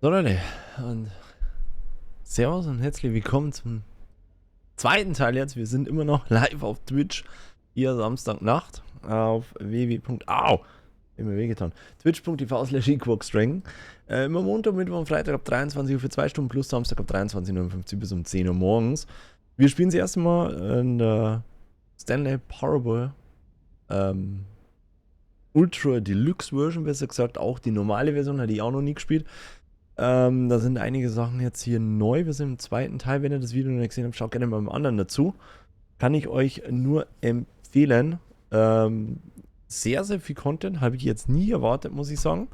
So Leute, und Servus und herzlich willkommen zum zweiten Teil jetzt. Wir sind immer noch live auf Twitch, hier Samstagnacht auf www. Immer wehgetan. Twitch.tv/EQUOX. Immer Montag, Mittwoch und Freitag ab 23 Uhr für 2 Stunden plus Samstag ab 23:59 Uhr bis um 10 Uhr morgens. Wir spielen das erste Mal in der Stanley Parable Ultra Deluxe Version, besser gesagt. Auch die normale Version hatte ich auch noch nie gespielt. Da sind einige Sachen jetzt hier neu. Wir sind im zweiten Teil. Wenn ihr das Video noch nicht gesehen habt, schaut gerne beim anderen dazu. Kann ich euch nur empfehlen. Sehr, sehr viel Content. Habe ich jetzt nie erwartet, muss ich sagen.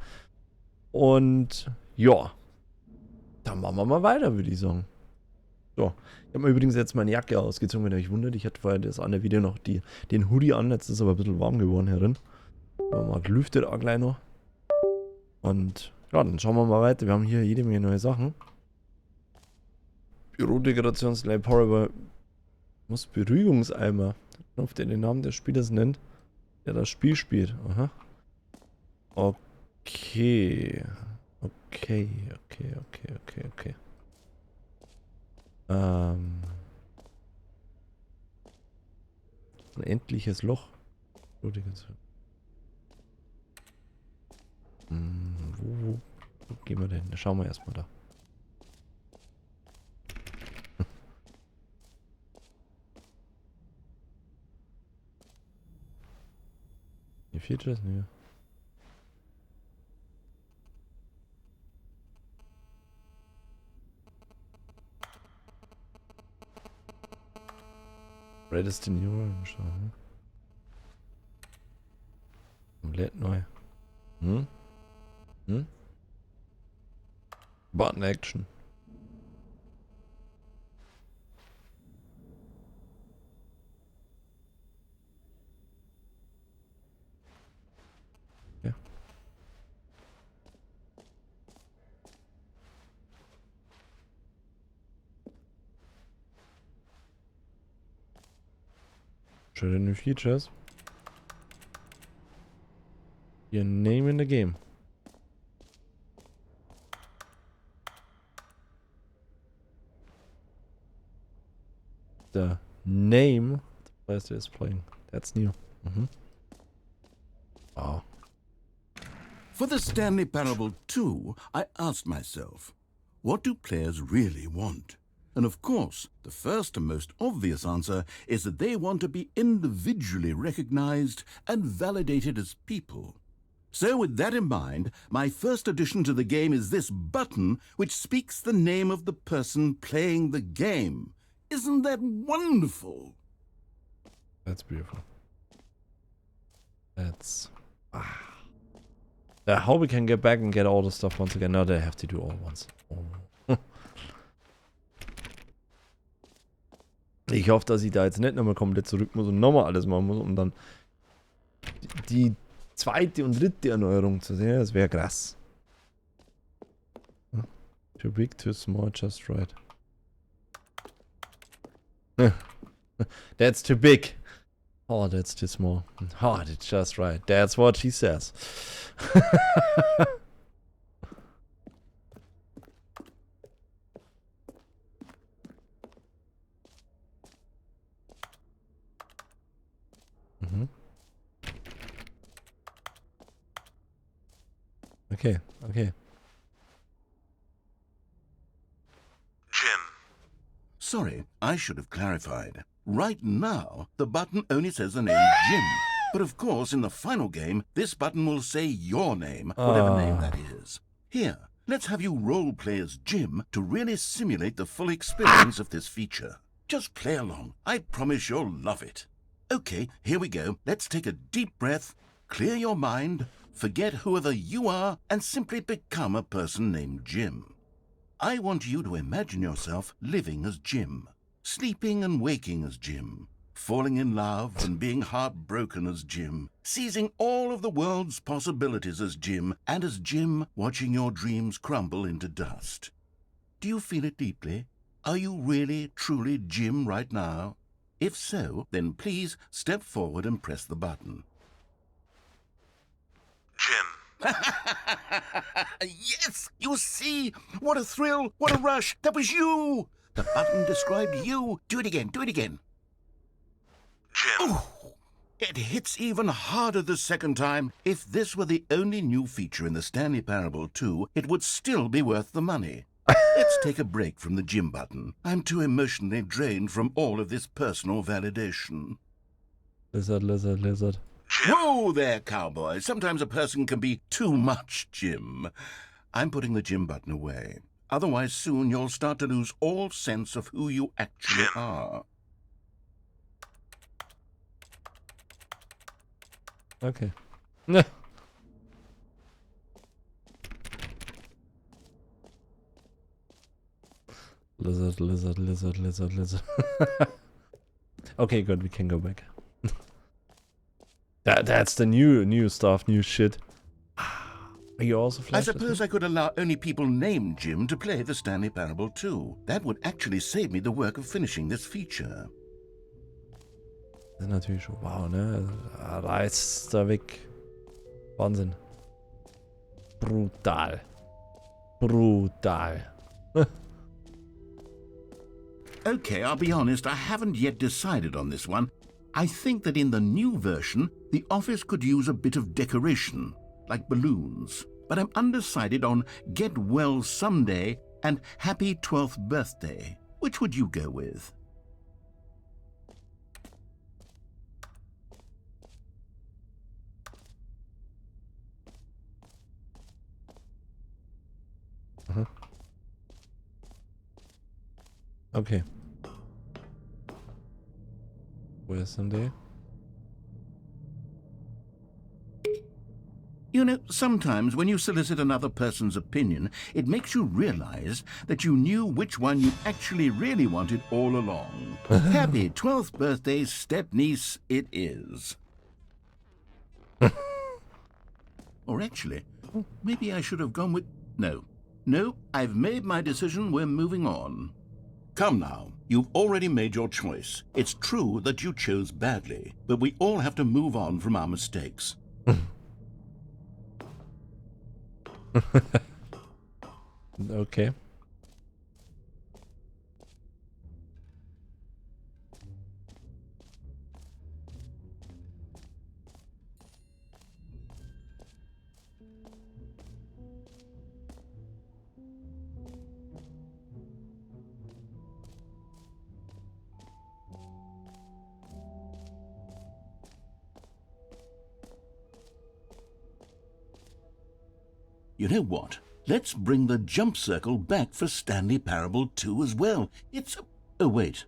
Und ja, dann machen wir mal weiter, würde ich sagen. So, ich habe mir übrigens jetzt meine Jacke ausgezogen, wenn ihr euch wundert. Ich hatte vorher das andere Video noch den Hoodie an. Jetzt ist es aber ein bisschen warm geworden herin. Man lüftet auch gleich noch. Und ja, dann schauen wir mal weiter. Wir haben hier jede Menge neue Sachen. Bürodekoration Slab Horrible. Muss Beruhigungseimer. Auf den Namen des Spielers nennt, der das Spiel spielt. Aha. Okay. Okay. Ein endliches Loch. Bürodekoration. Wo gehen wir denn? Schauen wir erstmal da. Hier fehlt das? Nee. Reddest in Orange. Komplett neu. Button Action. Ja. Schöne new features. Your name in the game. The name the player is playing. That's new. Oh. For the Stanley Parable 2, I asked myself, what do players really want? And of course, the first and most obvious answer is that they want to be individually recognized and validated as people. So with that in mind, my first addition to the game is this button which speaks the name of the person playing the game. Isn't that wonderful? That's beautiful. That's... I hope we can get back and get all the stuff once again. Now they have to do all once. Oh. Ich hoffe, dass ich da jetzt nicht nochmal komplett zurück muss und nochmal alles machen muss, um dann die zweite und dritte Erneuerung zu sehen. Das wäre krass. Too big, too small, just right. That's too big. Oh, that's too small. Oh, that's just right. That's what she says. Okay. Jim. Sorry, I should have clarified. Right now, the button only says the name Jim. But of course, in the final game, this button will say your name, whatever name that is. Here, let's have you role-play as Jim to really simulate the full experience of this feature. Just play along. I promise you'll love it. Okay, here we go. Let's take a deep breath, clear your mind, forget whoever you are, and simply become a person named Jim. I want you to imagine yourself living as Jim, sleeping and waking as Jim, falling in love and being heartbroken as Jim, seizing all of the world's possibilities as Jim, and as Jim watching your dreams crumble into dust. Do you feel it deeply? Are you really, truly Jim right now? If so, then please step forward and press the button. Jim. Yes, you see? What a thrill, what a rush. That was you. The button described you. Do it again, do it again. Jim. Ooh, it hits even harder the second time. If this were the only new feature in the Stanley Parable 2, it would still be worth the money. Let's take a break from the Jim button. I'm too emotionally drained from all of this personal validation. Lizard, lizard, lizard. Jim. Whoa there, cowboy. Sometimes a person can be too much Jim. I'm putting the Jim button away. Otherwise, soon you'll start to lose all sense of who you actually Jim. are. Okay. No. Lizard, lizard, lizard, lizard, lizard. Okay, good. We can go back. That's the new stuff, new shit. Are you also I flashed? suppose I could allow only people named Jim to play the Stanley Parable 2. That would actually save me the work of finishing this feature. Das ist natürlich schon wow, ne? Reißt da weg. Wahnsinn. Brutal. Brutal. Okay, I'll be honest, I haven't yet decided on this one. I think that in the new version, the office could use a bit of decoration, like balloons. But I'm undecided on Get Well Someday and Happy 12th Birthday. Which would you go with? Okay. Where's Sunday? You know, sometimes when you solicit another person's opinion, it makes you realize that you knew which one you actually really wanted all along. Happy 12th birthday, step-niece, it is. Or actually, maybe I should have gone with... No, I've made my decision, we're moving on. Come now, you've already made your choice. It's true that you chose badly, but we all have to move on from our mistakes. Okay. You know what? Let's bring the jump circle back for Stanley Parable 2 as well. It's... Oh, wait.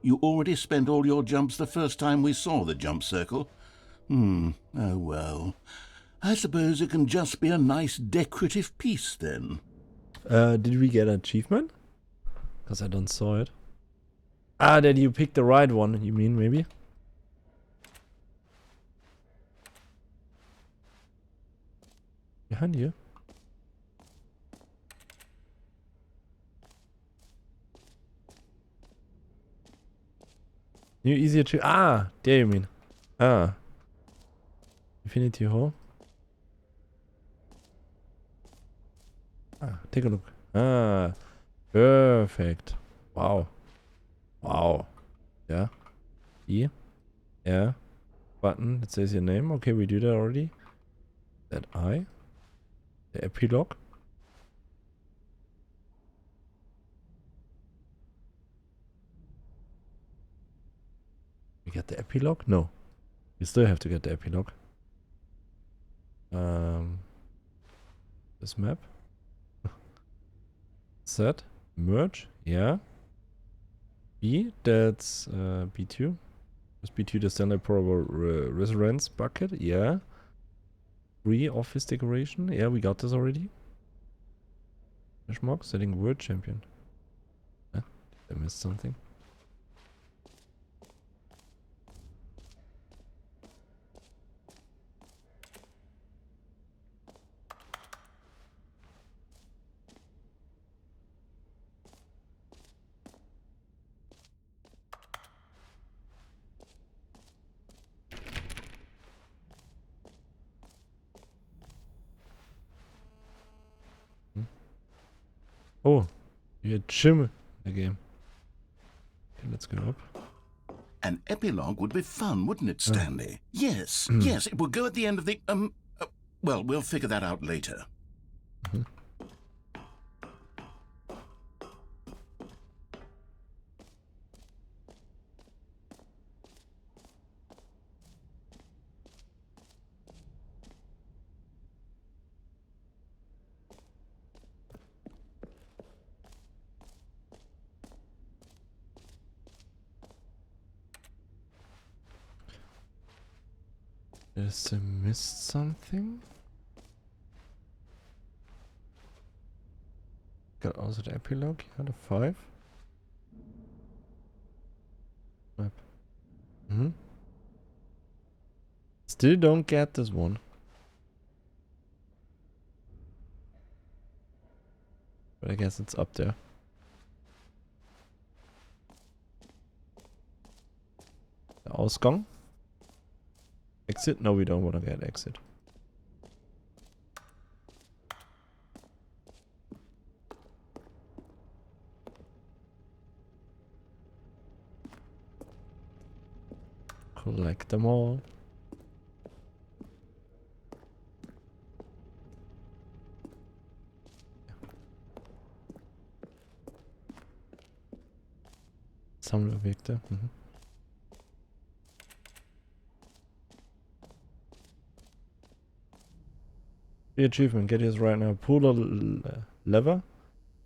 You already spent all your jumps the first time we saw the jump circle. Oh well. I suppose it can just be a nice decorative piece then. Did we get an achievement? Because I don't saw it. Ah, that you picked the right one, you mean, maybe? Behind you? New easier to... Ah, there you mean. Ah. Infinity Hall. Ah, take a look. Ah, perfect. Wow. Wow. Yeah. E. Yeah. Button that says your name. Okay, we do that already. That I. The epilogue. We get the epilogue? No. You still have to get the epilogue. This map. Set. Merge. Yeah. B. That's B2. Is B2 the Stanley Parable Residence bucket? Yeah. 3 office decoration. Yeah, we got this already. Mark setting word champion. Did I missed something? Oh, you had gym in the game. Okay, let's go up. An epilogue would be fun, wouldn't it, Stanley? Yes, yes, it will go at the end of the, well, we'll figure that out later. Is I missed something? Got also the epilogue, yeah, the 5. Map. Still don't get this one. But I guess it's up there. The Ausgang. Exit? No, we don't want to get exit. Collect them all. Sammle Objekte. The achievement, get yours right now. Pull the lever.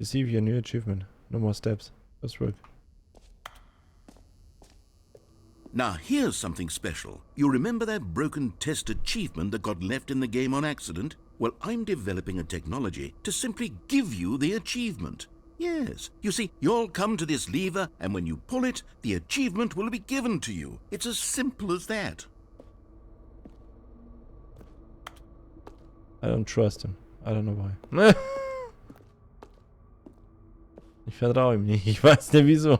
Receive your new achievement. No more steps. Let's work. Now here's something special. You remember that broken test achievement that got left in the game on accident? Well, I'm developing a technology to simply give you the achievement. Yes, you see, you'll come to this lever, and when you pull it, the achievement will be given to you. It's as simple as that. I don't trust him. I don't know why. Ich vertraue ihm nicht. Ich weiß nicht wieso.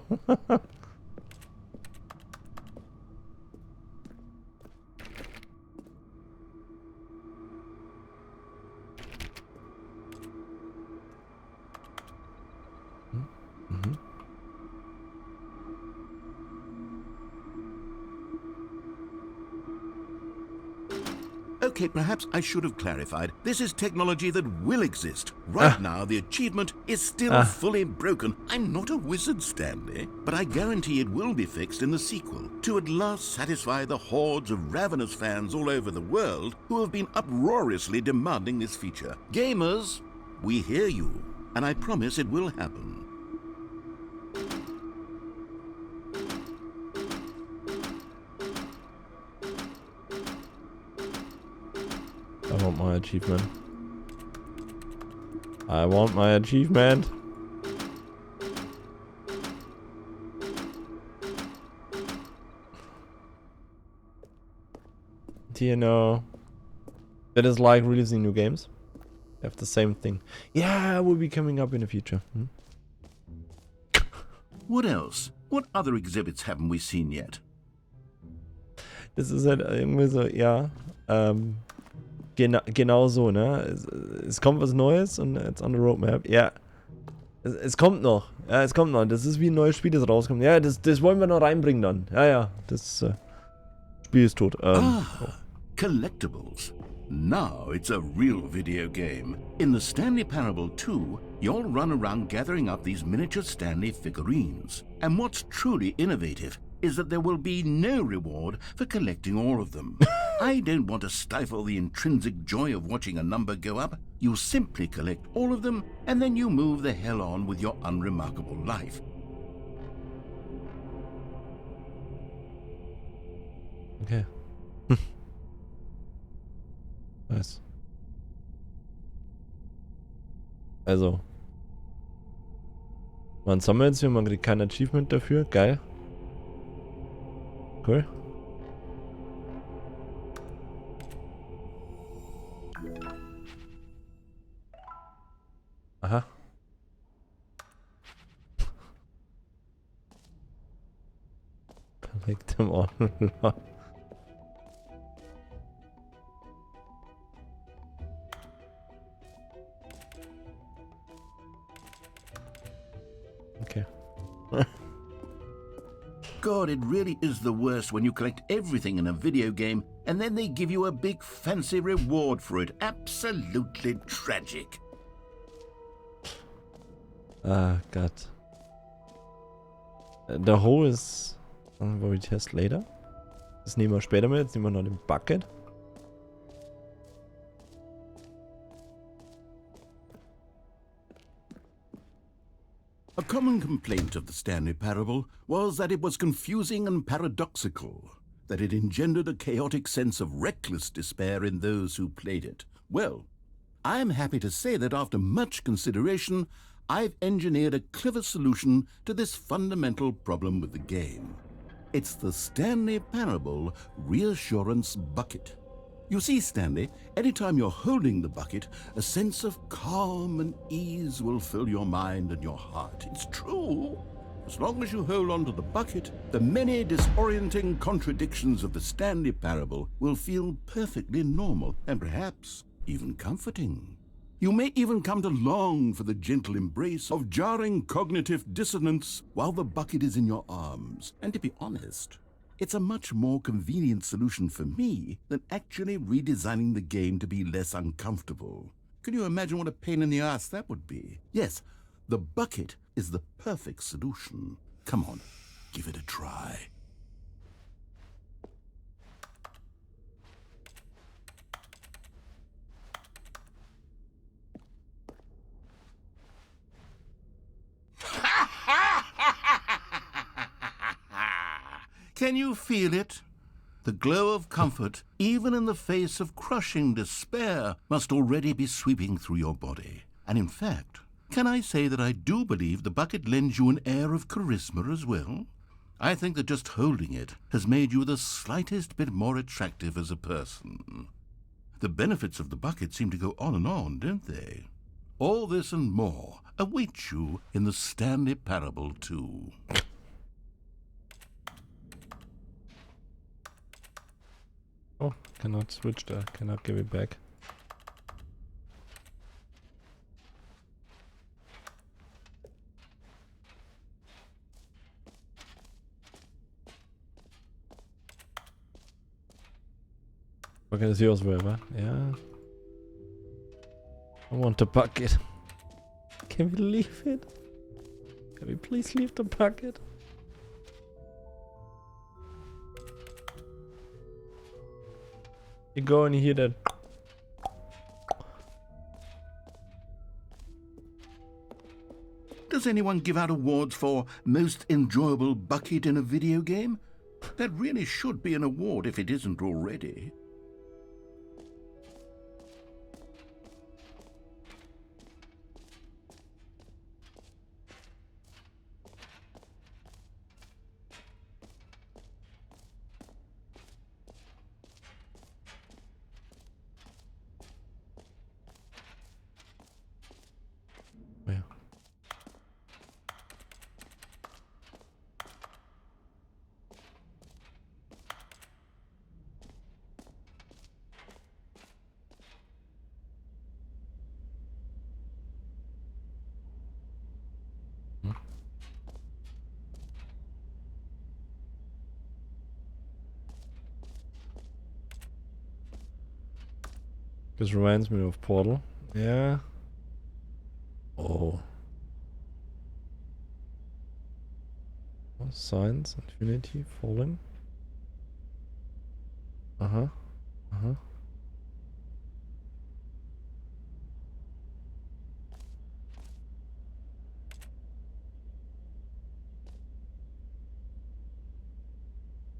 Okay, perhaps I should have clarified. This is technology that will exist. Right now, the achievement is still fully broken. I'm not a wizard, Stanley, but I guarantee it will be fixed in the sequel to at last satisfy the hordes of ravenous fans all over the world who have been uproariously demanding this feature. Gamers, we hear you, and I promise it will happen. I want my achievement. I want my achievement. Do you know that is like releasing new games? They have the same thing. Yeah, will be coming up in the future. What else? What other exhibits haven't we seen yet? Das ist halt irgendwie so, ja, genau so, ne? Es kommt was Neues und it's on the roadmap. Ja. Es kommt noch. Ja, es kommt noch. Das ist wie ein neues Spiel, das rauskommt. Ja, das wollen wir noch reinbringen dann. Ja, ja. Das Spiel ist tot. Collectibles. Now it's a real video game. In the Stanley Parable 2, you'll run around gathering up these miniature Stanley figurines. And what's truly innovative is that there will be no reward for collecting all of them. I don't want to stifle the intrinsic joy of watching a number go up. You simply collect all of them, and then you move the hell on with your unremarkable life. Okay. Nice. Also. Man sammelt sie und man kriegt kein Achievement dafür. Geil. Cool. Aha. Collect them all. God, it really is the worst when you collect everything in a video game and then they give you a big fancy reward for it. Absolutely tragic. Ah, Gott. Der Hole ist... Wollen wir test later? Das nehmen wir später mit. Jetzt nehmen wir noch den Bucket. A common complaint of the Stanley parable was that it was confusing and paradoxical, that it engendered a chaotic sense of reckless despair in those who played it. Well, I am happy to say that after much consideration, I've engineered a clever solution to this fundamental problem with the game. It's the Stanley Parable Reassurance Bucket. You see, Stanley, anytime you're holding the bucket, a sense of calm and ease will fill your mind and your heart. It's true. As long as you hold on to the bucket, the many disorienting contradictions of the Stanley Parable will feel perfectly normal and perhaps even comforting. You may even come to long for the gentle embrace of jarring cognitive dissonance while the bucket is in your arms. And to be honest, it's a much more convenient solution for me than actually redesigning the game to be less uncomfortable. Can you imagine what a pain in the ass that would be? Yes, the bucket is the perfect solution. Come on, give it a try. Can you feel it? The glow of comfort, even in the face of crushing despair, must already be sweeping through your body. And in fact, can I say that I do believe the bucket lends you an air of charisma as well? I think that just holding it has made you the slightest bit more attractive as a person. The benefits of the bucket seem to go on, don't they? All this and more await you in the Stanley Parable too. Oh, cannot switch that. Cannot give it back. Okay, that's yours, wherever. Yeah. I want the bucket. Can we leave it? Can we please leave the bucket? You go and you hear that. Does anyone give out awards for most enjoyable bucket in a video game? That really should be an award if it isn't already. Where? This reminds me of Portal. Yeah. Oh. Signs, Infinity, Falling. Uh-huh. Uh-huh.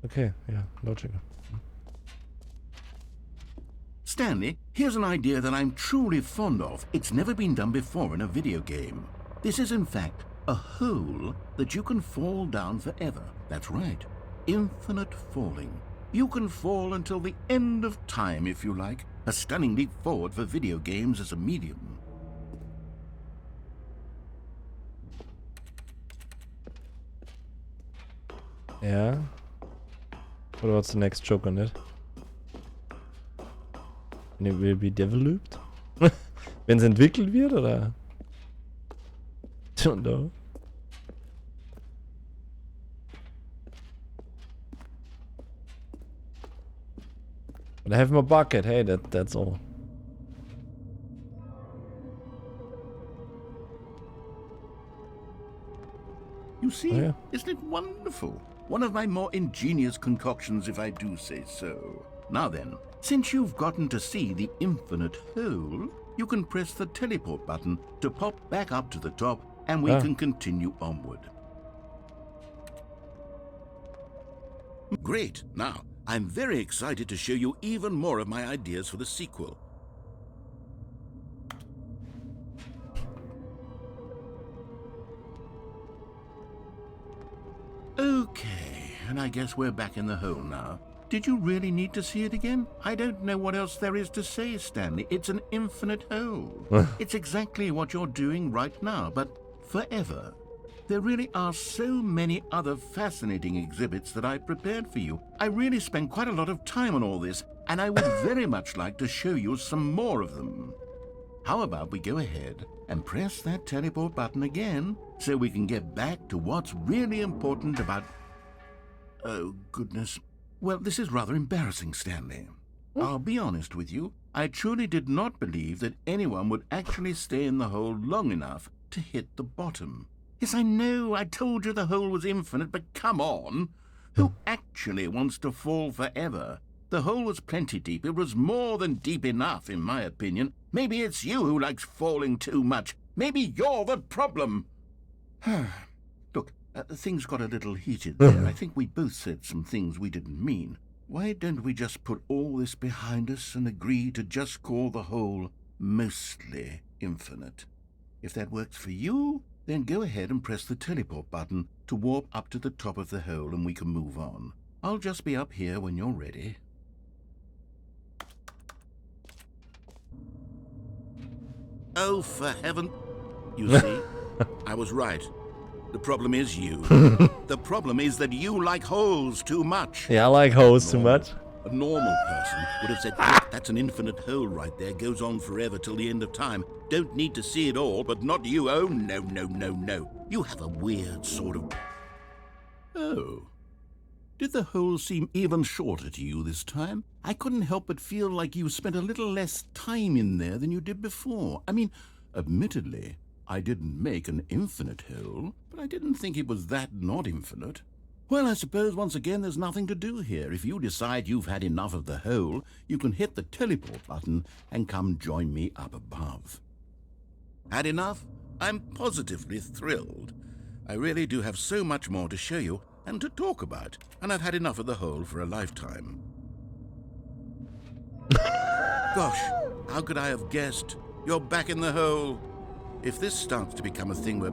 Okay, yeah, logical. Stanley, here's an idea that I'm truly fond of. It's never been done before in a video game. This is, in fact, a hole that you can fall down forever. That's right. Infinite falling. You can fall until the end of time, if you like. A stunning leap forward for video games as a medium. Yeah. What about the next joke on it? And it will be developed? Wenn es entwickelt wird, oder? Don't know. But I have my bucket. Hey, that's all. You see, Oh, yeah. isn't it wonderful? One of my more ingenious concoctions, if I do say so. Now then, since you've gotten to see the infinite hole, you can press the teleport button to pop back up to the top, and we Ah. can continue onward. Great. Now, I'm very excited to show you even more of my ideas for the sequel. Okay, and I guess we're back in the hole now. Did you really need to see it again? I don't know what else there is to say, Stanley. It's an infinite hole. It's exactly what you're doing right now, but forever. There really are so many other fascinating exhibits that I prepared for you. I really spent quite a lot of time on all this, and I would very much like to show you some more of them. How about we go ahead and press that teleport button again so we can get back to what's really important about... Oh, goodness. Well, this is rather embarrassing, Stanley. I'll be honest with you. I truly did not believe that anyone would actually stay in the hole long enough to hit the bottom. Yes, I know, I told you the hole was infinite, but come on. Who actually wants to fall forever? The hole was plenty deep. It was more than deep enough, in my opinion. Maybe it's you who likes falling too much. Maybe you're the problem. Look, things got a little heated there. I think we both said some things we didn't mean. Why don't we just put all this behind us and agree to just call the hole mostly infinite? If that works for you, then go ahead and press the teleport button to warp up to the top of the hole and we can move on. I'll just be up here when you're ready. Oh, for heaven... You see, I was right. The problem is you. The problem is that you like holes too much. Yeah, I like holes too much. A normal person would have said, "Look, that's an infinite hole right there. Goes on forever till the end of time. Don't need to see it all, but not you. Oh, no, no, no, no. You have a weird sort of... Oh. Did the hole seem even shorter to you this time? I couldn't help but feel like you spent a little less time in there than you did before. I mean, admittedly, I didn't make an infinite hole, but I didn't think it was that not infinite. Well, I suppose once again there's nothing to do here. If you decide you've had enough of the hole, you can hit the teleport button and come join me up above. Had enough? I'm positively thrilled. I really do have so much more to show you and to talk about, and I've had enough of the hole for a lifetime. Gosh, how could I have guessed? You're back in the hole. If this starts to become a thing where...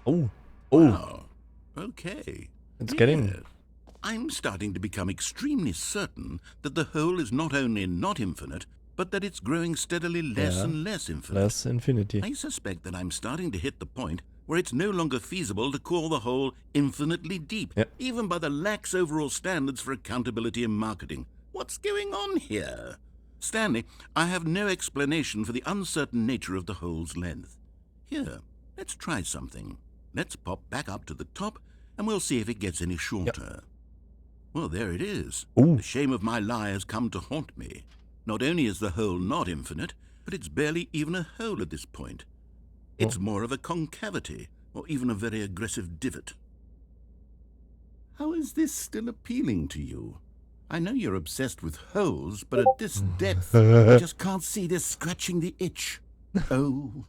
Oh. Wow. Okay. It's getting... I'm starting to become extremely certain that the hole is not only not infinite, but that it's growing steadily less and less infinite. Less infinity. I suspect that I'm starting to hit the point where it's no longer feasible to call the hole infinitely deep, even by the lax overall standards for accountability and marketing. What's going on here? Stanley, I have no explanation for the uncertain nature of the hole's length. Here, let's try something. Let's pop back up to the top, and we'll see if it gets any shorter. Well, there it is. Ooh. The shame of my lie has come to haunt me. Not only is the hole not infinite, but it's barely even a hole at this point. It's more of a concavity, or even a very aggressive divot. How is this still appealing to you? I know you're obsessed with holes, but at this depth, I just can't see this scratching the itch. Oh,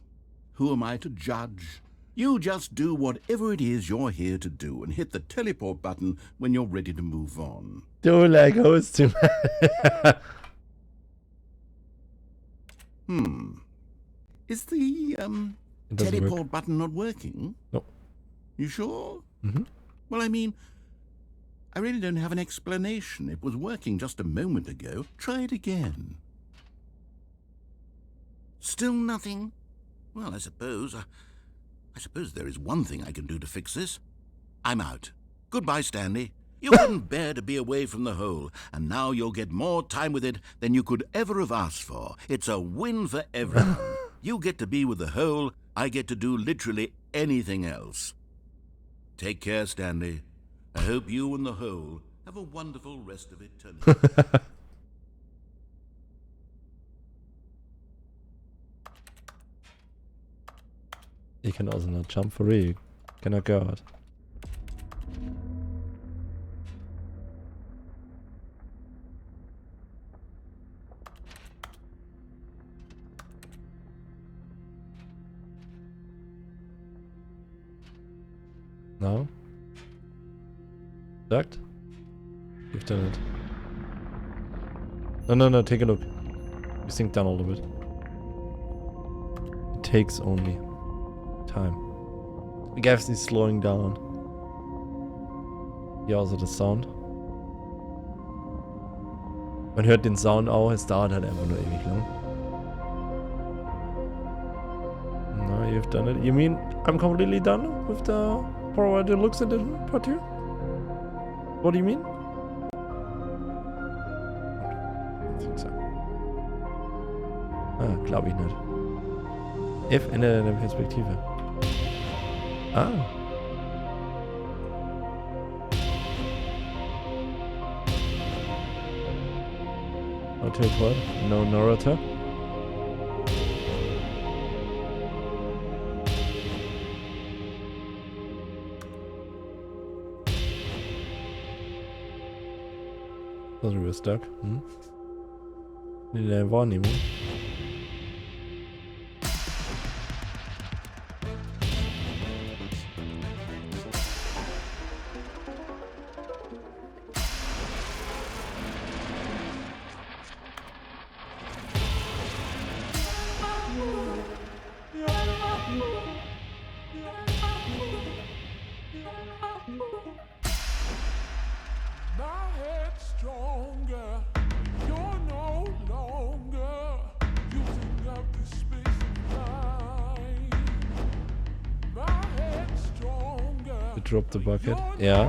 who am I to judge? You just do whatever it is you're here to do and hit the teleport button when you're ready to move on. Don't like holes too much. Is the teleport button not working? No. You sure? Mm-hmm. Well, I mean, I really don't have an explanation. It was working just a moment ago. Try it again. Still nothing? Well, I suppose there is one thing I can do to fix this. I'm out. Goodbye, Stanley. You couldn't bear to be away from the hole, and now you'll get more time with it than you could ever have asked for. It's a win for everyone. You get to be with the hole, I get to do literally anything else. Take care, Stanley. I hope you and the hole have a wonderful rest of eternity. You can also not jump for real. You cannot go out. No? Ducked? You've done it. No, take a look. You sink down a little bit. It takes only time. Gavs is slowing down. Hier außer das Sound. Man hört den Sound auch, es dauert halt einfach nur ewig lang. No, you've done it. You mean I'm completely done with the Power Deluxe Edition part 2? What do you mean? I think so. Ah, glaube ich nicht. F ändert deine Perspektive. Ah. No teleport, no narrator. Also we're stuck. In der Wahrnehmung. Drop the bucket. Ja.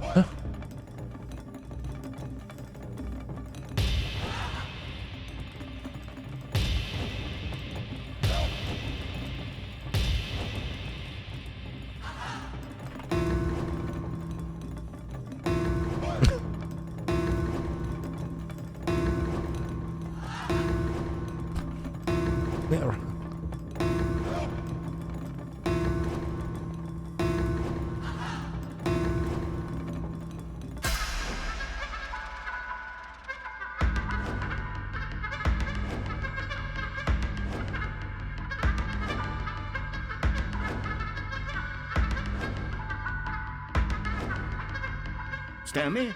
Huh? There. Stanley?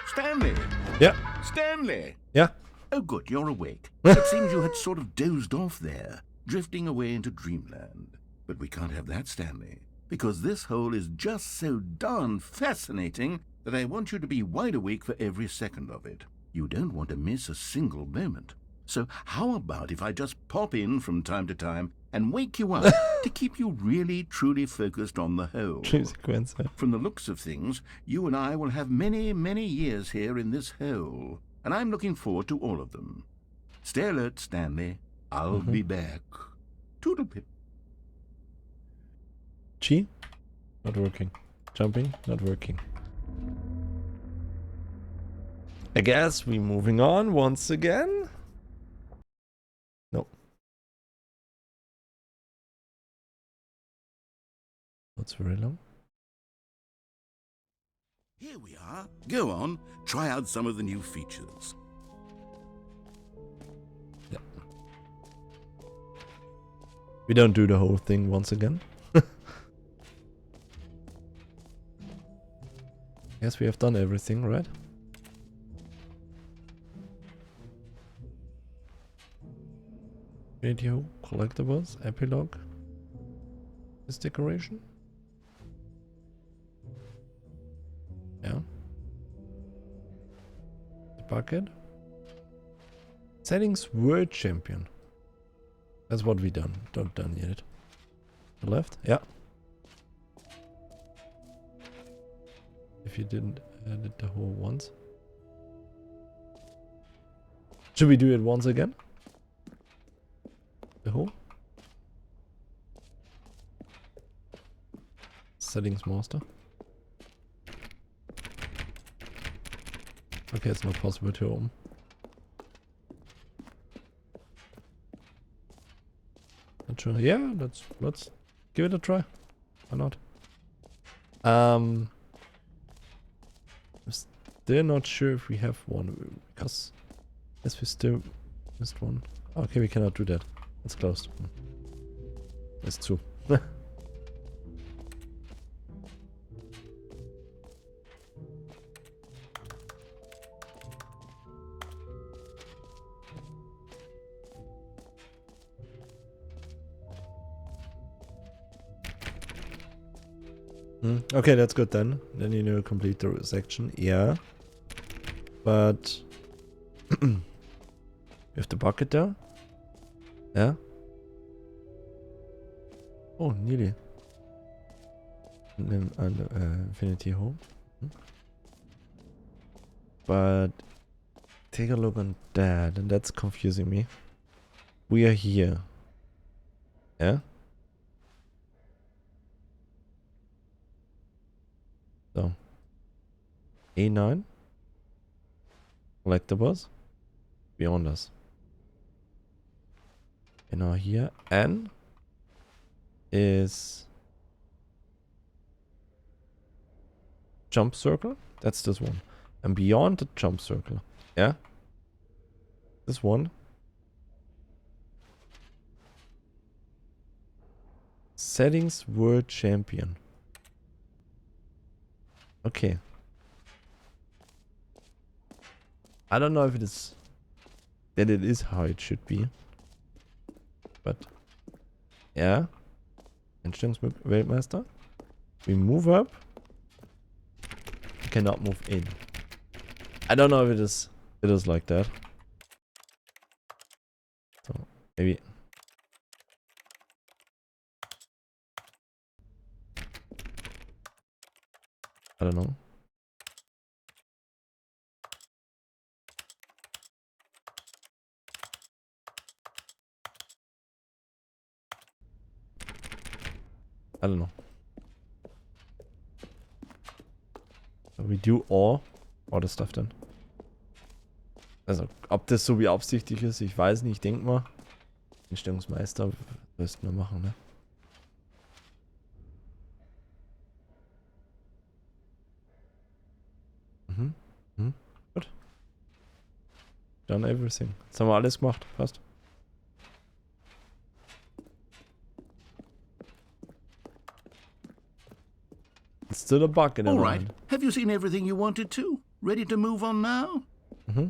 Stanley? Yeah. Stanley! Yeah. Oh, good, you're awake. It seems you had sort of dozed off there, drifting away into dreamland. But we can't have that, Stanley, because this hole is just so darn fascinating that I want you to be wide awake for every second of it. You don't want to miss a single moment. So how about if I just pop in from time to time and wake you up to keep you really, truly focused on the hole? From the looks of things, you and I will have many, many years here in this hole, and I'm looking forward to all of them. Stay alert, Stanley. I'll be back. Toodlepip. G? Not working. Jumping? Not working. I guess we're moving on once again. No. That's very long. Here we are. Go on, try out some of the new features. Yeah. We don't do the whole thing once again. Yes, we have done everything, right? Radio, collectibles, epilogue. This decoration? Yeah. The bucket. Settings World Champion. That's what we done. Don't done yet. The left? Yeah. If you didn't edit the whole once. Should we do it once again? The whole? Settings master. Okay, it's not possible to open. Not sure. Yeah, let's give it a try. Why not? I'm still not sure if we have one because yes, we still missed one. Okay, we cannot do that. It's closed. It's two. Okay, that's good then. Then you know complete the section. Yeah. But you have the bucket there? Yeah. Oh, nearly. And then infinity hole. But take a look on that, and that's confusing me. We are here. Yeah? So. A9. Collectibles. Beyond us. And now here. N is jump circle. That's this one. And beyond the jump circle. Yeah? This one. Settings World Champion. Okay. I don't know if it is that it is how it should be. But yeah. Einstellungsweltmeister. We move up. We cannot move in. I don't know if it is like that. So maybe I don't know. I don't know. We do all the stuff dann. Also, ob das so beabsichtigt ist, ich weiß nicht. Ich denke mal, Einstellungsmeister wirst du nur machen, ne? Gut. Done everything. Jetzt haben wir alles gemacht. Passt. It's still a bug in All the right. mind. Have you seen everything you wanted to? Ready to move on now? Yeah.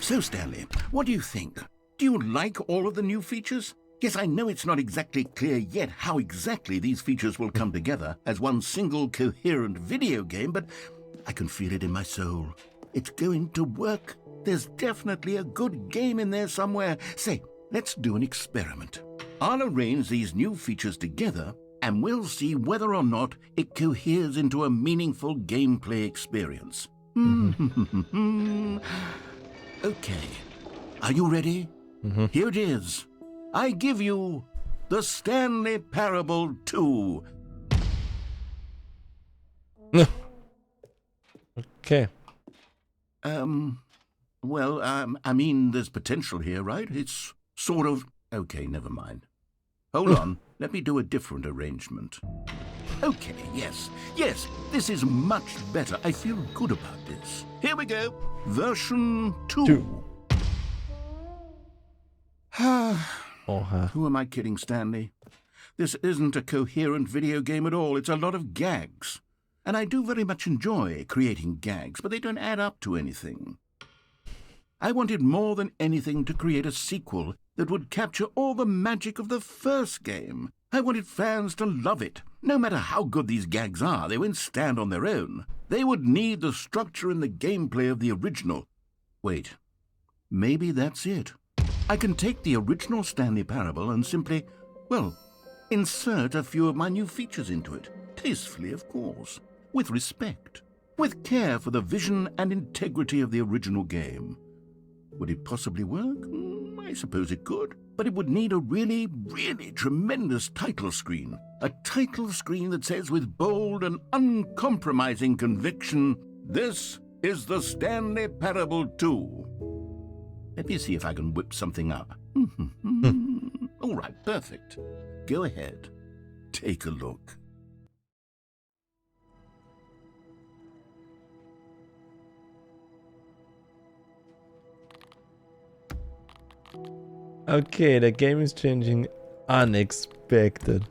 So, Stanley, what do you think? Do you like all of the new features? Yes, I know it's not exactly clear yet how exactly these features will come together as one single coherent video game, but I can feel it in my soul. It's going to work. There's definitely a good game in there somewhere. Say, let's do an experiment. I'll arrange these new features together, and we'll see whether or not it coheres into a meaningful gameplay experience. Okay. Are you ready? Here it is. I give you the Stanley Parable 2. Okay. Well, I mean, there's potential here, right? It's sort of... Okay, never mind. Hold on. Let me do a different arrangement. Okay, yes, this is much better. I feel good about this. Here we go. Version 2. Who am I kidding, Stanley? This isn't a coherent video game at all. It's a lot of gags. And I do very much enjoy creating gags, but they don't add up to anything. I wanted more than anything to create a sequel that would capture all the magic of the first game. I wanted fans to love it. No matter how good these gags are, they won't stand on their own. They would need the structure and the gameplay of the original. Wait, maybe that's it. I can take the original Stanley Parable and simply, well, insert a few of my new features into it. Tastefully, of course. With respect. with care for the vision and integrity of the original game. Would it possibly work? I suppose it could. But it would need a really, really tremendous title screen. A title screen that says with bold and uncompromising conviction, "This is the Stanley Parable 2. Let me see if I can whip something up. All right, perfect. Go ahead. Take a look. Okay, the game is changing unexpected.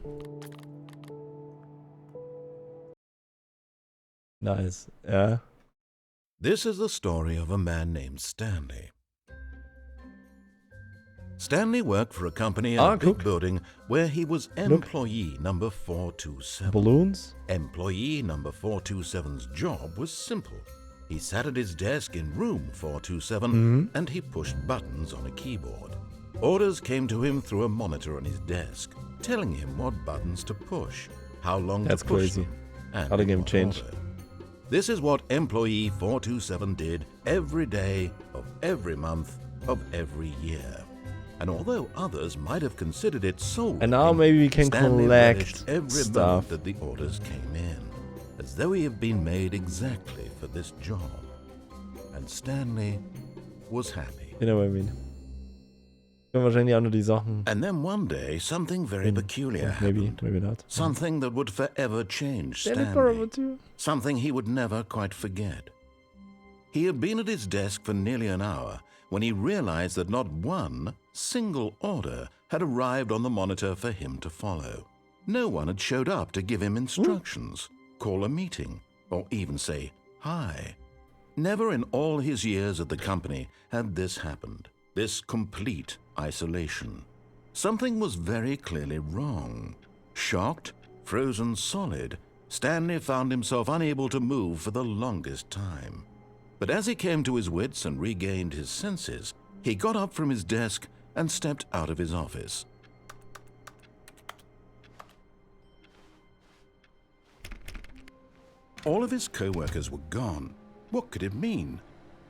Nice, yeah. This is the story of a man named Stanley. Stanley worked for a company in a big building where he was employee number 427. Balloons? Employee number 427's job was simple. He sat at his desk in room 427 and he pushed buttons on a keyboard. Orders came to him through a monitor on his desk, telling him what buttons to push, how long That's to push crazy. them, and How the in game what changed. order. This is what employee 427 did every day of every month of every year. And although others might have considered it soul, And now maybe we can Stanley collect relished every stuff. moment that the orders came in, as though he had been made exactly for this job. And Stanley was happy. You know what I mean? Können wahrscheinlich auch nur die Sachen. And then one day, something very peculiar Maybe, happened. maybe not. Something that would forever change Stanley Stanley. Parable 2. Something he would never quite forget. He had been at his desk for nearly an hour when he realized that not one single order had arrived on the monitor for him to follow. No one had showed up to give him instructions, call a meeting, or even say hi. Never in all his years at the company had this happened, this complete isolation. Something was very clearly wrong. Shocked, frozen solid, Stanley found himself unable to move for the longest time. But as he came to his wits and regained his senses, he got up from his desk and stepped out of his office. All of his co-workers were gone. What could it mean?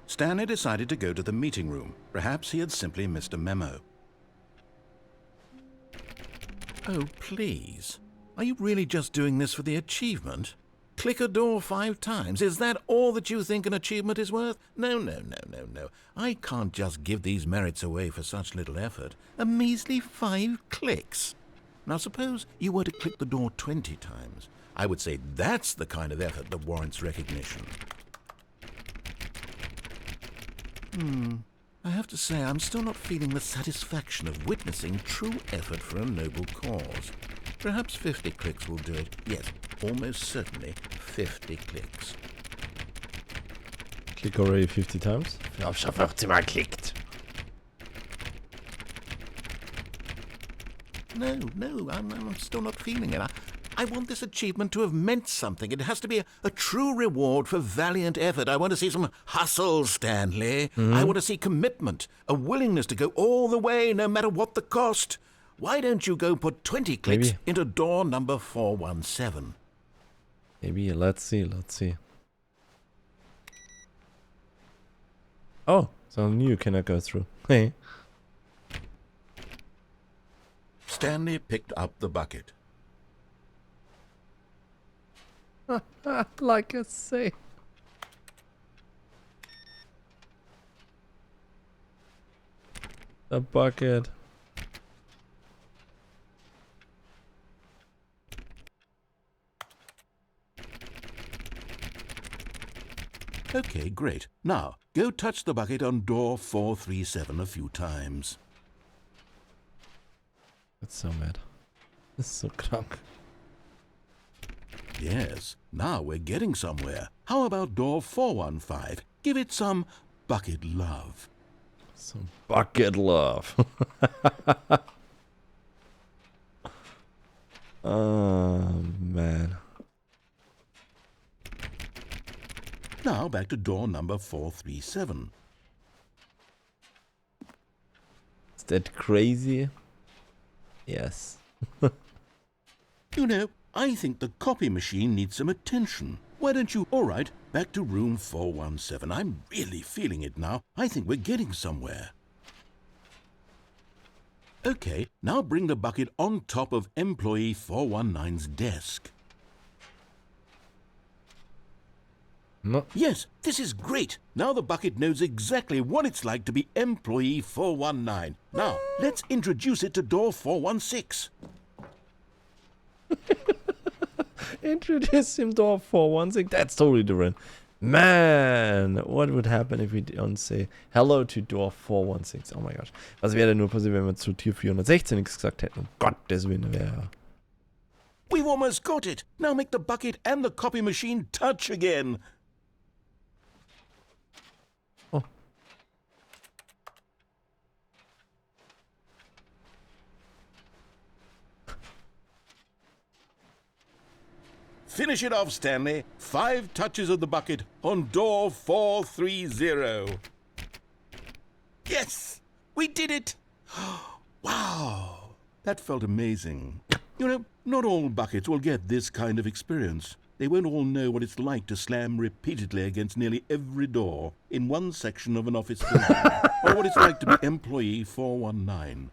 Stanley decided to go to the meeting room. Perhaps he had simply missed a memo. Oh, please. Are you really just doing this for the achievement? Click a door 5 times. Is that all that you think an achievement is worth? No. I can't just give these merits away for such little effort. A measly 5 clicks. Now suppose you were to click the door 20 times. I would say that's the kind of effort that warrants recognition. I have to say I'm still not feeling the satisfaction of witnessing true effort for a noble cause. Perhaps 50 clicks will do it. Yes, almost certainly 50 clicks. Click already 50 times. Ich hab schon 50 Mal geklickt. No, I'm still not feeling it. I want this achievement to have meant something. It has to be a true reward for valiant effort. I want to see some hustle, Stanley. I want to see commitment, a willingness to go all the way, no matter what the cost. Why don't you go put 20 clicks into door number 417? Maybe, let's see. Oh, so I knew you cannot go through. Hey. Stanley picked up the bucket. Like I say. A bucket. Okay, great. Now, go touch the bucket on door 437 a few times. That's so mad. This is so krank. Yes, now we're getting somewhere. How about door 415? Give it some bucket love. Some bucket love. Oh, man. Now back to door number 437. Is that crazy? Yes. You know, I think the copy machine needs some attention. Why don't you... All right, back to room 417. I'm really feeling it now. I think we're getting somewhere. Okay, now bring the bucket on top of employee 419's desk. No. Yes, this is great. Now the bucket knows exactly what it's like to be employee 419. Now, let's introduce it to door 416. Introduce him to 416. That's totally different. Man, what would happen if we don't say hello to door 416? Oh my gosh. Was wäre denn nur passiert, wenn wir zu Tür 416 nichts gesagt hätten? Um Gottes Willen, wäre... We've almost got it. Now make the bucket and the copy machine touch again. Oh. Finish it off, Stanley. 5 touches of the bucket on door 430. Yes! We did it! Wow! That felt amazing. You know, not all buckets will get this kind of experience. They won't all know what it's like to slam repeatedly against nearly every door in one section of an office building, or what it's like to be employee 419.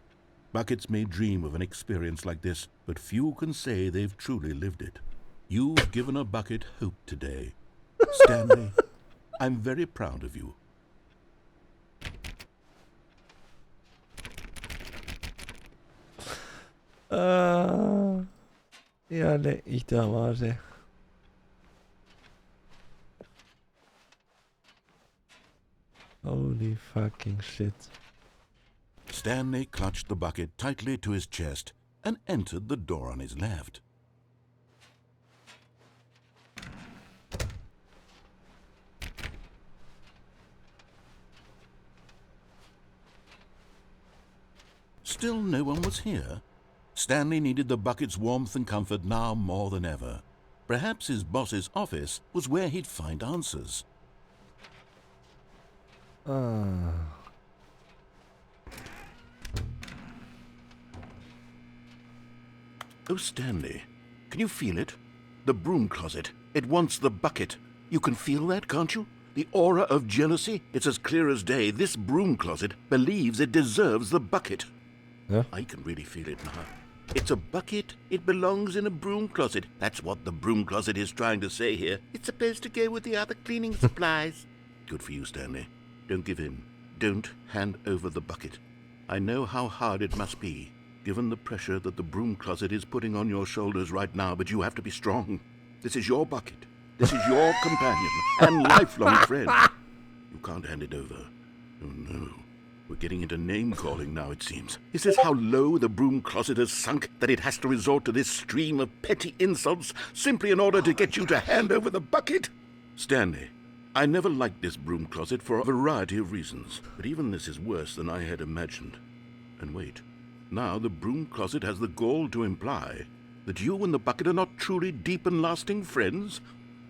Buckets may dream of an experience like this, but few can say they've truly lived it. You've given a bucket hope today. Stanley, I'm very proud of you. Ja, leck ich da warte. Holy fucking shit. Stanley clutched the bucket tightly to his chest and entered the door on his left. Still no one was here. Stanley needed the bucket's warmth and comfort now more than ever. Perhaps his boss's office was where he'd find answers. Ah. Oh, Stanley, can you feel it? The broom closet. It wants the bucket. You can feel that, can't you? The aura of jealousy. It's as clear as day. This broom closet believes it deserves the bucket. Yeah? I can really feel it now. It's a bucket. It belongs in a broom closet. That's what the broom closet is trying to say here. It's supposed to go with the other cleaning supplies. Good for you, Stanley. Don't give in. Don't hand over the bucket. I know how hard it must be, given the pressure that the broom closet is putting on your shoulders right now, but you have to be strong. This is your bucket. This is your companion and lifelong friend. You can't hand it over. Oh, no. We're getting into name-calling now, it seems. Is this how low the broom closet has sunk, that it has to resort to this stream of petty insults simply in order to get you to hand over the bucket? Stanley, I never liked this broom closet for a variety of reasons, but even this is worse than I had imagined. And wait, now the broom closet has the gall to imply that you and the bucket are not truly deep and lasting friends?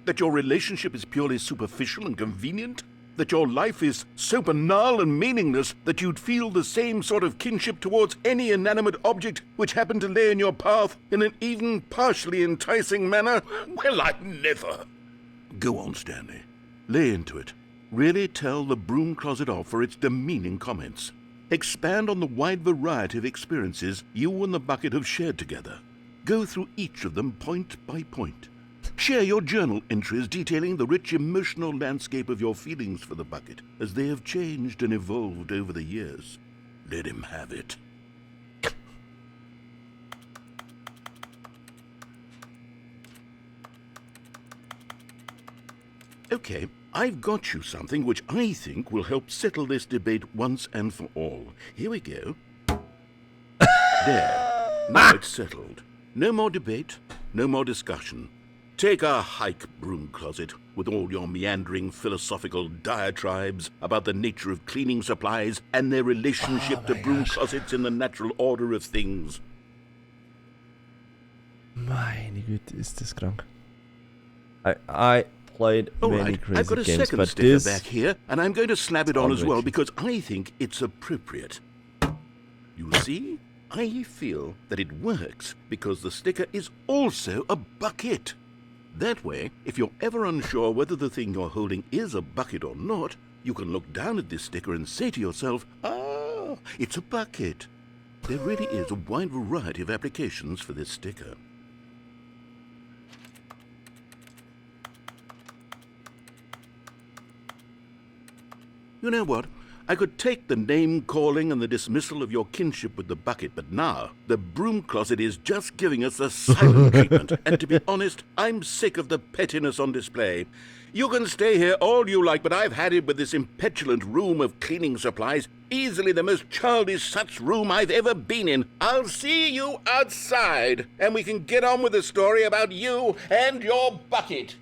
That your relationship is purely superficial and convenient? That your life is so banal and meaningless that you'd feel the same sort of kinship towards any inanimate object which happened to lay in your path in an even partially enticing manner? Well, I never. Go on, Stanley. Lay into it. Really tell the broom closet off for its demeaning comments. Expand on the wide variety of experiences you and the bucket have shared together. Go through each of them point by point. Share your journal entries detailing the rich emotional landscape of your feelings for the bucket as they have changed and evolved over the years. Let him have it. Okay, I've got you something which I think will help settle this debate once and for all. Here we go. There. Now it's settled. No more debate, no more discussion. Take a hike, broom closet, with all your meandering philosophical diatribes about the nature of cleaning supplies and their relationship to broom closets in the natural order of things. Meine Güte, ist das krank. I played many Alright, crazy I've got a games, second but sticker this... back here, and I'm going to slap it on as well outrageous. because I think it's appropriate. You see? I feel that it works because the sticker is also a bucket. That way, if you're ever unsure whether the thing you're holding is a bucket or not, you can look down at this sticker and say to yourself, ah, it's a bucket. There really is a wide variety of applications for this sticker. You know what? I could take the name-calling and the dismissal of your kinship with the bucket, but now the broom closet is just giving us the silent treatment. And to be honest, I'm sick of the pettiness on display. You can stay here all you like, but I've had it with this impetulant room of cleaning supplies. Easily the most childish such room I've ever been in. I'll see you outside, and we can get on with the story about you and your bucket.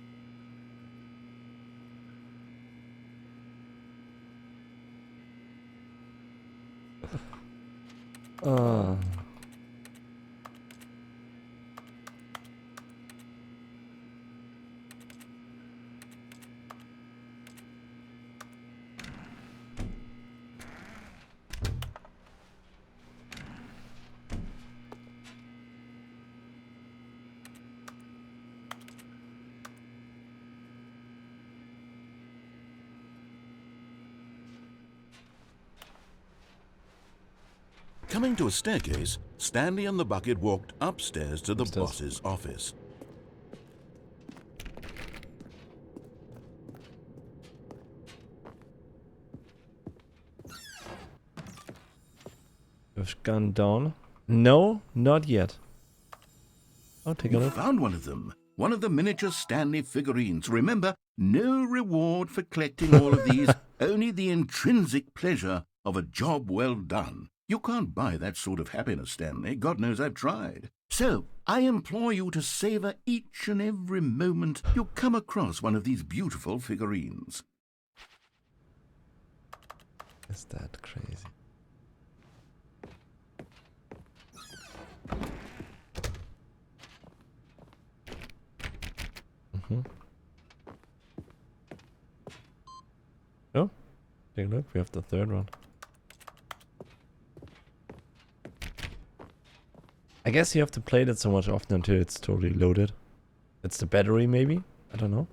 Coming to a staircase, Stanley and the bucket walked upstairs to the Upstairs. boss's office. We've gone down. No, not yet. Oh, take a We look. found one of them. One of the miniature Stanley figurines. Remember, no reward for collecting all of these, only the intrinsic pleasure of a job well done. You can't buy that sort of happiness, Stanley. God knows I've tried. So, I implore you to savor each and every moment you come across one of these beautiful figurines. Is that crazy? Oh, take a look. We have the third one. I guess you have to play that so much often until it's totally loaded. It's the battery, maybe? I don't know.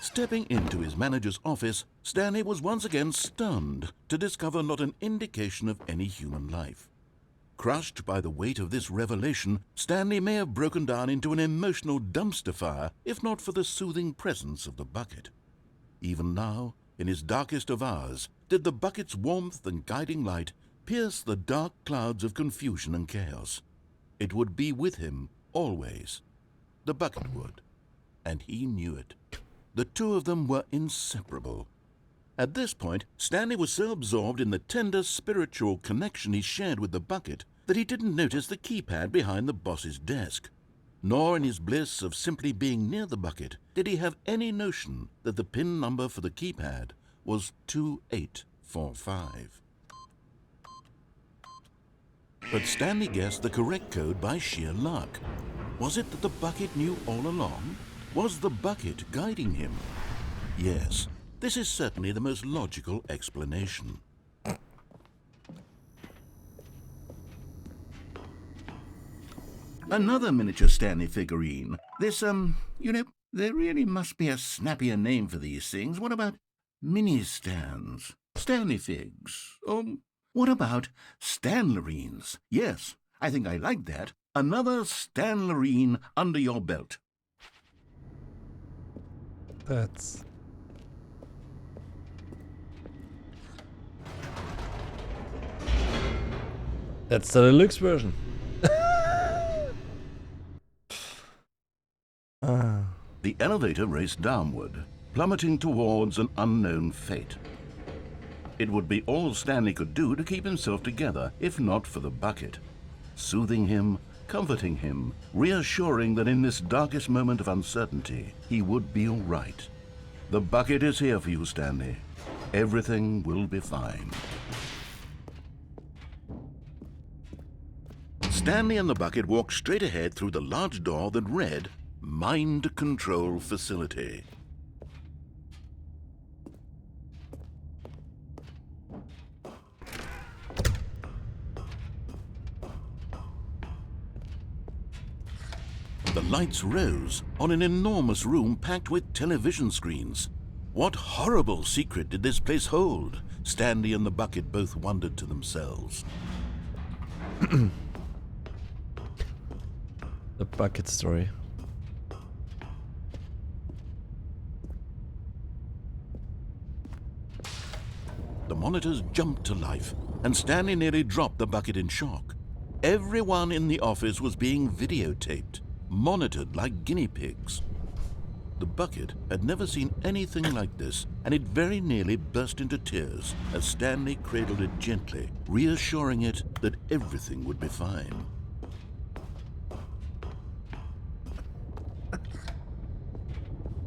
Stepping into his manager's office, Stanley was once again stunned to discover not an indication of any human life. Crushed by the weight of this revelation, Stanley may have broken down into an emotional dumpster fire if not for the soothing presence of the bucket. Even now, in his darkest of hours, did the bucket's warmth and guiding light pierce the dark clouds of confusion and chaos. It would be with him always. The bucket would, and he knew it. The two of them were inseparable. At this point, Stanley was so absorbed in the tender spiritual connection he shared with the bucket that he didn't notice the keypad behind the boss's desk. Nor in his bliss of simply being near the bucket did he have any notion that the PIN number for the keypad was 2845. But Stanley guessed the correct code by sheer luck. Was it that the bucket knew all along? Was the bucket guiding him? Yes, this is certainly the most logical explanation. Another miniature Stanley figurine. This, there really must be a snappier name for these things. What about mini-stands? Stanley figs? What about Stanlerines? Yes, I think I like that. Another Stanlerine under your belt. That's... That's the deluxe version. The elevator raced downward, plummeting towards an unknown fate. It would be all Stanley could do to keep himself together, if not for the bucket. Soothing him, comforting him, reassuring that in this darkest moment of uncertainty, he would be all right. The bucket is here for you, Stanley. Everything will be fine. Stanley and the bucket walked straight ahead through the large door that read, Mind Control Facility. The lights rose on an enormous room packed with television screens. What horrible secret did this place hold? Stanley and the bucket both wondered to themselves. The bucket story. The monitors jumped to life, and Stanley nearly dropped the bucket in shock. Everyone in the office was being videotaped, monitored like guinea pigs. The bucket had never seen anything like this, and it very nearly burst into tears as Stanley cradled it gently, reassuring it that everything would be fine.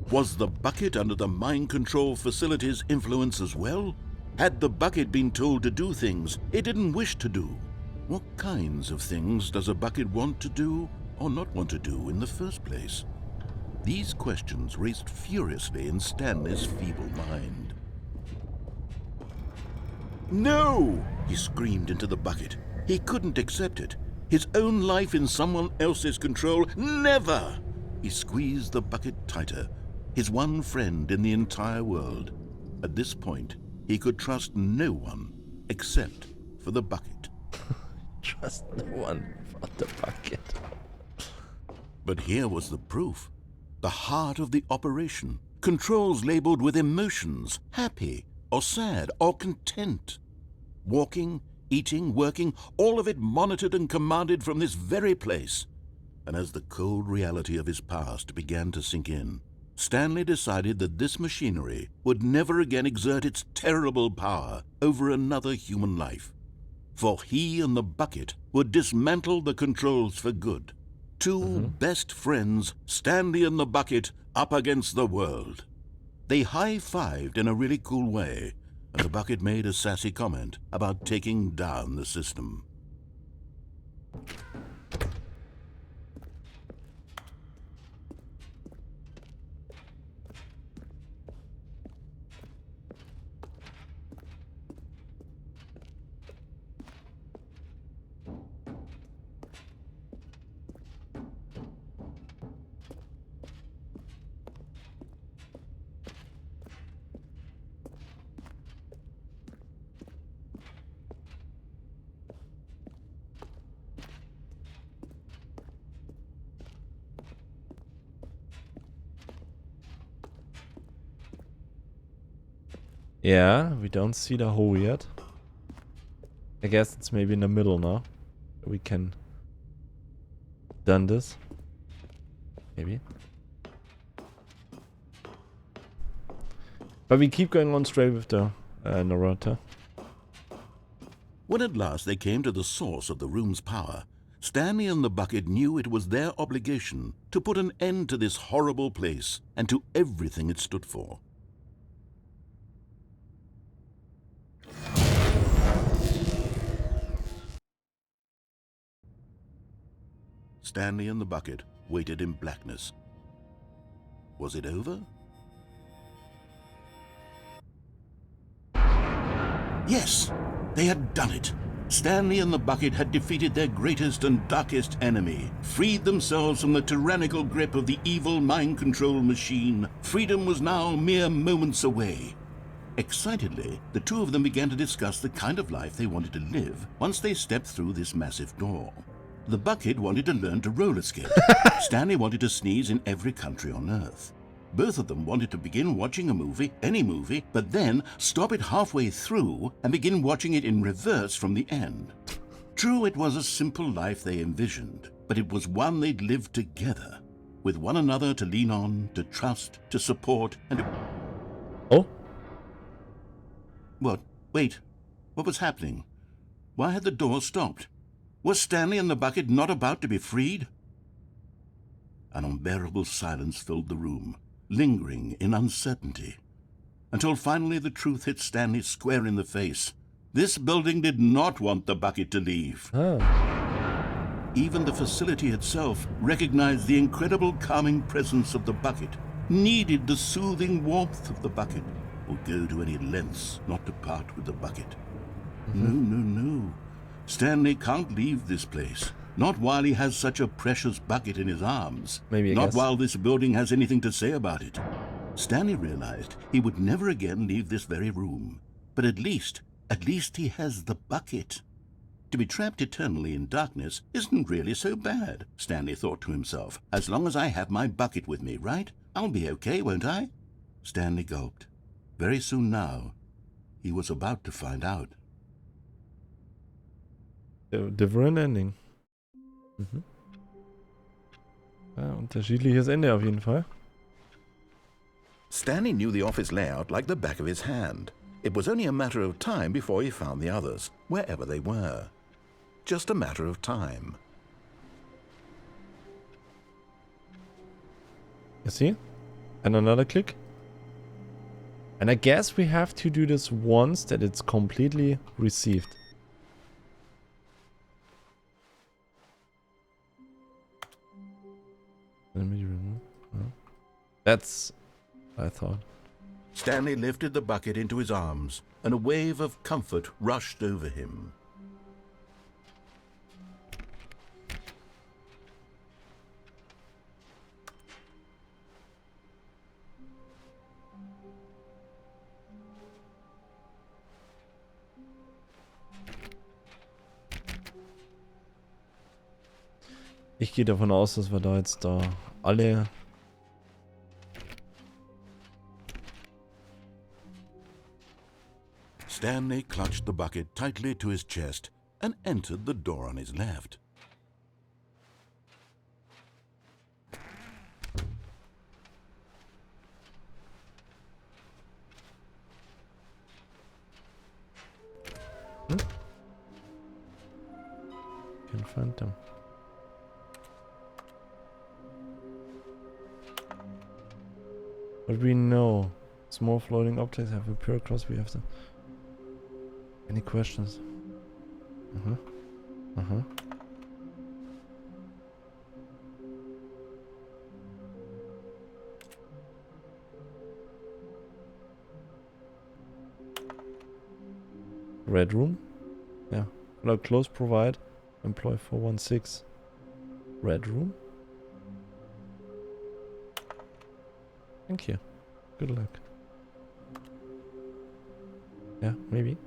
Was the bucket under the mind control facility's influence as well? Had the bucket been told to do things it didn't wish to do? What kinds of things does a bucket want to do or not want to do in the first place? These questions raced furiously in Stanley's feeble mind. No! He screamed into the bucket. He couldn't accept it. His own life in someone else's control, never! He squeezed the bucket tighter, his one friend in the entire world. At this point, he could trust no one except for the bucket. Trust no one for the bucket. But here was the proof. The heart of the operation. Controls labeled with emotions, happy or sad or content. Walking, eating, working, all of it monitored and commanded from this very place. And as the cold reality of his past began to sink in, Stanley decided that this machinery would never again exert its terrible power over another human life. For he and the bucket would dismantle the controls for good. Two best friends, Stanley and the bucket, up against the world. They high-fived in a really cool way, and the bucket made a sassy comment about taking down the system. Yeah, we don't see the hole yet. I guess it's maybe in the middle now. We can done this. Maybe. But we keep going on straight with the narrator. When at last they came to the source of the room's power, Stanley and the bucket knew it was their obligation to put an end to this horrible place and to everything it stood for. Stanley and the bucket waited in blackness. Was it over? Yes, they had done it. Stanley and the bucket had defeated their greatest and darkest enemy, freed themselves from the tyrannical grip of the evil mind control machine. Freedom was now mere moments away. Excitedly, the two of them began to discuss the kind of life they wanted to live once they stepped through this massive door. The bucket wanted to learn to roller skate. Stanley wanted to sneeze in every country on Earth. Both of them wanted to begin watching a movie, any movie, but then stop it halfway through and begin watching it in reverse from the end. True, it was a simple life they envisioned, but it was one they'd lived together, with one another to lean on, to trust, to support, and... Oh? What? Wait. What was happening? Why had the door stopped? Was Stanley and the bucket not about to be freed? An unbearable silence filled the room, lingering in uncertainty, until finally the truth hit Stanley square in the face. This building did not want the bucket to leave. Oh. Even the facility itself recognized the incredible calming presence of the bucket, needed the soothing warmth of the bucket, would go to any lengths not to part with the bucket. No. Stanley can't leave this place. Not while he has such a precious bucket in his arms. Maybe, I Not guess. while this building has anything to say about it. Stanley realized he would never again leave this very room. But at least he has the bucket. To be trapped eternally in darkness isn't really so bad, Stanley thought to himself. As long as I have my bucket with me, right? I'll be okay, won't I? Stanley gulped. Very soon now, he was about to find out. Different Ending. Mhm. Ja, unterschiedliches Ende auf jeden Fall. Stanley knew the office layout like the back of his hand. It was only a matter of time before he found the others, wherever they were. Just a matter of time. You see? And another click. And I guess we have to do this once that it's completely received. That's what I thought. Stanley lifted the bucket into his arms, and a wave of comfort rushed over him. Ich gehe davon aus, dass wir da jetzt alle Stanley clutched the bucket tightly to his chest and entered the door on his left. Can't find them. But we know small floating objects have appeared across. We have to. Any questions? Red room? Yeah. Float close, provide. Employ 416. Red room? Thank you. Good luck. Yeah, maybe.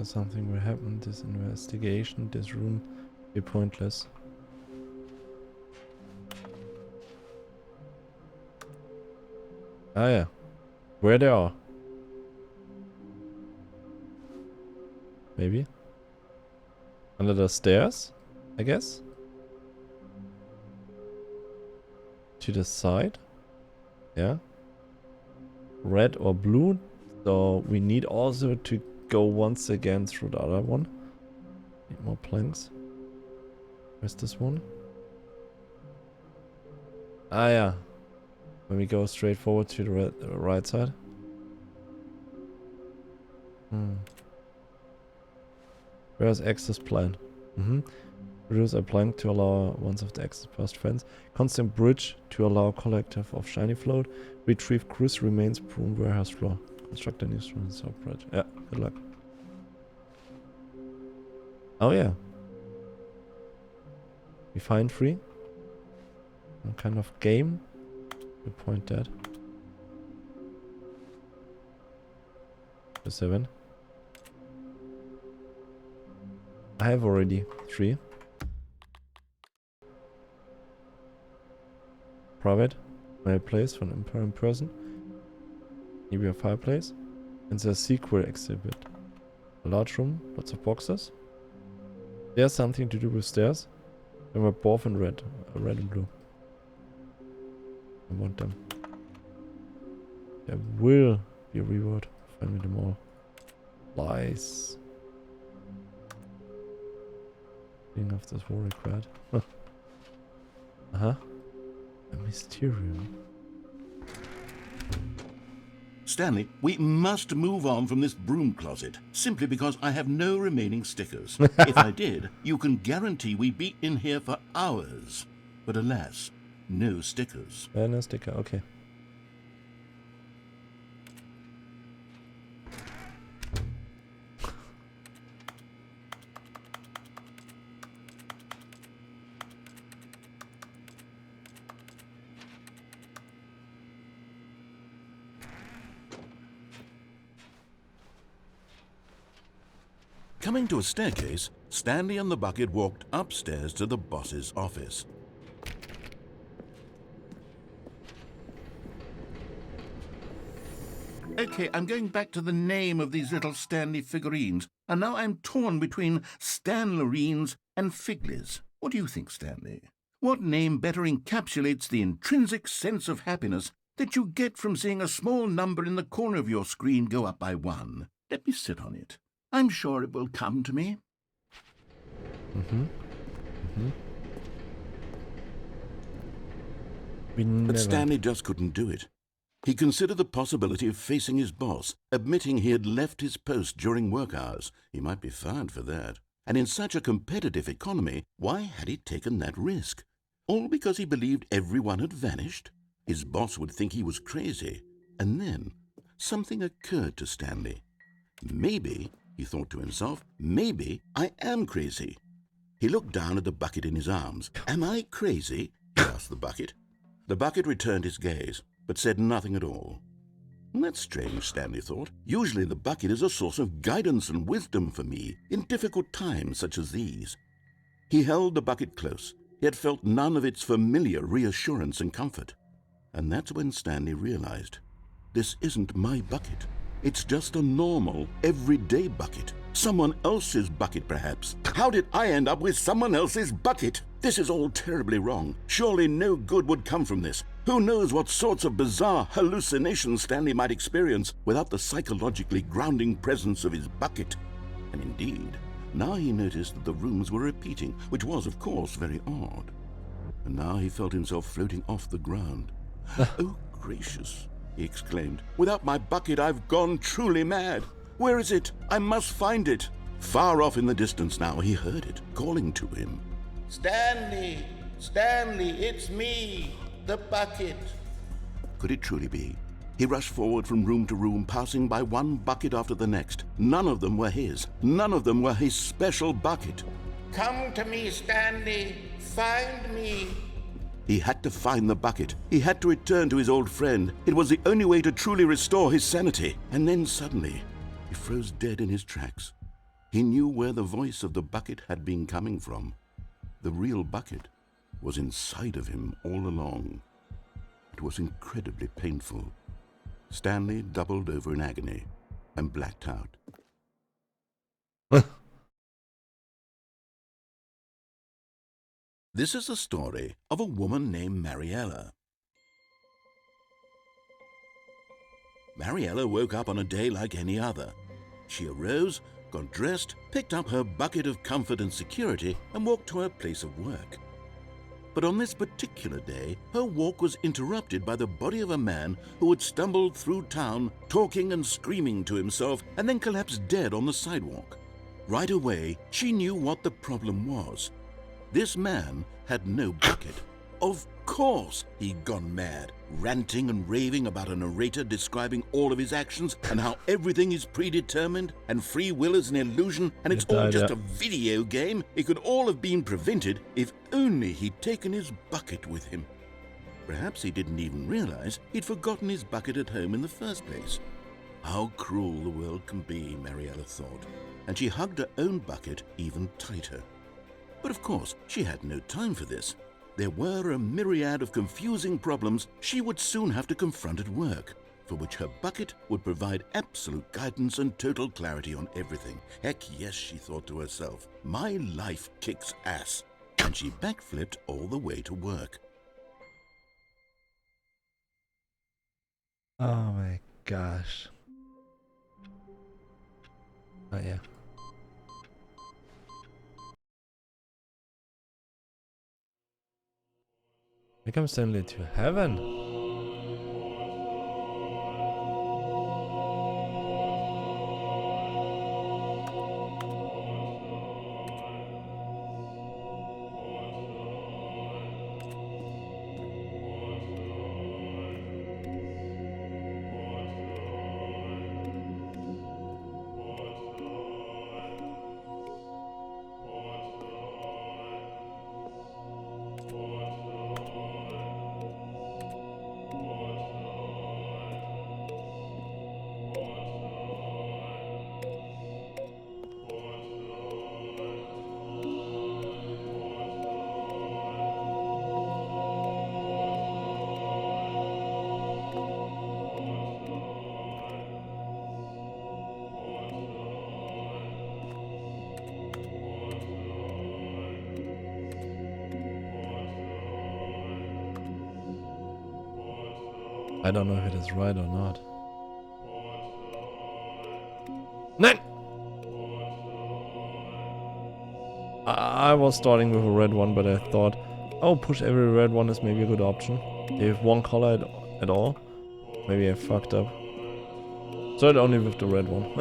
Something will happen. This investigation, this room, be pointless. Ah, yeah. Where they are. Maybe. Under the stairs, I guess. To the side. Yeah. Red or blue. So we need also to go once again through the other one. Need more planks. Where's this one? Ah, yeah. When we go straight forward to the right side. Where's access plan? Reduce a plank to allow ones of the access past fence. Constant bridge to allow collective of shiny float. Retrieve cruise remains prune warehouse floor. Construct a new student sub-bridge. Yeah, good luck. Oh yeah. We find free. Some kind of game. Good point, Dad. 7. I have already 3. Private. My place for an important person. Maybe a fireplace. And the secret exhibit. A large room, lots of boxes. There's something to do with stairs. They were both in red. Red and blue. I want them. There will be a reward. Find me them all. Lies. Being of this war required. Uh-huh. A Mysterium. Stanley, we must move on from this broom closet, simply because I have no remaining stickers. If I did, you can guarantee we'd be in here for hours. But alas, no stickers. No Sticker, okay. Coming to a staircase, Stanley and the bucket walked upstairs to the boss's office. Okay, I'm going back to the name of these little Stanley figurines, and now I'm torn between Stanlerines and Figlies. What do you think, Stanley? What name better encapsulates the intrinsic sense of happiness that you get from seeing a small number in the corner of your screen go up by 1? Let me sit on it. I'm sure it will come to me. But Stanley just couldn't do it. He considered the possibility of facing his boss, admitting he had left his post during work hours. He might be fired for that. And in such a competitive economy, why had he taken that risk? All because he believed everyone had vanished? His boss would think he was crazy. And then something occurred to Stanley. Maybe, he thought to himself, maybe I am crazy. He looked down at the bucket in his arms. Am I crazy? He asked the bucket. The bucket returned his gaze, but said nothing at all. That's strange, Stanley thought. Usually the bucket is a source of guidance and wisdom for me in difficult times such as these. He held the bucket close, yet felt none of its familiar reassurance and comfort. And that's when Stanley realized, this isn't my bucket. It's just a normal, everyday bucket. Someone else's bucket, perhaps. How did I end up with someone else's bucket? This is all terribly wrong. Surely no good would come from this. Who knows what sorts of bizarre hallucinations Stanley might experience without the psychologically grounding presence of his bucket. And indeed, now he noticed that the rooms were repeating, which was, of course, very odd. And now he felt himself floating off the ground. Oh, gracious, he exclaimed. Without my bucket, I've gone truly mad. Where is it? I must find it. Far off in the distance now, he heard it, calling to him. Stanley! Stanley, it's me! The bucket! Could it truly be? He rushed forward from room to room, passing by one bucket after the next. None of them were his. None of them were his special bucket. Come to me, Stanley! Find me! He had to find the bucket. He had to return to his old friend. It was the only way to truly restore his sanity. And then suddenly, he froze dead in his tracks. He knew where the voice of the bucket had been coming from. The real bucket was inside of him all along. It was incredibly painful. Stanley doubled over in agony and blacked out. This is the story of a woman named Mariella. Mariella woke up on a day like any other. She arose, got dressed, picked up her bucket of comfort and security, and walked to her place of work. But on this particular day, her walk was interrupted by the body of a man who had stumbled through town, talking and screaming to himself, and then collapsed dead on the sidewalk. Right away, she knew what the problem was. This man had no bucket. Of course he'd gone mad, ranting and raving about a narrator describing all of his actions and how everything is predetermined and free will is an illusion and it's all just a video game. It could all have been prevented if only he'd taken his bucket with him. Perhaps he didn't even realize he'd forgotten his bucket at home in the first place. How cruel the world can be, Mariella thought, and she hugged her own bucket even tighter. But of course, she had no time for this. There were a myriad of confusing problems she would soon have to confront at work, for which her bucket would provide absolute guidance and total clarity on everything. Heck yes, she thought to herself, my life kicks ass. And she backflipped all the way to work. Oh my gosh. Oh yeah. Here comes Stanley to heaven. I don't know if it is right or not. Nein! I was starting with a red one, but I thought, oh, push every red one is maybe a good option. If one color at all, maybe I fucked up. Started only with the red one.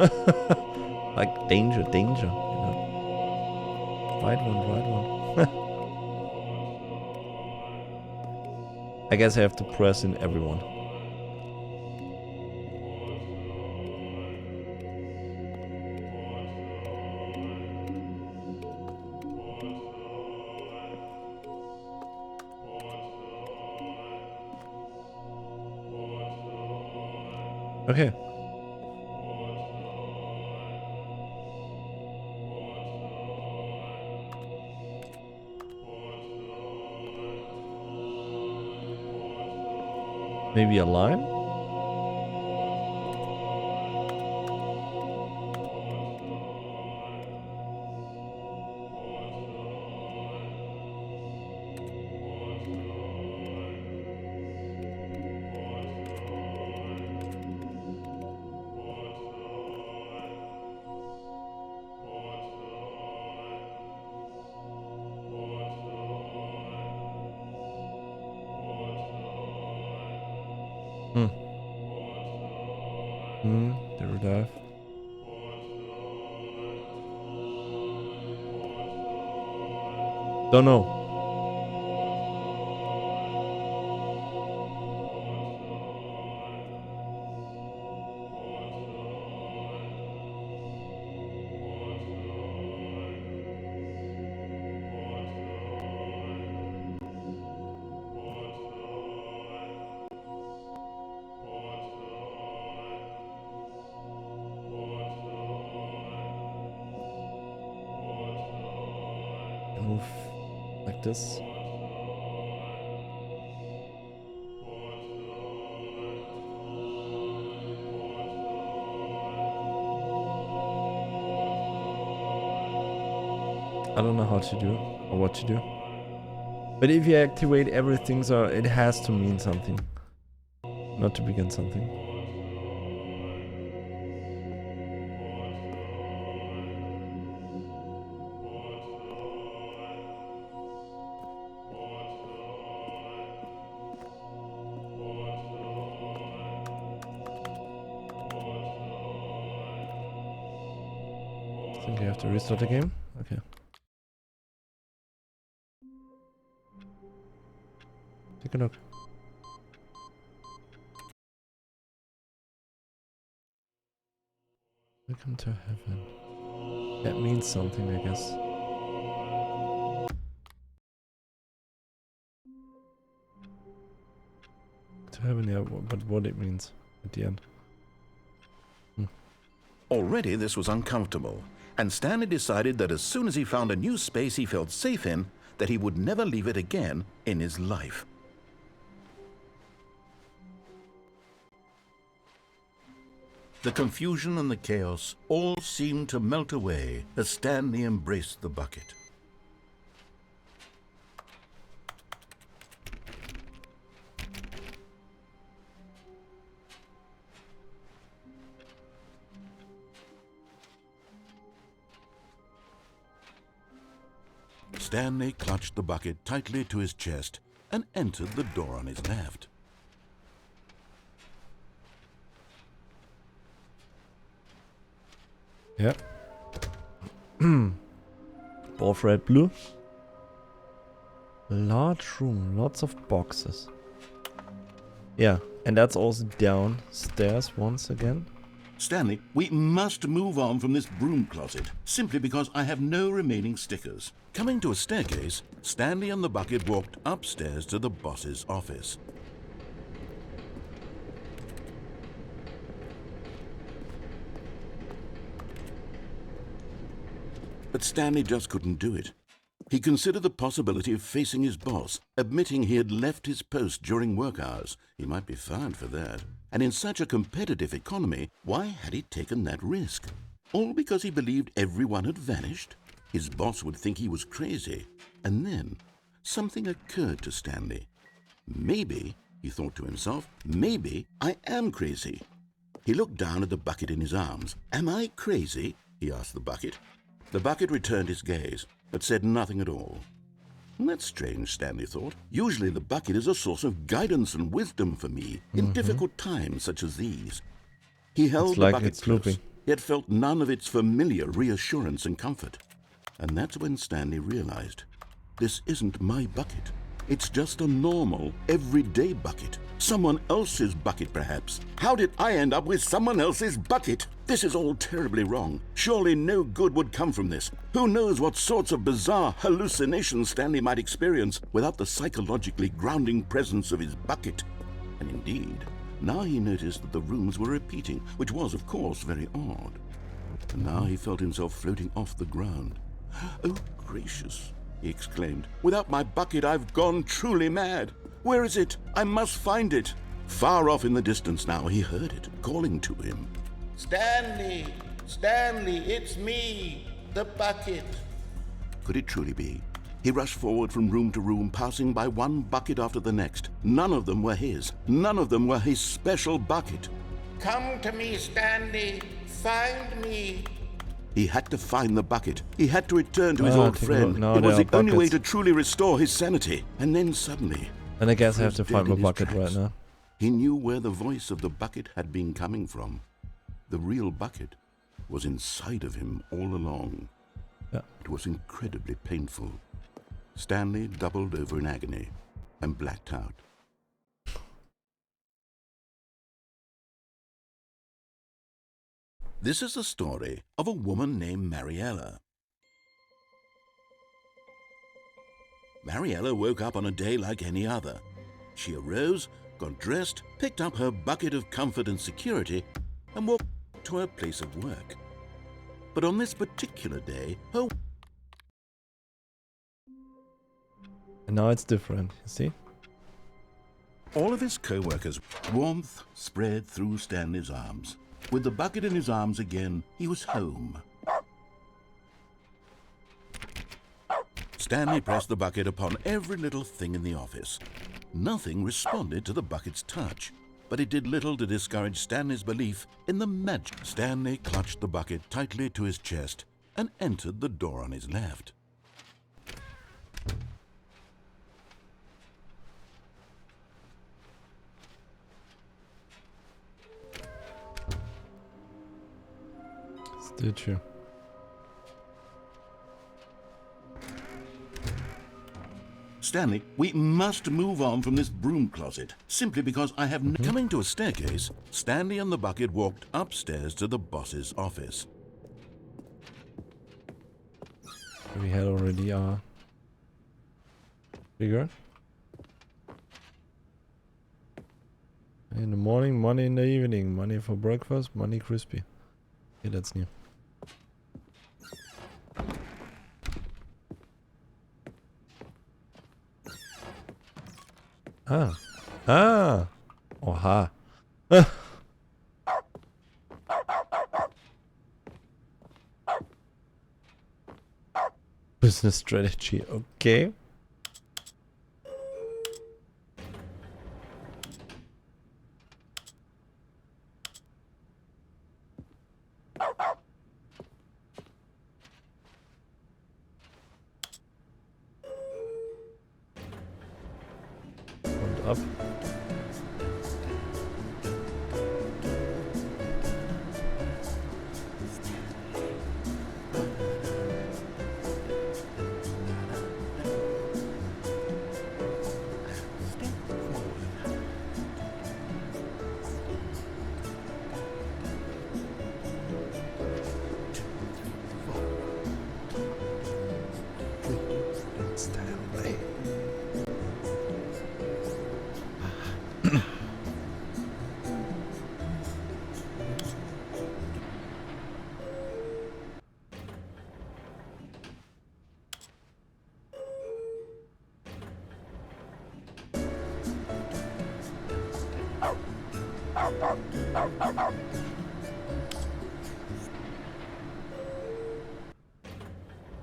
Like danger, danger, you know. Right one. I guess I have to press in everyone. Okay. Maybe a line? There we dive. Don't know. Move like this. I don't know how to do or what to do. But if you activate everything, so it has to mean something. Not to begin something. I think I have to restart the game. Okay. Take a look. Welcome to heaven. That means something, I guess. To heaven, yeah, but what it means at the end. Already this was uncomfortable, and Stanley decided that as soon as he found a new space he felt safe in, that he would never leave it again in his life. The confusion and the chaos all seemed to melt away as Stanley embraced the bucket. Stanley clutched the bucket tightly to his chest and entered the door on his left. Yeah. Both red, blue. Large room, lots of boxes. Yeah, and that's also downstairs once again. Stanley, we must move on from this broom closet, simply because I have no remaining stickers. Coming to a staircase, Stanley and the bucket walked upstairs to the boss's office. But Stanley just couldn't do it. He considered the possibility of facing his boss, admitting he had left his post during work hours. He might be fined for that. And in such a competitive economy, why had he taken that risk? All because he believed everyone had vanished? His boss would think he was crazy. And then something occurred to Stanley. Maybe, he thought to himself, maybe I am crazy. He looked down at the bucket in his arms. Am I crazy? He asked the bucket. The bucket returned his gaze, but said nothing at all. That's strange, Stanley thought. Usually the bucket is a source of guidance and wisdom for me in difficult times such as these. He held the bucket close, yet felt none of its familiar reassurance and comfort. And that's when Stanley realized, this isn't my bucket. It's just a normal, everyday bucket. Someone else's bucket, perhaps. How did I end up with someone else's bucket? This is all terribly wrong. Surely no good would come from this. Who knows what sorts of bizarre hallucinations Stanley might experience without the psychologically grounding presence of his bucket. And indeed, now he noticed that the rooms were repeating, which was, of course, very odd. And now he felt himself floating off the ground. Oh, gracious, he exclaimed. Without my bucket, I've gone truly mad. Where is it? I must find it. Far off in the distance now, he heard it, calling to him. Stanley! Stanley, it's me, the bucket. Could it truly be? He rushed forward from room to room, passing by one bucket after the next. None of them were his. None of them were his special bucket. Come to me, Stanley. Find me. He had to find the bucket. He had to return to his old friend. No, it was the only way buckets. to truly restore his sanity. And then suddenly... And I guess I have to find my dead in his bucket right tracks. now. He knew where the voice of the bucket had been coming from. The real bucket was inside of him all along. Yeah. It was incredibly painful. Stanley doubled over in agony and blacked out. This is the story of a woman named Mariella. Mariella woke up on a day like any other. She arose, got dressed, picked up her bucket of comfort and security, and walked to her place of work. But on this particular day, her... And now it's different, you see? All of his co-workers' warmth spread through Stanley's arms. With the bucket in his arms again, he was home. Stanley pressed the bucket upon every little thing in the office. Nothing responded to the bucket's touch, but it did little to discourage Stanley's belief in the magic. Stanley clutched the bucket tightly to his chest and entered the door on his left. Did you? Stanley, we must move on from this broom closet, simply because I have no... Coming to a staircase, Stanley and the bucket walked upstairs to the boss's office. We had already our figure. In the morning, money in the evening, money for breakfast, money crispy. Yeah, that's new. Ah. Ah. Oha. Business strategy. Okay. ab. Stanley.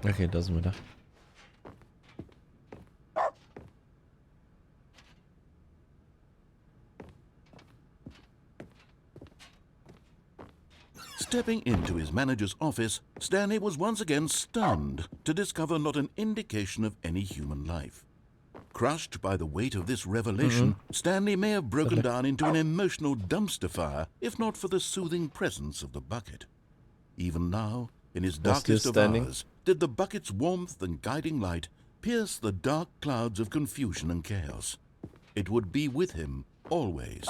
Okay, da sind wir da. Stepping into his manager's office, Stanley was once again stunned to discover not an indication of any human life. Crushed by the weight of this revelation, Stanley may have broken down into an emotional dumpster fire if not for the soothing presence of the bucket. Even now, in his darkest of hours, did the bucket's warmth and guiding light pierce the dark clouds of confusion and chaos. It would be with him always.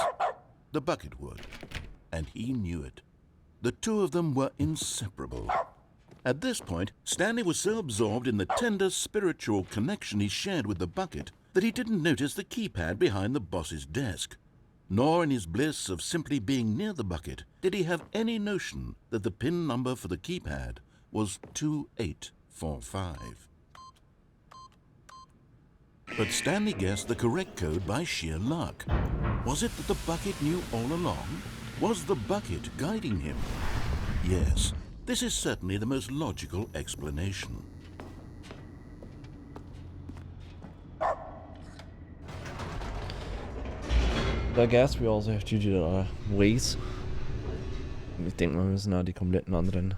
The bucket would, and he knew it. The two of them were inseparable. At this point, Stanley was so absorbed in the tender spiritual connection he shared with the bucket that he didn't notice the keypad behind the boss's desk. Nor in his bliss of simply being near the bucket did he have any notion that the PIN number for the keypad was 2845. But Stanley guessed the correct code by sheer luck. Was it that the bucket knew all along? Was the bucket guiding him? Yes, this is certainly the most logical explanation. I guess we also have to do our ways. Ich denke mal, wir müssen da die kompletten anderen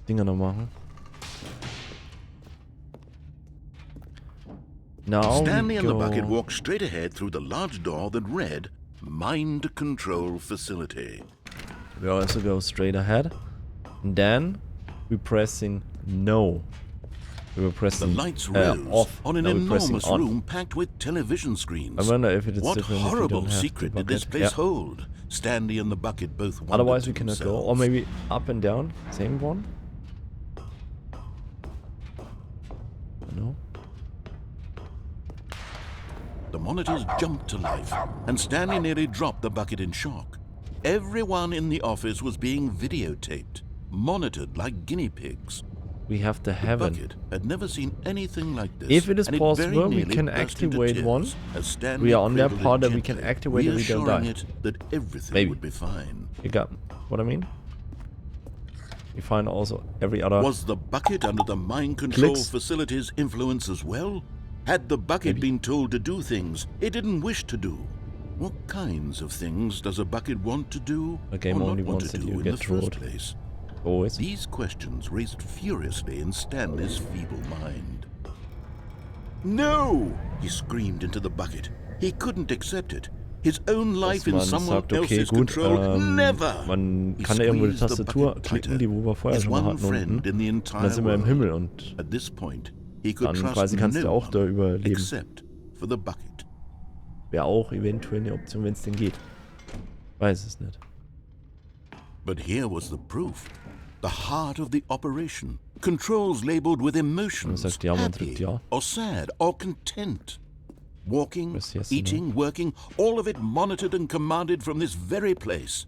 Dinger noch machen. Now Stanley and the bucket walked straight ahead through the large door that read Mind Control Facility. We also go straight ahead. And then we're pressing no. We were pressing the lights rose off. on an enormous room packed with television screens. I wonder if it's what different if horrible we don't have secret the did this bucket. place hold? Stanley and the bucket both wondered. Otherwise to we cannot go. themselves. Or maybe up and down. Same one. No. The monitors jumped to life, and Stanley nearly dropped the bucket in shock. Everyone in the office was being videotaped, monitored like guinea pigs. We have the The heaven. bucket had never seen anything like this. If it is and possible, very we nearly can burst into activate tears one. as Stanley We are on that cradled it part that we can gently, activate and we don't reassuring die. it that everything Maybe. would be fine. You got what I mean? We find also every other. Was the bucket under the mind control Clicks. facility's influence as well? Had the bucket Maybe. been told to do things it didn't wish to do? What kinds of things does a bucket want to do The game or only not want wants to that do you in get the first trolled. place? Always. These questions raced furiously in Stanley's feeble mind. No! He screamed into the bucket. He couldn't accept it. His own life in Man someone sagt, okay, else's gut, control. Never! man He kann da irgendwo die squeezed the Tastatur bucket klicken, tighter. die wo wir vorher His schon mal one hatten friend unten. in the Und dann entire sind wir im world. Himmel und At this point, he could dann trust quasi kannst du no auch da one überleben. except for the bucket. Wäre auch eventuell eine Option, wenn es denn geht. Weiß es nicht. But here was the proof. The heart of the operation. Controls labeled with emotions. Man sagt ja, man Happy drückt ja. or sad or content. Walking, Press yes, eating, working, all of it monitored and commanded from this very place.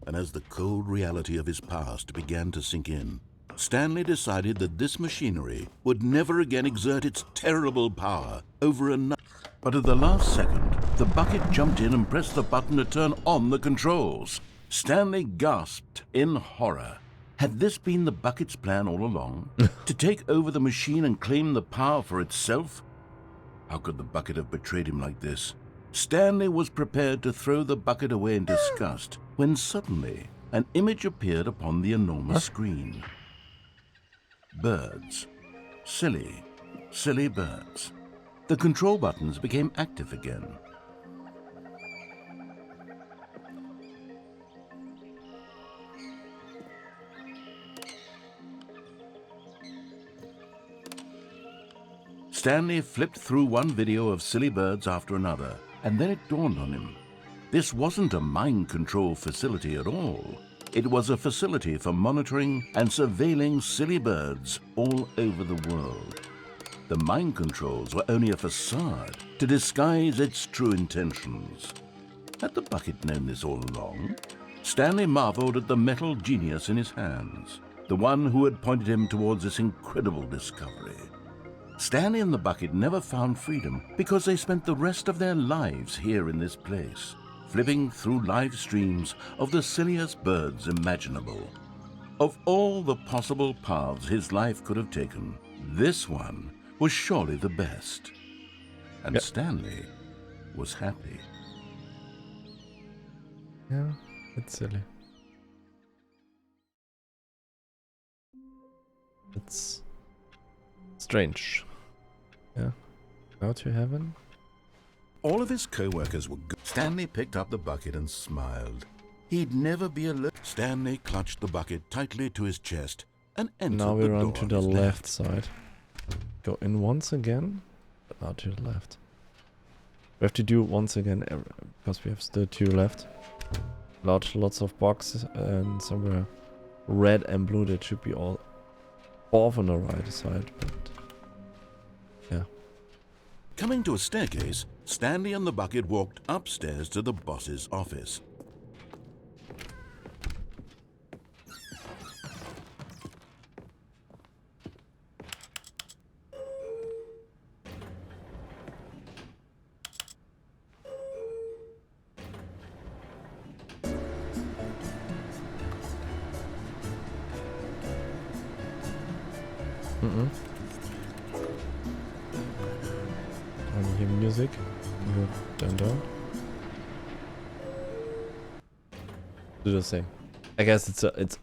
And as the cold reality of his past began to sink in, Stanley decided that this machinery would never again exert its terrible power over another. But at the last second, the bucket jumped in and pressed the button to turn on the controls. Stanley gasped in horror. Had this been the bucket's plan all along? To take over the machine and claim the power for itself? How could the bucket have betrayed him like this? Stanley was prepared to throw the bucket away in disgust when suddenly an image appeared upon the enormous screen. Birds. Silly, silly birds. The control buttons became active again, Stanley flipped through one video of silly birds after another, and then it dawned on him. This wasn't a mind control facility at all. It was a facility for monitoring and surveilling silly birds all over the world. The mind controls were only a facade to disguise its true intentions. Had the bucket known this all along? Stanley marveled at the metal genius in his hands, the one who had pointed him towards this incredible discovery. Stanley and the bucket never found freedom because they spent the rest of their lives here in this place, flipping through live streams of the silliest birds imaginable. Of all the possible paths his life could have taken, this one was surely the best. And Stanley was happy. Yeah, it's silly. It's strange. Yeah. Go to heaven? All of his co-workers were good. Stanley picked up the bucket and smiled. He'd never be alone. Stanley clutched the bucket tightly to his chest and entered Now we the run door to on the his left side. Go in once again, but now to the left. We have to do it once again because we have still 2 left. Lots of boxes and somewhere red and blue that should be all off on the right side, but yeah. Coming to a staircase, Stanley and the bucket walked upstairs to the boss's office. I hear music. Down. Do the same. I guess it's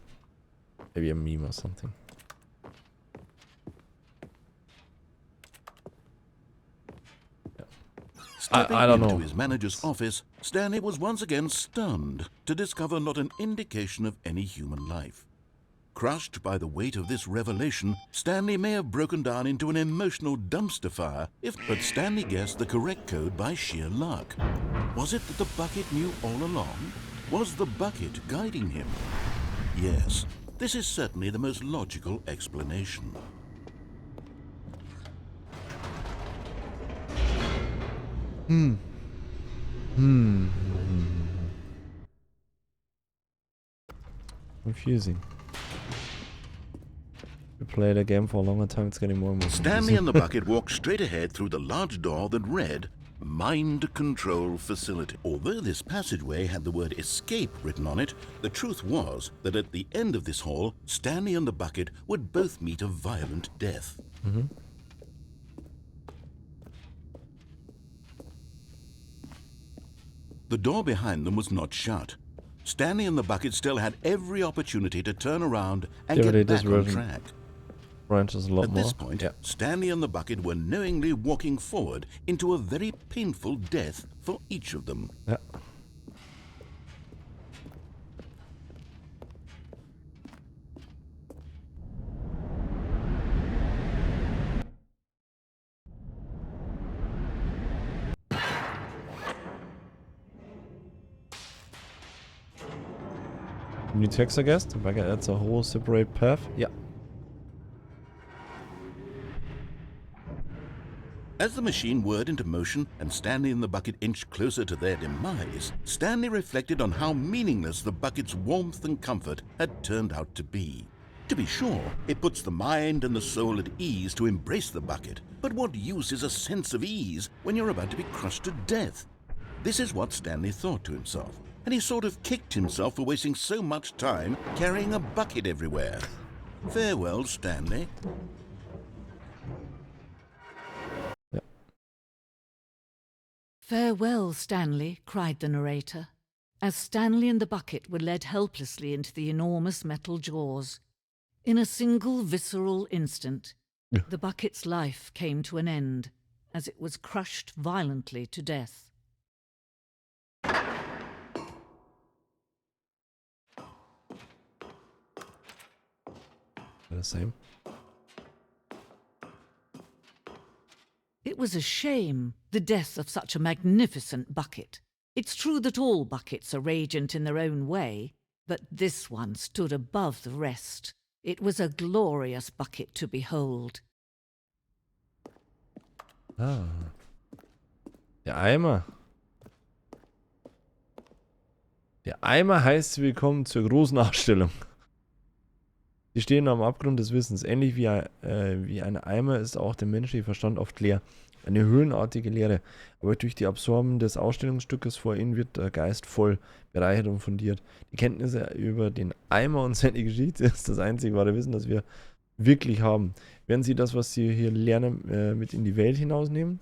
maybe a meme or something. Stepping I don't into know. his manager's office, Stanley was once again stunned to discover not an indication of any human life. Crushed by the weight of this revelation, Stanley may have broken down into an emotional dumpster fire but Stanley guessed the correct code by sheer luck. Was it that the bucket knew all along? Was the bucket guiding him? Yes, this is certainly the most logical explanation. Confusing. We play the game for a longer time, it's getting more and more Stanley and the bucket walked straight ahead through the large door that read, Mind Control Facility. Although this passageway had the word escape written on it, the truth was that at the end of this hall, Stanley and the bucket would both meet a violent death. The door behind them was not shut. Stanley and the bucket still had every opportunity to turn around and get back on track. Branches a lot At more. this point, Stanley and the bucket were knowingly walking forward into a very painful death for each of them. Yeah. New text, I guess. The bucket adds a whole separate path. Yeah. As the machine whirred into motion and Stanley and the bucket inched closer to their demise, Stanley reflected on how meaningless the bucket's warmth and comfort had turned out to be. To be sure, it puts the mind and the soul at ease to embrace the bucket, but what use is a sense of ease when you're about to be crushed to death? This is what Stanley thought to himself, and he sort of kicked himself for wasting so much time carrying a bucket everywhere. Farewell, Stanley. Farewell, Stanley, cried the narrator, as Stanley and the bucket were led helplessly into the enormous metal jaws. In a single visceral instant, the bucket's life came to an end, as it was crushed violently to death. The same. It was a shame, the death of such a magnificent bucket. It's true that all buckets are radiant in their own way, but this one stood above the rest. It was a glorious bucket to behold. Ah. Der Eimer. Der Eimer heißt willkommen zur großen Ausstellung. Sie stehen am Abgrund des Wissens. Ähnlich wie ein Eimer ist auch der menschliche Verstand oft leer. Eine höhlenartige Leere. Aber durch die Absorben des Ausstellungsstückes vor ihnen wird der Geist voll, bereichert und fundiert. Die Kenntnisse über den Eimer und seine Geschichte ist das einzige wahre Wissen, das wir wirklich haben. Werden Sie das, was Sie hier lernen, mit in die Welt hinausnehmen?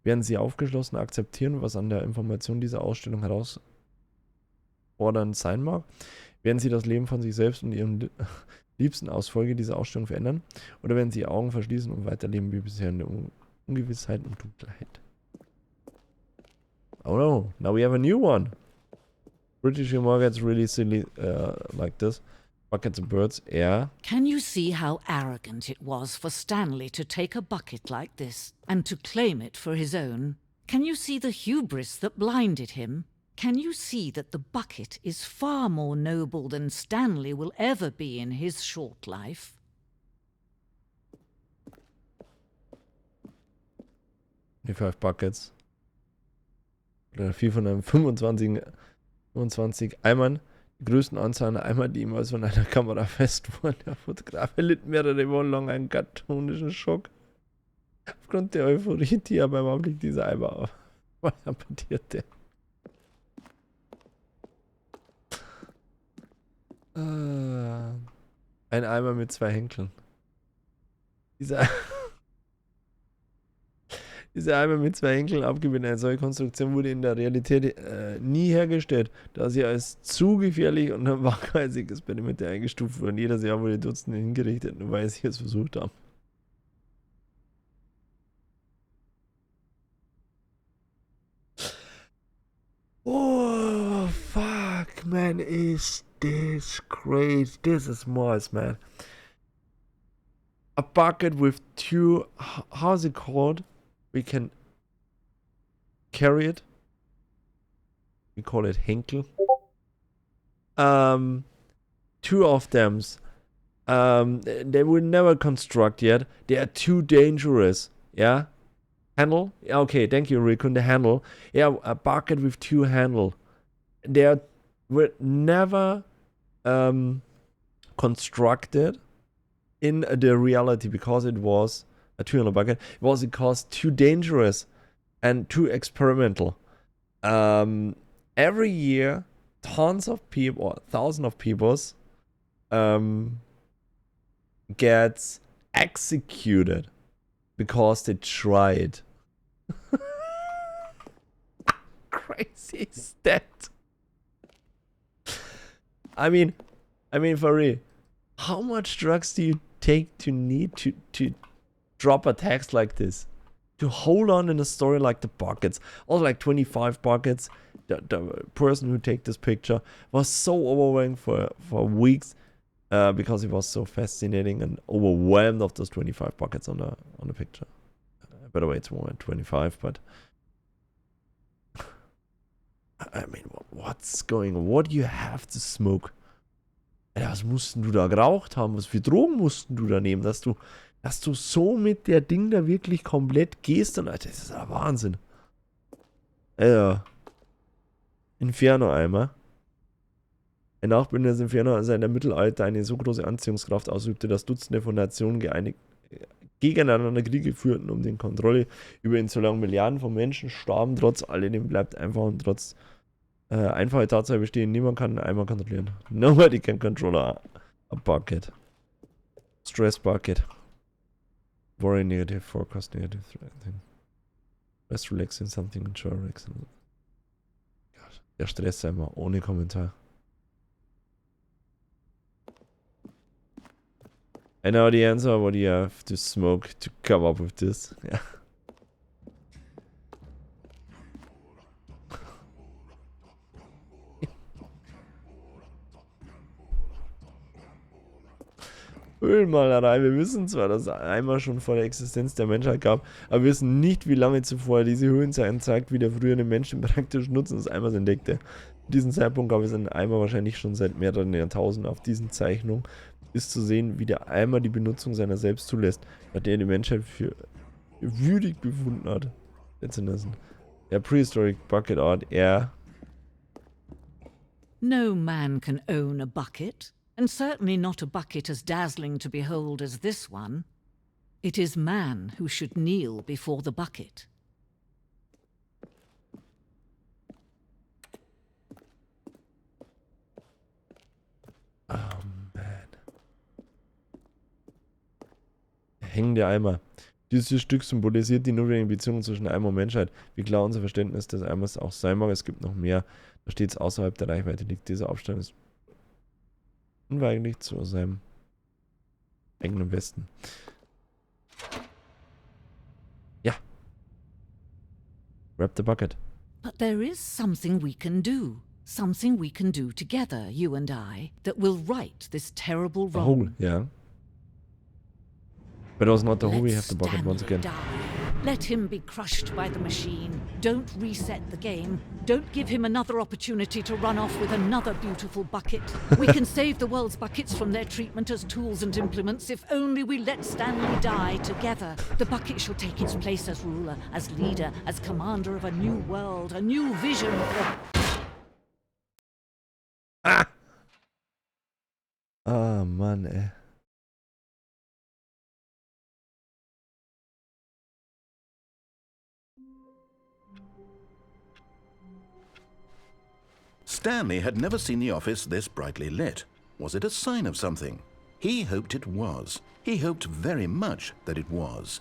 Werden Sie aufgeschlossen akzeptieren, was an der Information dieser Ausstellung herausfordernd sein mag? Werden Sie das Leben von sich selbst und Ihrem Liebsten aus Folge dieser Ausstellung verändern? Oder werden Sie Augen verschließen und weiterleben wie bisher in der Ungewissheit und Dunkelheit? Oh no, now we have a new one. British humor gets really silly like this. Buckets and birds, yeah. Can you see how arrogant it was for Stanley to take a bucket like this and to claim it for his own? Can you see the hubris that blinded him? Can you see that the bucket is far more noble than Stanley will ever be in his short life? Die 5 Buckets. Oder 4 von einem 25 Eimern. Die größten Anzahl an Eimer, die jemals von einer Kamera fest wurden. Der Fotograf erlitt mehrere Wochen lang einen kartonischen Schock. Aufgrund der Euphorie, die er beim Anblick dieser Eimer apportierte. Ein Eimer mit 2 Henkeln. Dieser Eimer mit 2 Henkeln abgebildet. Eine solche Konstruktion wurde in der Realität nie hergestellt, da sie als zu gefährlich und ein waghalsiges Experiment eingestuft wurden. Jedes Jahr wurde Dutzende hingerichtet, nur weil sie es versucht haben. Oh, fuck, man, is this crazy? This is Mars, man. A bucket with 2, how's it called? We can carry it. We call it Henkel. 2 of them. They will never construct yet. They are too dangerous. Yeah? Handle? Okay, thank you, Rick. On the handle. Yeah, a bucket with 2 handle. They were never constructed in the reality because it was a 200 bucket. It was because too dangerous and too experimental. Every year, tons of people or thousands of people gets executed because they tried. Crazy is that? I mean, for real, how much drugs do you take to need to drop a text like this? To hold on in a story like the buckets. Also like 25 buckets. The person who take this picture was so overwhelmed for weeks because it was so fascinating and overwhelmed of those 25 buckets on the picture. By the way, it's more than 25, but I mean, what's going on? What do you have to smoke? Alter, was mussten du da geraucht haben? Was für Drogen mussten du da nehmen, dass du so mit der Ding da wirklich komplett gehst? Und Alter, das ist ja Wahnsinn. Ja. Inferno-Eimer. Ein Nachbildnis des Inferno, als er in der Mittelalter eine so große Anziehungskraft ausübte, dass Dutzende von Nationen gegeneinander Kriege führten, um die Kontrolle über ihn zu erlangen. Milliarden von Menschen starben, trotz alledem bleibt einfach und trotz einfache Tatsache bestehen, niemand kann einen Eimer kontrollieren. Nobody can control a bucket. Stress bucket. Worry negative, forecast negative, stress relaxing, something enjoy relaxing. Der Stresseimer, ohne Kommentar. I know the answer, what you have to smoke to come up with this. Yeah. Höhlenmalerei. Wir wissen zwar, dass es einmal schon vor der Existenz der Menschheit gab, aber wir wissen nicht, wie lange zuvor diese Höhlenzeichen zeigt, wie der frühere Mensch den praktischen Nutzen des Eimers entdeckte. Zu diesem Zeitpunkt gab es einen Eimer wahrscheinlich schon seit mehreren Jahrtausenden. Auf diesen Zeichnungen ist zu sehen, wie der Eimer die Benutzung seiner selbst zulässt, nachdem er die Menschheit für würdig befunden hat. Letztendlich. Ja, Prehistoric Bucket Art, ja. No man can own a bucket, and certainly not a bucket as dazzling to behold as this one. It is man who should kneel before the bucket. Oh man. Hängende Eimer. Dieses Stück symbolisiert die notwendigen Beziehungen zwischen Eimer und Menschheit. Wie klar unser Verständnis des Eimers auch sein mag, es gibt noch mehr. Da stets außerhalb der Reichweite liegt. Dieser Abstand ist unweigerlich zu seinem eigenen Westen. Ja. Grab the bucket. But there is something we can do. Something we can do together, you and I, that will right this terrible The hole, wrong. yeah. But it was not the hole, we Let have the bucket once Stanley again. die. Let him be crushed by the machine. Don't reset the game. Don't give him another opportunity to run off with another beautiful bucket. We can save the world's buckets from their treatment as tools and implements if only we let Stanley die together. The bucket shall take its place as ruler, as leader, as commander of a new world, a new vision for... Ah, Mann, ey. Stanley had never seen the office this brightly lit. Was it a sign of something? He hoped it was. He hoped very much that it was.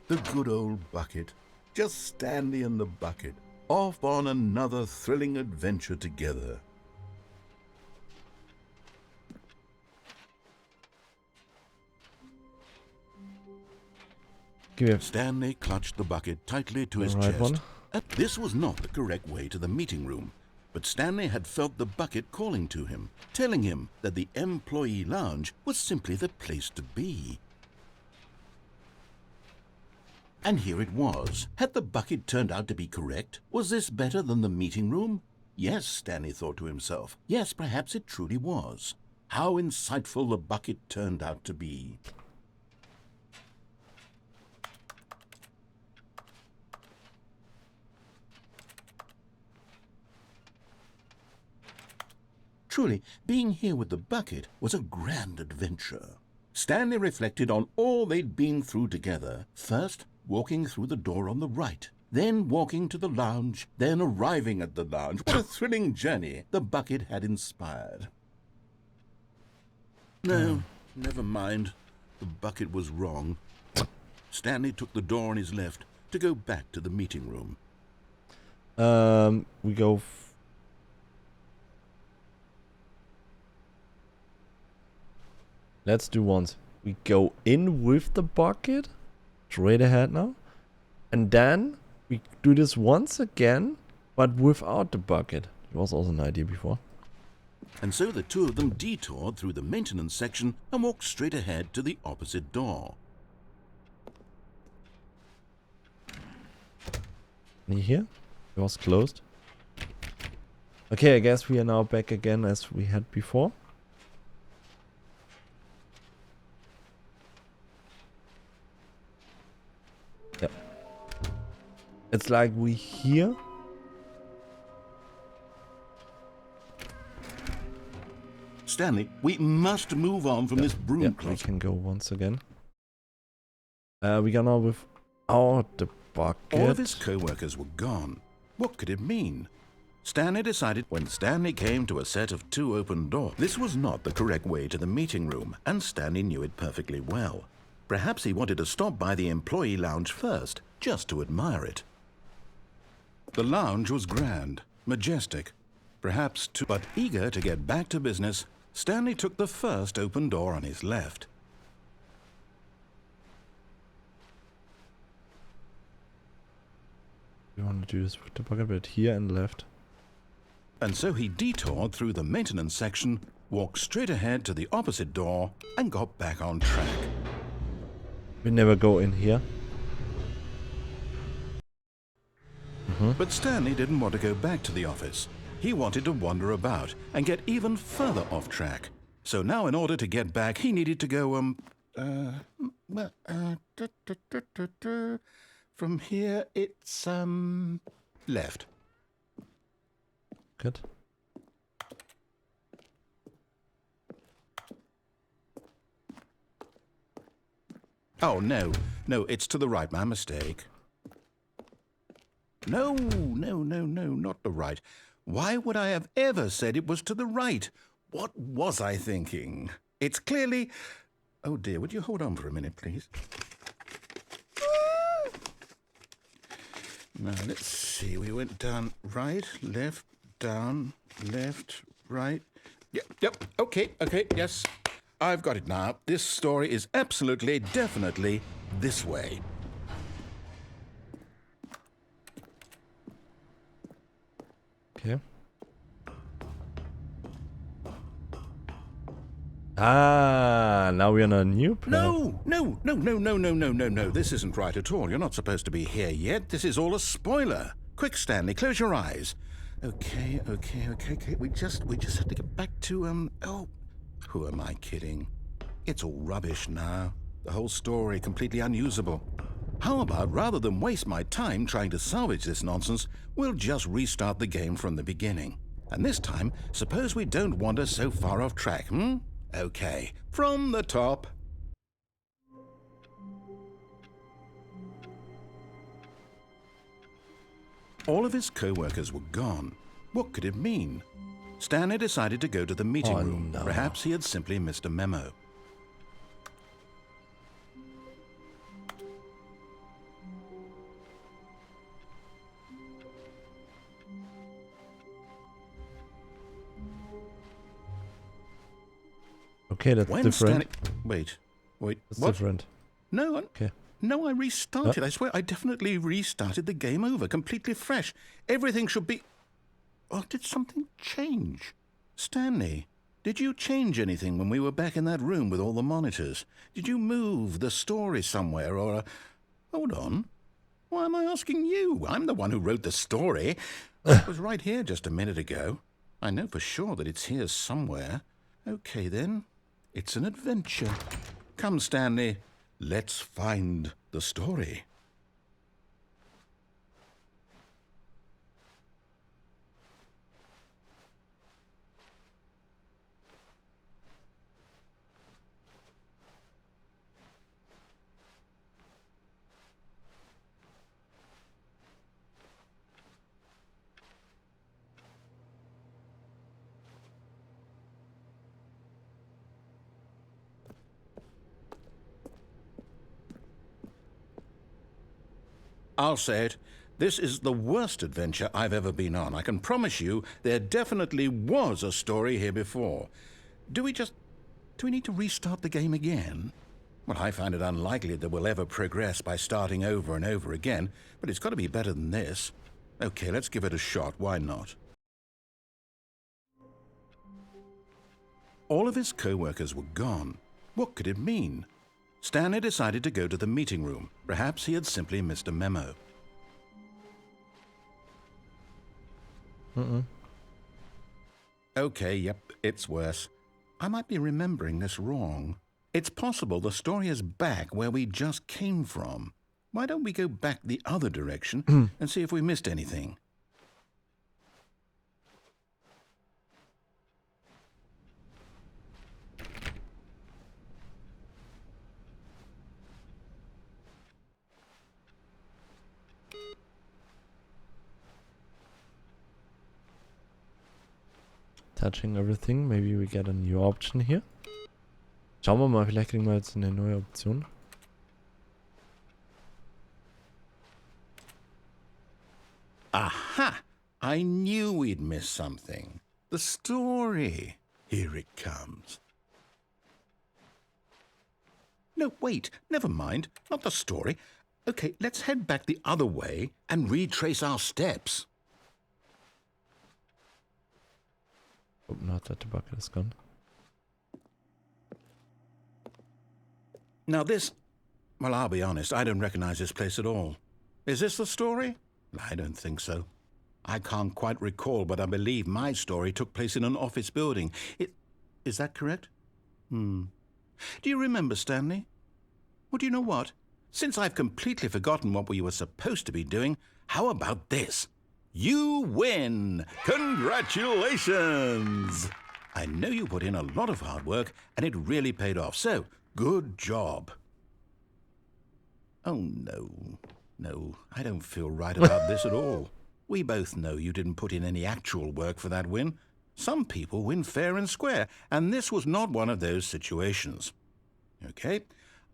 The good old bucket. Just Stanley and the bucket. Off on another thrilling adventure together. Give me Stanley clutched the bucket tightly to his the right chest. one. This was not the correct way to the meeting room, but Stanley had felt the bucket calling to him, telling him that the employee lounge was simply the place to be. And here it was. Had the bucket turned out to be correct? Was this better than the meeting room? Yes, Stanley thought to himself. Yes, perhaps it truly was. How insightful the bucket turned out to be. Truly, being here with the bucket was a grand adventure. Stanley reflected on all they'd been through together. First, walking through the door on the right, then walking to the lounge, then arriving at the lounge. What a thrilling journey the bucket had inspired. No, never mind. The bucket was wrong. Stanley took the door on his left to go back to the meeting room. We go... Let's do once. We go in with the bucket. Straight ahead now. And then we do this once again, but without the bucket. It was also an idea before. And so the two of them detoured through the maintenance section and walked straight ahead to the opposite door. Any here? It was closed. Okay, I guess we are now back again as we had before. Yep. It's like we here. Stanley, we must move on from this broom Yeah, we closet. can go once again. We got now without the bucket. All of his co-workers were gone. What could it mean? Stanley decided when Stanley came to a set of two open doors. This was not the correct way to the meeting room, and Stanley knew it perfectly well. Perhaps he wanted to stop by the employee lounge first, just to admire it. The lounge was grand, majestic, perhaps too... But eager to get back to business, Stanley took the first open door on his left. We want to do this with the bucket, but here and left. And so he detoured through the maintenance section, walked straight ahead to the opposite door, and got back on track. We never go in here. But Stanley didn't want to go back to the office. He wanted to wander about and get even further off track. So now in order to get back, he needed to go, from here it's, left. Good. Oh, no, it's to the right, my mistake. No, not the right. Why would I have ever said it was to the right? What was I thinking? It's clearly... Oh, dear, would you hold on for a minute, please? Now, let's see. We went down right, left, down, left, right. Yep, okay, yes. I've got it now. This story is absolutely, definitely this way. Okay. Ah, now we're on a new plan. No. This isn't right at all. You're not supposed to be here yet. This is all a spoiler. Quick, Stanley, close your eyes. Okay. We just have to get back to, oh, who am I kidding? It's all rubbish now. The whole story completely unusable. How about, rather than waste my time trying to salvage this nonsense, we'll just restart the game from the beginning. And this time, suppose we don't wander so far off track, Okay, from the top. All of his co-workers were gone. What could it mean? Stanley decided to go to the meeting room. No. Perhaps he had simply missed a memo. Okay, that's different. Wait. That's what? different. No, Okay. No, I restarted. I swear, I definitely restarted the game over, completely fresh. Everything should be... Oh, did something change? Stanley, did you change anything when we were back in that room with all the monitors? Did you move the story somewhere or... Hold on. Why am I asking you? I'm the one who wrote the story. It was right here just a minute ago. I know for sure that it's here somewhere. Okay, then. It's an adventure. Come, Stanley. Let's find the story. I'll say it. This is the worst adventure I've ever been on. I can promise you there definitely was a story here before. Do we need to restart the game again? Well, I find it unlikely that we'll ever progress by starting over and over again, but it's got to be better than this. Okay, let's give it a shot. Why not? All of his co-workers were gone. What could it mean? Stanley decided to go to the meeting room. Perhaps he had simply missed a memo. Okay, yep, it's worse. I might be remembering this wrong. It's possible the story is back where we just came from. Why don't we go back the other direction and see if we missed anything? Touching everything. Maybe we get a new option here. Schauen wir mal, vielleicht kriegen wir jetzt eine neue Option. Aha! I knew we'd miss something. The story. Here it comes. No, wait. Never mind. Not the story. Okay, let's head back the other way and retrace our steps. Hope not that the bucket is gone. Now this... Well, I'll be honest, I don't recognize this place at all. Is this the story? I don't think so. I can't quite recall, but I believe my story took place in an office building. Is that correct? Do you remember, Stanley? Well, do you know what? Since I've completely forgotten what we were supposed to be doing, how about this? You win! Congratulations! I know you put in a lot of hard work, and it really paid off, so good job. Oh, no. No, I don't feel right about this at all. We both know you didn't put in any actual work for that win. Some people win fair and square, and this was not one of those situations. Okay,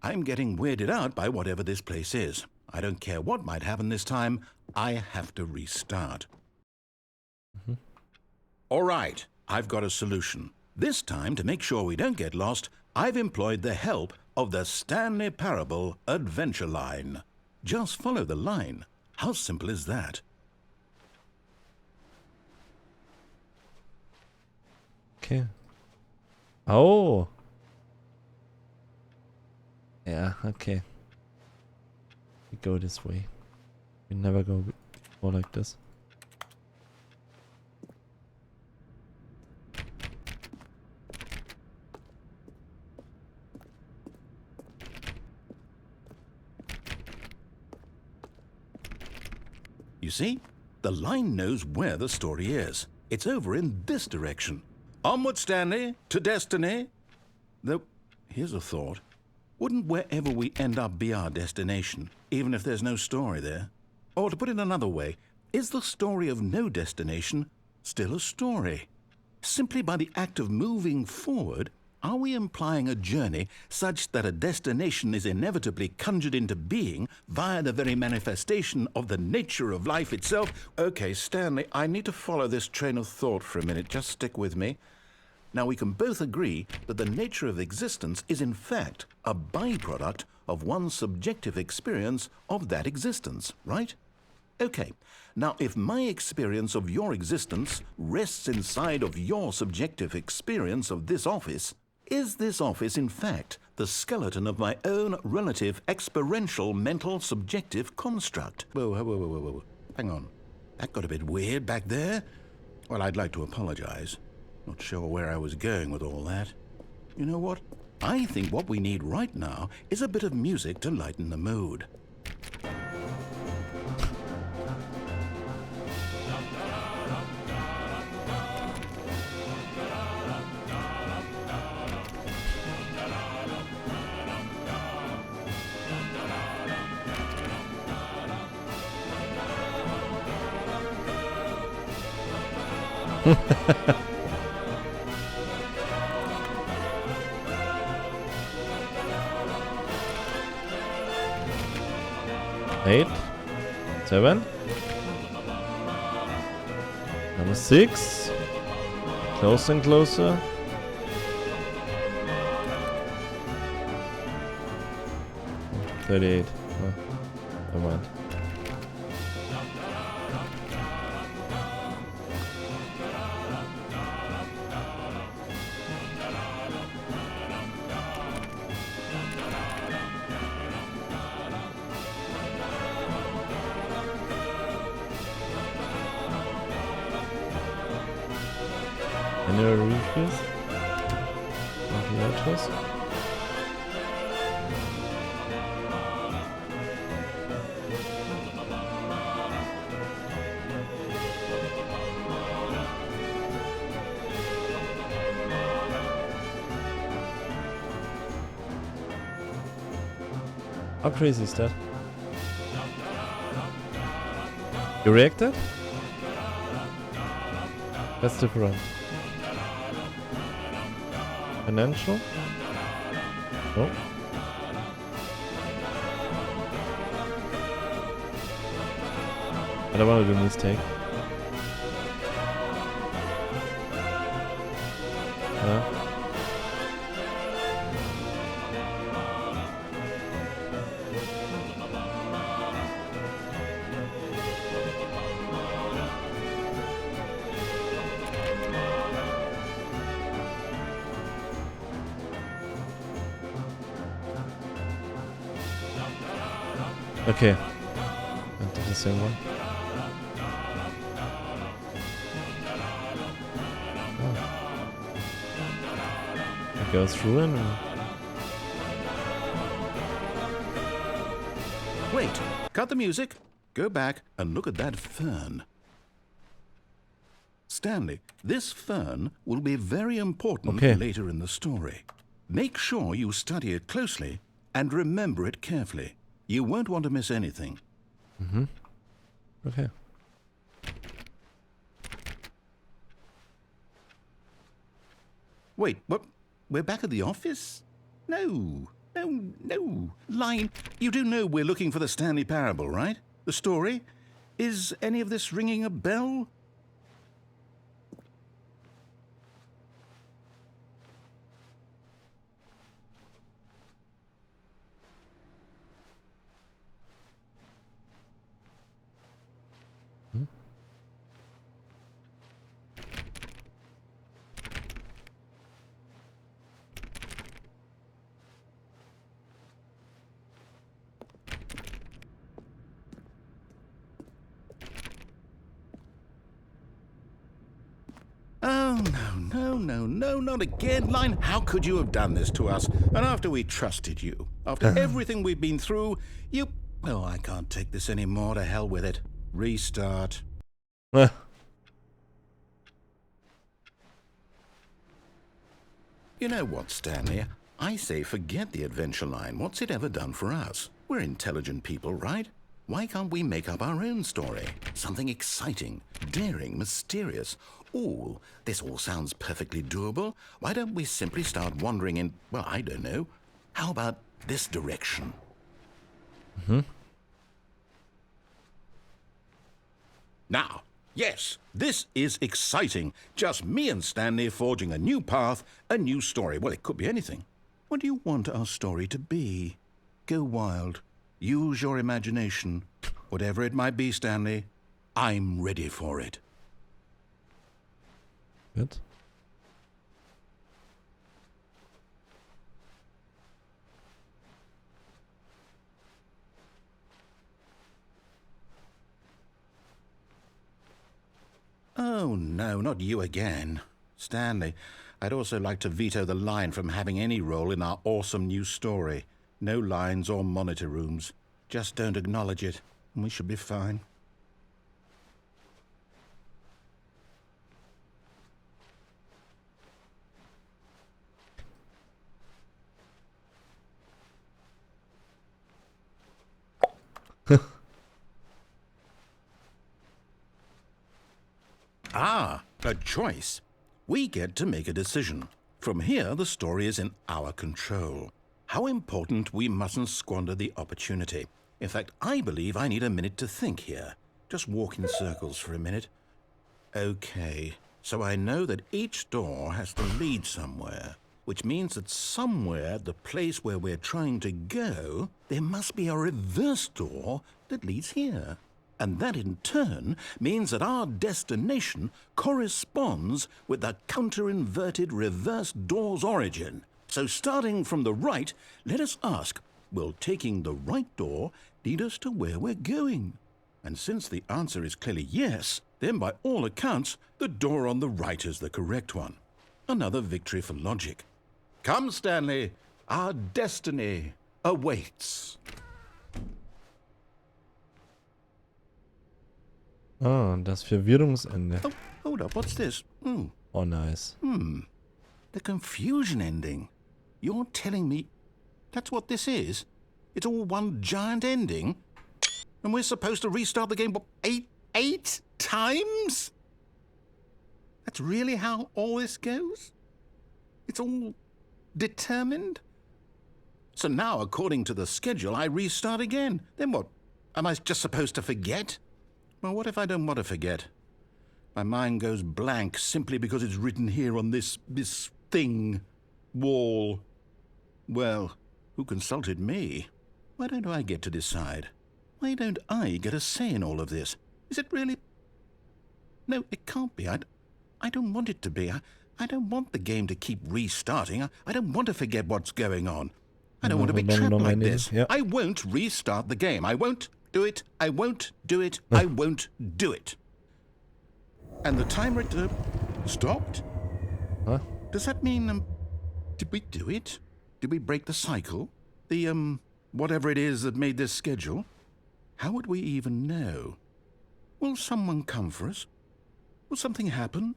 I'm getting weirded out by whatever this place is. I don't care what might happen this time. I have to restart. All right, I've got a solution. This time, to make sure we don't get lost, I've employed the help of the Stanley Parable Adventure Line. Just follow the line. How simple is that? Okay. Oh. Yeah, okay. We go this way. We never go more like this. You see? The line knows where the story is. It's over in this direction. Onward, Stanley, to destiny. Though, here's a thought. Wouldn't wherever we end up be our destination, even if there's no story there? Or to put it another way, is the story of no destination still a story? Simply by the act of moving forward, are we implying a journey such that a destination is inevitably conjured into being via the very manifestation of the nature of life itself? Okay, Stanley, I need to follow this train of thought for a minute. Just stick with me. Now, we can both agree that the nature of existence is in fact a byproduct of one's subjective experience of that existence, right? Okay, now if my experience of your existence rests inside of your subjective experience of this office, is this office in fact the skeleton of my own relative experiential mental subjective construct? Whoa. Hang on. That got a bit weird back there. Well, I'd like to apologize. Not sure where I was going with all that. You know what? I think what we need right now is a bit of music to lighten the mood. Eight, 7, number 6, closer and closer. Oh, 38. Oh, never mind. Any reviews? Letters? How crazy is that? You reacted? That's different. Financial? No. I don't want to do a mistake. Okay. Das ist irgendwann. It goes through and... Wait, cut the music, go back and look at that fern. Stanley, this fern will be very important later in the story. Make sure you study it closely and remember it carefully. You won't want to miss anything. Mhm. Okay. Wait, what? We're back at the office? No. Line, you do know we're looking for the Stanley Parable, right? The story? Is any of this ringing a bell? Oh, no, not again. Line, how could you have done this to us? And after we trusted you, after everything we've been through, you... Oh, I can't take this anymore. To hell with it. Restart. You know what, Stanley? I say forget the adventure line. What's it ever done for us? We're intelligent people, right? Why can't we make up our own story? Something exciting, daring, mysterious. Ooh, this all sounds perfectly doable. Why don't we simply start wandering in, well, I don't know. How about this direction? Now, yes, this is exciting. Just me and Stanley forging a new path, a new story. Well, it could be anything. What do you want our story to be? Go wild. Use your imagination. Whatever it might be, Stanley, I'm ready for it. Good. Oh, no, not you again. Stanley, I'd also like to veto the line from having any role in our awesome new story. No lines or monitor rooms. Just don't acknowledge it, and we should be fine. Ah, a choice. We get to make a decision. From here, the story is in our control. How important we mustn't squander the opportunity. In fact, I believe I need a minute to think here. Just walk in circles for a minute. Okay, so I know that each door has to lead somewhere, which means that somewhere, the place where we're trying to go, there must be a reverse door that leads here. And that in turn means that our destination corresponds with the counter-inverted reverse door's origin. So starting from the right, let us ask, will taking the right door lead us to where we're going? And since the answer is clearly yes, then by all accounts, the door on the right is the correct one. Another victory for logic. Come, Stanley, our destiny awaits. Ah, das Verwirrungsende. Oh, hold up, what's this? Oh, nice. The confusion ending. You're telling me that's what this is? It's all one giant ending? And we're supposed to restart the game, what, eight times? That's really how all this goes? It's all determined? So now, according to the schedule, I restart again. Then what? Am I just supposed to forget? Well, what if I don't want to forget? My mind goes blank simply because it's written here on this thing, wall. Well, who consulted me? Why don't I get to decide? Why don't I get a say in all of this? Is it really? No, it can't be. I don't want it to be. I don't want the game to keep restarting. I don't want to forget what's going on. I don't want to be Long, trapped long like ending, this. yeah. I won't restart the game. I won't do it. I won't do it. I won't do it. And the timer stopped? Huh? Does that mean, did we do it? Did we break the cycle? The, whatever it is that made this schedule? How would we even know? Will someone come for us? Will something happen?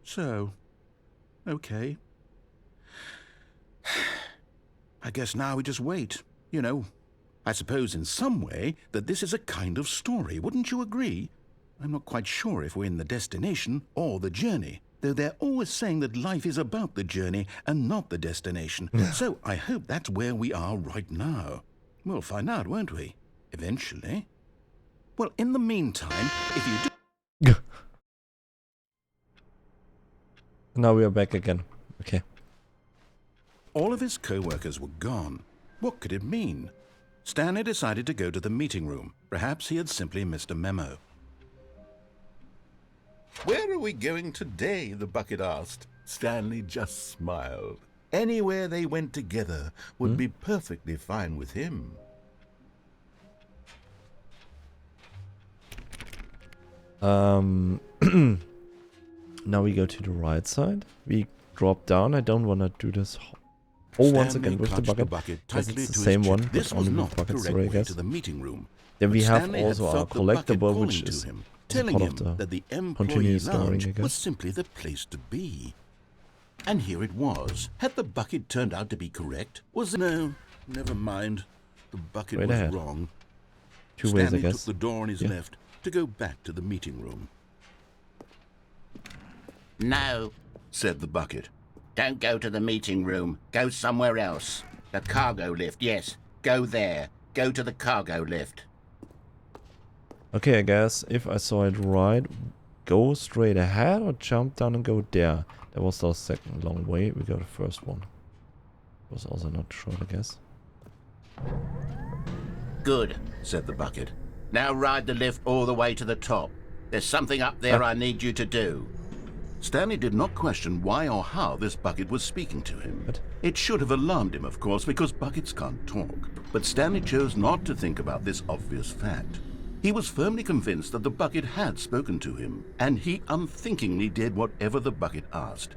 So, okay. I guess now we just wait. You know, I suppose in some way that this is a kind of story, wouldn't you agree? I'm not quite sure if we're in the destination or the journey, though they're always saying that life is about the journey and not the destination. So I hope that's where we are right now. We'll find out, won't we? Eventually. Well, in the meantime, if you do... Now we are back again. Okay. All of his co-workers were gone. What could it mean? Stanley decided to go to the meeting room. Perhaps he had simply missed a memo. Where are we going today? The bucket asked. Stanley just smiled. Anywhere they went together would be perfectly fine with him. Now we go to the right side. We drop down. I don't want to do this once again with the bucket. Because it's the same one, but only with buckets, sorry, I guess. To the meeting room. Then we have Stanley had also our felt the bucket collectible, calling which to is him, a telling part him of the that the employee continuous story, I lounge was guess. simply the place to be. And here it was. Had the bucket turned out to be correct? Was it? No, never mind. The bucket Straight was ahead. wrong. Two Stanley ways, I guess. took the door on his left to go back to the meeting room. No, Said the bucket. don't go to the meeting room. Go somewhere else. The cargo lift, yes. Go there. Go to the cargo lift. Okay, I guess if I saw it right, go straight ahead or jump down and go there. That was the second long way. We go the first one. Was also not short, I guess. Good, said the bucket. Now ride the lift all the way to the top. There's something up there I need you to do. Stanley did not question why or how this bucket was speaking to him. What? It should have alarmed him, of course, because buckets can't talk. But Stanley chose not to think about this obvious fact. He was firmly convinced that the bucket had spoken to him, and he unthinkingly did whatever the bucket asked.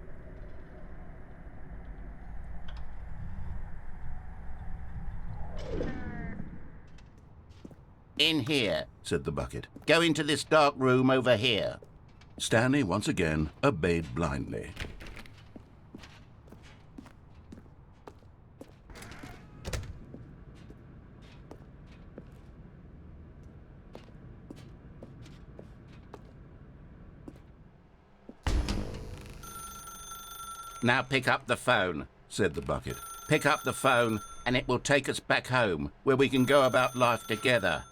In here. Said the bucket. Go into this dark room over here. Stanley once again obeyed blindly. Now pick up the phone. Said the bucket. Pick up the phone and it will take us back home, where we can go about life together.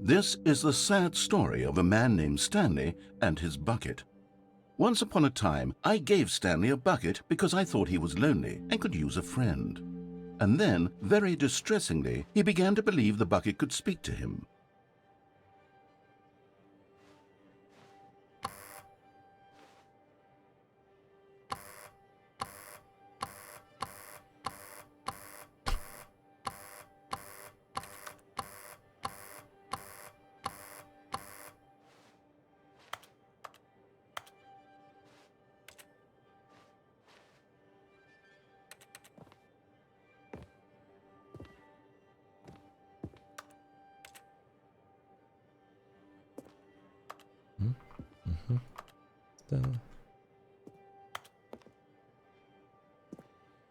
This is the sad story of a man named Stanley and his bucket. Once upon a time, I gave Stanley a bucket because I thought he was lonely and could use a friend. And then, very distressingly, he began to believe the bucket could speak to him.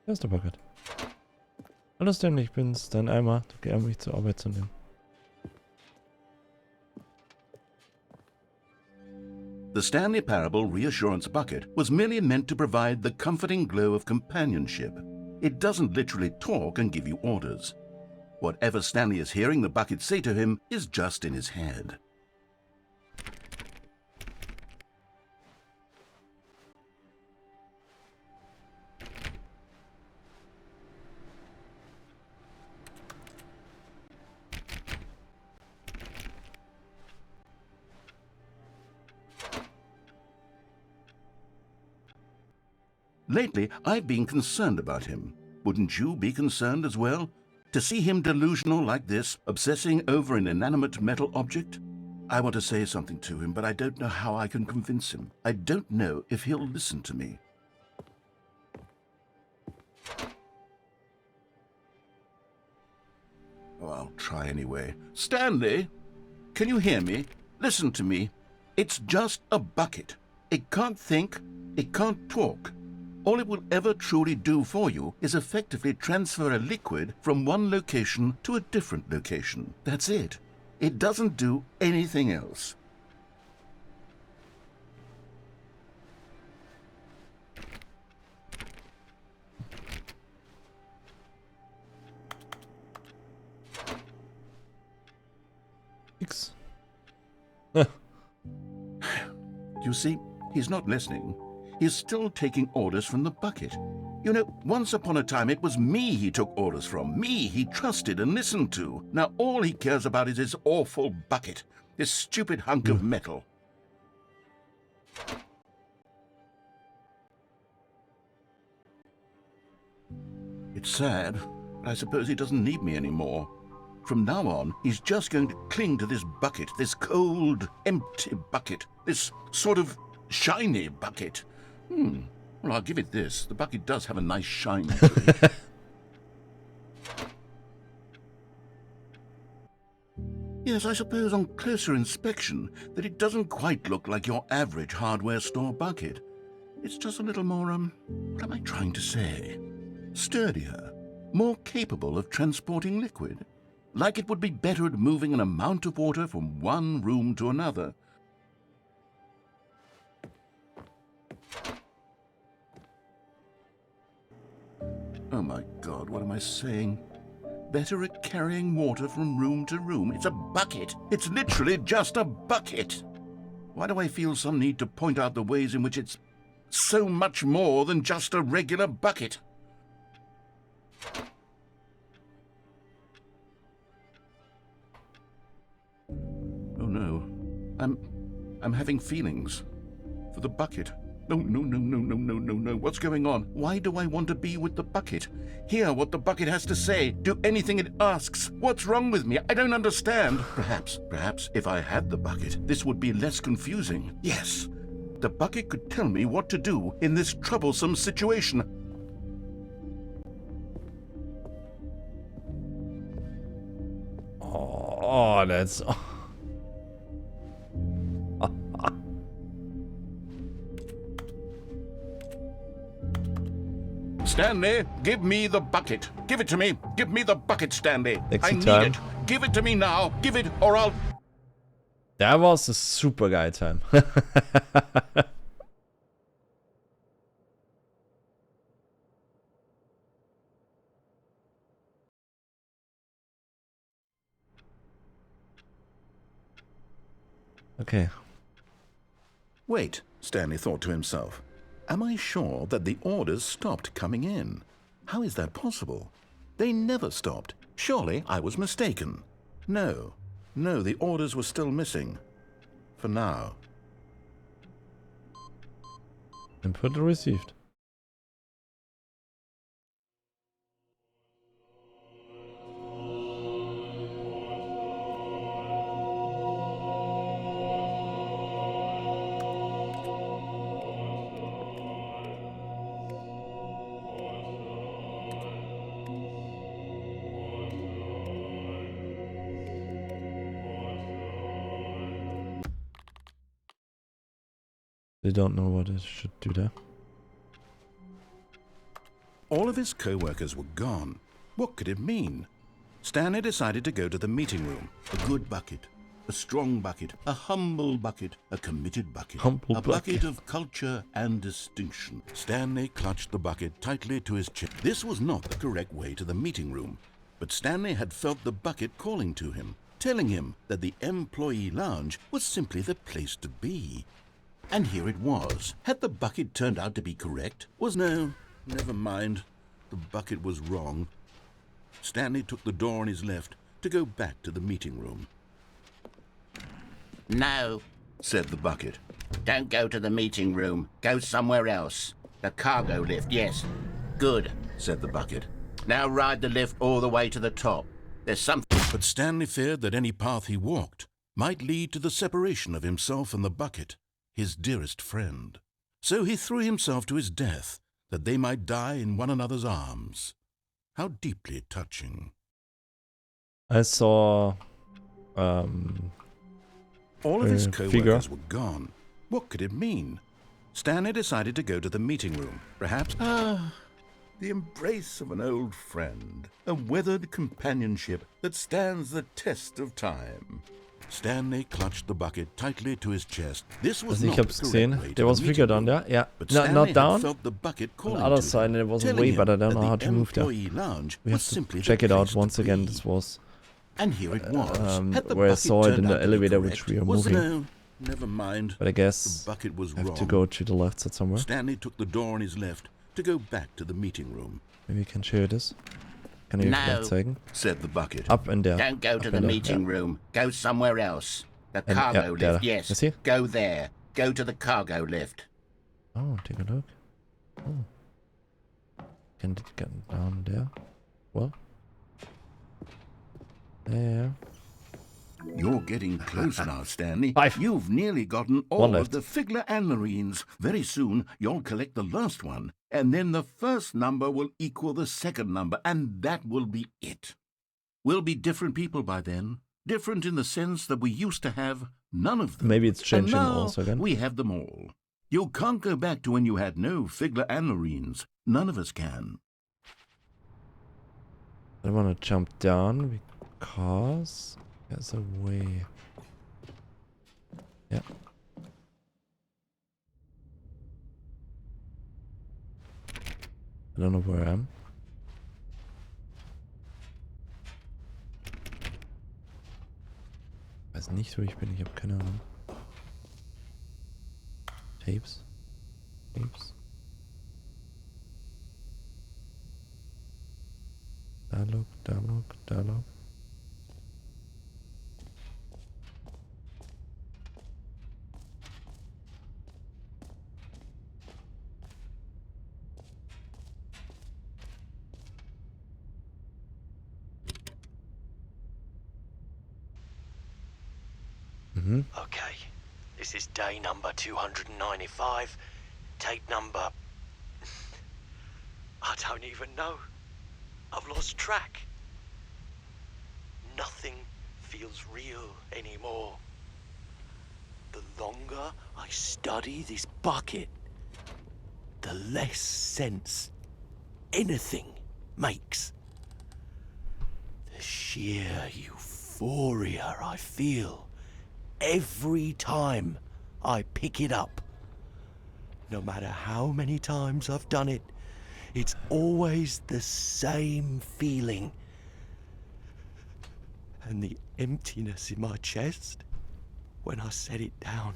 Da ist der Bucket. Hallo Stanley, ich bin's, dein Eimer. Drücke mich zur Arbeit zu nehmen. The Stanley Parable Reassurance Bucket was merely meant to provide the comforting glow of companionship. It doesn't literally talk and give you orders. Whatever Stanley is hearing the bucket say to him is just in his head. Lately, I've been concerned about him. Wouldn't you be concerned as well? To see him delusional like this, obsessing over an inanimate metal object? I want to say something to him, but I don't know how I can convince him. I don't know if he'll listen to me. Oh, I'll try anyway. Stanley, can you hear me? Listen to me. It's just a bucket. It can't think, it can't talk. All it will ever truly do for you is effectively transfer a liquid from one location to a different location. That's it. It doesn't do anything else. X. You see, he's not listening. He's still taking orders from the bucket. You know, once upon a time it was me he took orders from, me he trusted and listened to. Now all he cares about is his awful bucket, this stupid hunk of metal. It's sad, but I suppose he doesn't need me anymore. From now on, he's just going to cling to this bucket, this cold, empty bucket, this sort of shiny bucket. Well, I'll give it this. The bucket does have a nice shine to it. Yes, I suppose on closer inspection that it doesn't quite look like your average hardware store bucket. It's just a little more, what am I trying to say? Sturdier, more capable of transporting liquid. Like it would be better at moving an amount of water from one room to another. Oh my God, what am I saying? Better at carrying water from room to room. It's a bucket. It's literally just a bucket. Why do I feel some need to point out the ways in which it's so much more than just a regular bucket? Oh no, I'm having feelings for the bucket. No. What's going on? Why do I want to be with the bucket? Hear what the bucket has to say. Do anything it asks. What's wrong with me? I don't understand. Perhaps if I had the bucket, this would be less confusing. Yes, the bucket could tell me what to do in this troublesome situation. Oh, that's... Stanley, give me the bucket. Give it to me. Give me the bucket, Stanley. I need time. it. Give it to me now. Give it or I'll... That was a super geil time. Okay. Wait, Stanley thought to himself. Am I sure that the orders stopped coming in? How is that possible? They never stopped. Surely I was mistaken. No, the orders were still missing. For now. Input received. They don't know what it should do there. All of his co-workers were gone. What could it mean? Stanley decided to go to the meeting room. A good bucket, a strong bucket, a humble bucket, a committed bucket. Humble a bucket of culture and distinction. Stanley clutched the bucket tightly to his chest. This was not the correct way to the meeting room, but Stanley had felt the bucket calling to him, telling him that the employee lounge was simply the place to be. And here it was. Had the bucket turned out to be correct? No, never mind. The bucket was wrong. Stanley took the door on his left to go back to the meeting room. No, said the bucket. don't go to the meeting room. Go somewhere else. The cargo lift, yes. Good, said the bucket. Now ride the lift all the way to the top. There's something... But Stanley feared that any path he walked might lead to the separation of himself and the bucket, his dearest friend. So he threw himself to his death, that they might die in one another's arms. How deeply touching. I saw All of his figure. co-workers were gone. What could it mean? Stanley decided to go to the meeting room. Perhaps... the embrace of an old friend. A weathered companionship that stands the test of time. Stanley clutched the bucket tightly to his chest. This was Also ich not hab's the correct gesehen. way to There the was a figure meeting down there. room. Yeah. But No, Stanley not had down. felt the bucket On calling the other to side, him, and it was telling way him better down. that I had the to move there. employee lounge We was have to simply check the it out place to once again. be. This was And here it was. Had the where I bucket saw it turned in the out to be elevator, correct? which we are Was moving. no, never mind. But I guess The bucket was I have wrong. to go to the left side somewhere. Stanley took the door on his left to go back to the meeting room. Maybe you can share this. Kann ich euch No. vielleicht zeigen? Said the bucket. Up and there. Don't go to Up the and there, meeting yeah. room. Go somewhere else. The And, cargo yeah, lift, there. yes. You see? Go there. Go to the cargo lift. Oh, take a look. Oh. Can it get down there? Well. There. You're getting close now, Stanley. 5. You've nearly gotten all One of left. the Figler and Marines. Very soon, you'll collect the last one, and then the first number will equal the second number, and that will be it. We'll be different people by then. Different in the sense that we used to have none of them. Maybe it's changing and now also again. we have them all. You can't go back to when you had no Figler and Marines. None of us can. I want to jump down because there's a way. Yeah. I don't know where I am. Ich weiß nicht, wo ich bin. Ich habe keine Ahnung. Tapes. Tapes. Dialog, Dialog, Dialog. Okay, this is day number 295. Tape number... I don't even know. I've lost track. Nothing feels real anymore. The longer I study this bucket, the less sense anything makes. The sheer euphoria I feel every time I pick it up. No matter how many times I've done it, it's always the same feeling. And the emptiness in my chest when I set it down.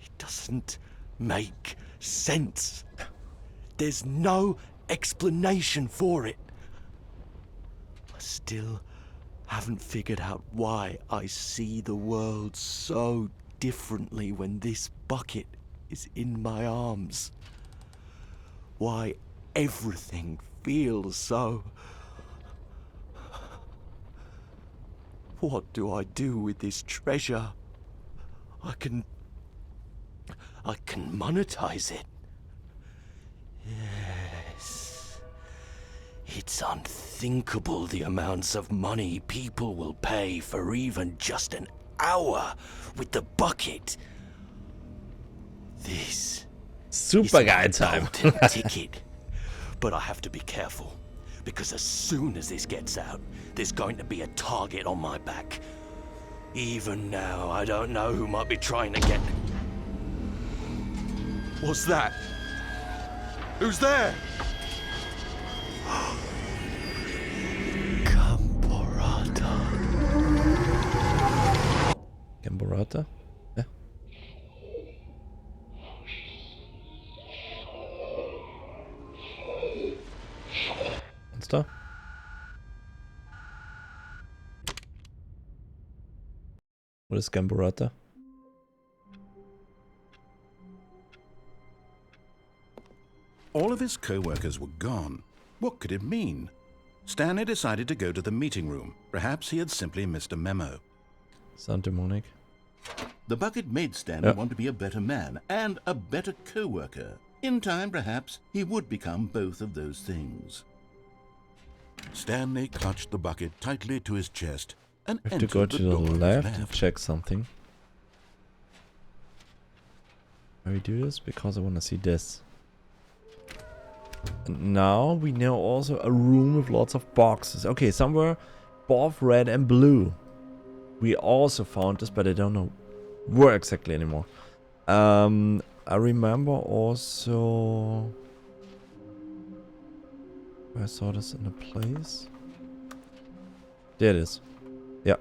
It doesn't make sense. There's no explanation for it. I still haven't figured out why I see the world so differently when this bucket is in my arms. Why everything feels so... What do I do with this treasure? I can monetize it. Yes. It's unthinkable the amounts of money people will pay for even just an hour with the bucket. This Supergeil is my time. golden ticket. But I have to be careful, because as soon as this gets out, there's going to be a target on my back. Even now, I don't know who might be trying to get... What's that? Who's there? Camporata. Camporata? Ja. Monster? What is Camporata? All of his co-workers were gone. What could it mean? Stanley decided to go to the meeting room. Perhaps he had simply missed a memo. Sound demonic. The bucket made Stanley want to be a better man and a better co-worker. In time, perhaps, he would become both of those things. Stanley clutched the bucket tightly to his chest and I have to entered go the to the door on his left and check something. Why we do this? Because I want to see this. And now we know also a room with lots of boxes. Okay, somewhere both red and blue. We also found this, but I don't know where exactly anymore. I remember also I saw this in a place. There it is. Yeah.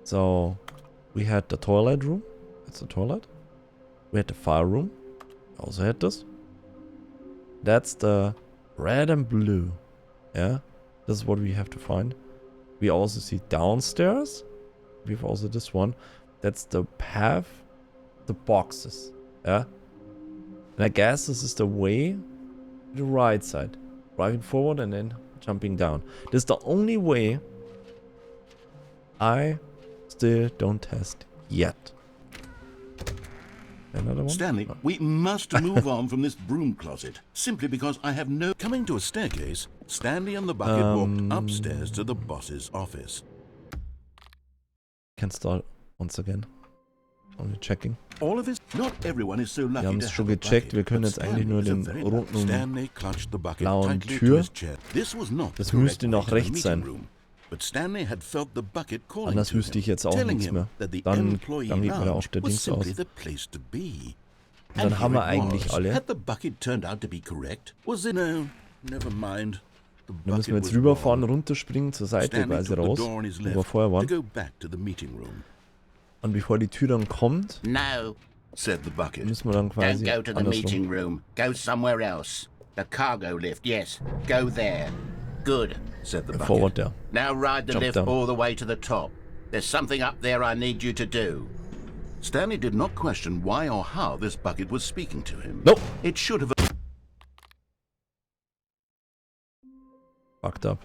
So we had the toilet room. That's the toilet. We had the fire room. Also had this. That's the red and blue. Yeah. This is what we have to find. We also see downstairs. We have also this one. That's the path. The boxes. Yeah. And I guess this is the way to the right side. Driving forward and then jumping down. This is the only way I still don't test yet. Another one? Stanley, we must move on from this broom closet, simply because I have no... Coming to a staircase, Stanley and the bucket walked upstairs to the boss's office. Can start once again. Only checking. All of his... Not everyone is so lucky Wir haben to es schon have a gecheckt. bucket, Wir können but jetzt eigentlich Stanley nur is a den very roten Stanley clutched the bucket blauen tightly to Tür. his chest. This was not Das the correct müsste noch way to the rechts meeting sein. room. But Stanley had felt the bucket calling Anders to wüsste him, ich jetzt auch telling nichts him mehr. that the Dann employee geht mir da lounge auch der was Dings simply aus. the place to be. Und dann haben wir here it eigentlich was. alle. Had the bucket turned out to be correct? Was it? No, never mind. The Dann müssen wir bucket jetzt was rüberfahren, wrong. runterspringen zur Seite, Stanley weil sie took the raus, door on his wo wir left vorher to waren. go back to the meeting room. Und bevor die Tür dann kommt, No, Said the bucket. müssen wir dann don't quasi go to the andersrum. meeting room. Go somewhere else. The cargo lift, yes. Go there. Good. Said the bucket. Forward there. Now ride the Jump lift down. all the way to the top. There's something up there I need you to do. Stanley did not question why or how this bucket was speaking to him. Nope. It should have... Fucked up.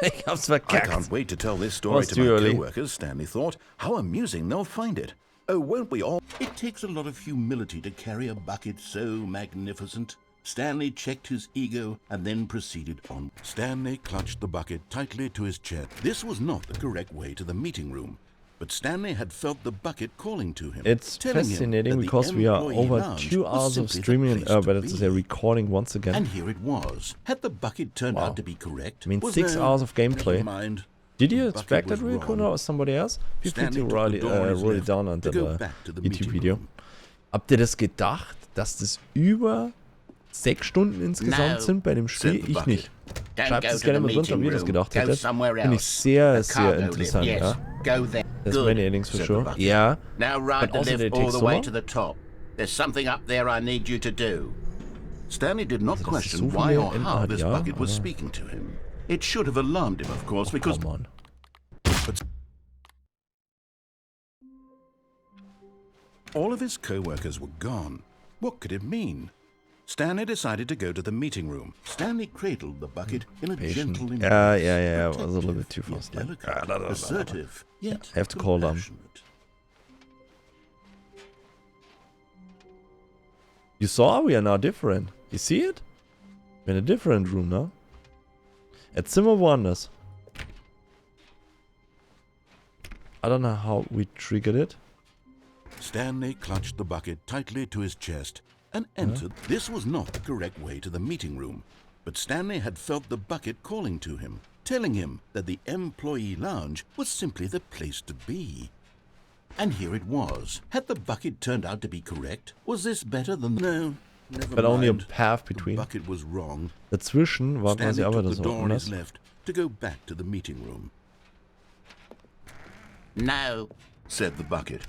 Ich hab's I verkackt. can't wait to tell this story Was to too my early. co-workers, Stanley thought. How amusing they'll find it. Oh, won't we all? It takes a lot of humility to carry a bucket so magnificent. Stanley checked his ego and then proceeded on. Stanley clutched the bucket tightly to his chest. This was not the correct way to the meeting room, but Stanley had felt the bucket calling to him. It's telling him fascinating that the because we are employee over lounge 2 was hours of simply the streaming, place to but it's a be. recording once again. And here it was. Had the bucket turned Wow. out to be correct? I mean, Was 6 there- hours of gameplay. Never mind. Did you The bucket expect was that recording wrong. or somebody else? Feel free Stanley to took write the it, door on his wrote it left down to under go the back to the YouTube meeting Video. room. Habt ihr das gedacht, dass das über 6 Stunden insgesamt No. sind bei dem Spiel? Said the Ich bucket. nicht. Don't Schreibt go es to gerne the mal drunter, meeting wie ihr das room. gedacht Go hättet. somewhere Finde ich else. sehr, The sehr cargo lift, interessant, yes. ja. Go there. Das ist Good. meine Lieblings for Said the sure. bucket. Ja. Now ride But the also lift they all take the so way long. to the top. There's something up there I need you to do. Stanley did not Also, dass es question so why viele or Enden how hat, this ja, bucket was aber- speaking to him. It should have alarmed him, of course, because Come on. All of his co-workers were gone. What could it mean? Stanley decided to go to the meeting room. Stanley cradled the bucket in a Patient. gentle Yeah, embrace. yeah, it was a little bit too Protective, fast, yet like. delicate, assertive, yet I have to call them. compassionate. You saw we are now different. You see it? We're in a different room now. At Zimmer Wonders. I don't know how we triggered it. Stanley clutched the bucket tightly to his chest and entered. This was not the correct way to the meeting room, but Stanley had felt the bucket calling to him, telling him that the employee lounge was simply the place to be. And here it was. Had the bucket turned out to be correct? Was this better than... No, never But only a mind. path The between. bucket was wrong. Dazwischen war quasi Stanley aber took das the door on his anders. left to go back to the meeting room. No, Said the bucket.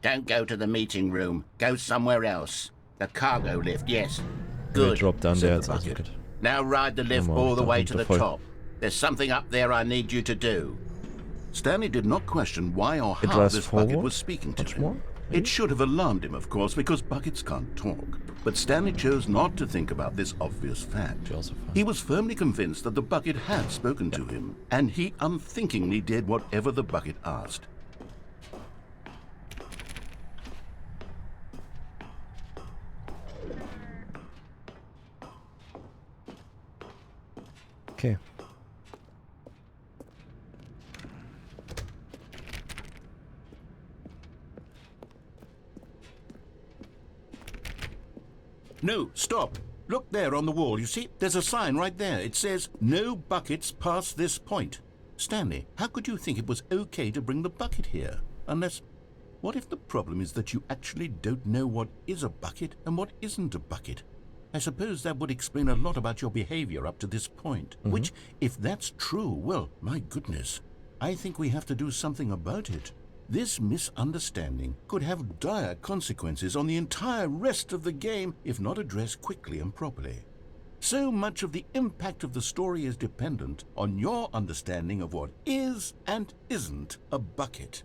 don't go to the meeting room. Go somewhere else. The cargo lift, yes. Wir Good. drop down said there the als bucket. Ausgeht. Now ride the lift Come on, all the da way runter to the voll. top. There's something up there I need you to do. Stanley did not question why or It how drives this bucket forward was speaking to much him. more. It should have alarmed him, of course, because buckets can't talk. But Stanley chose not to think about this obvious fact. He was firmly convinced that the bucket had spoken to him, and he unthinkingly did whatever the bucket asked. Okay. No, stop. Look there on the wall. You see, there's a sign right there. It says, no buckets past this point. Stanley, how could you think it was okay to bring the bucket here? Unless, what if the problem is that you actually don't know what is a bucket and what isn't a bucket? I suppose that would explain a lot about your behavior up to this point. Which, if that's true, well, my goodness, I think we have to do something about it. This misunderstanding could have dire consequences on the entire rest of the game if not addressed quickly and properly. So much of the impact of the story is dependent on your understanding of what is and isn't a bucket.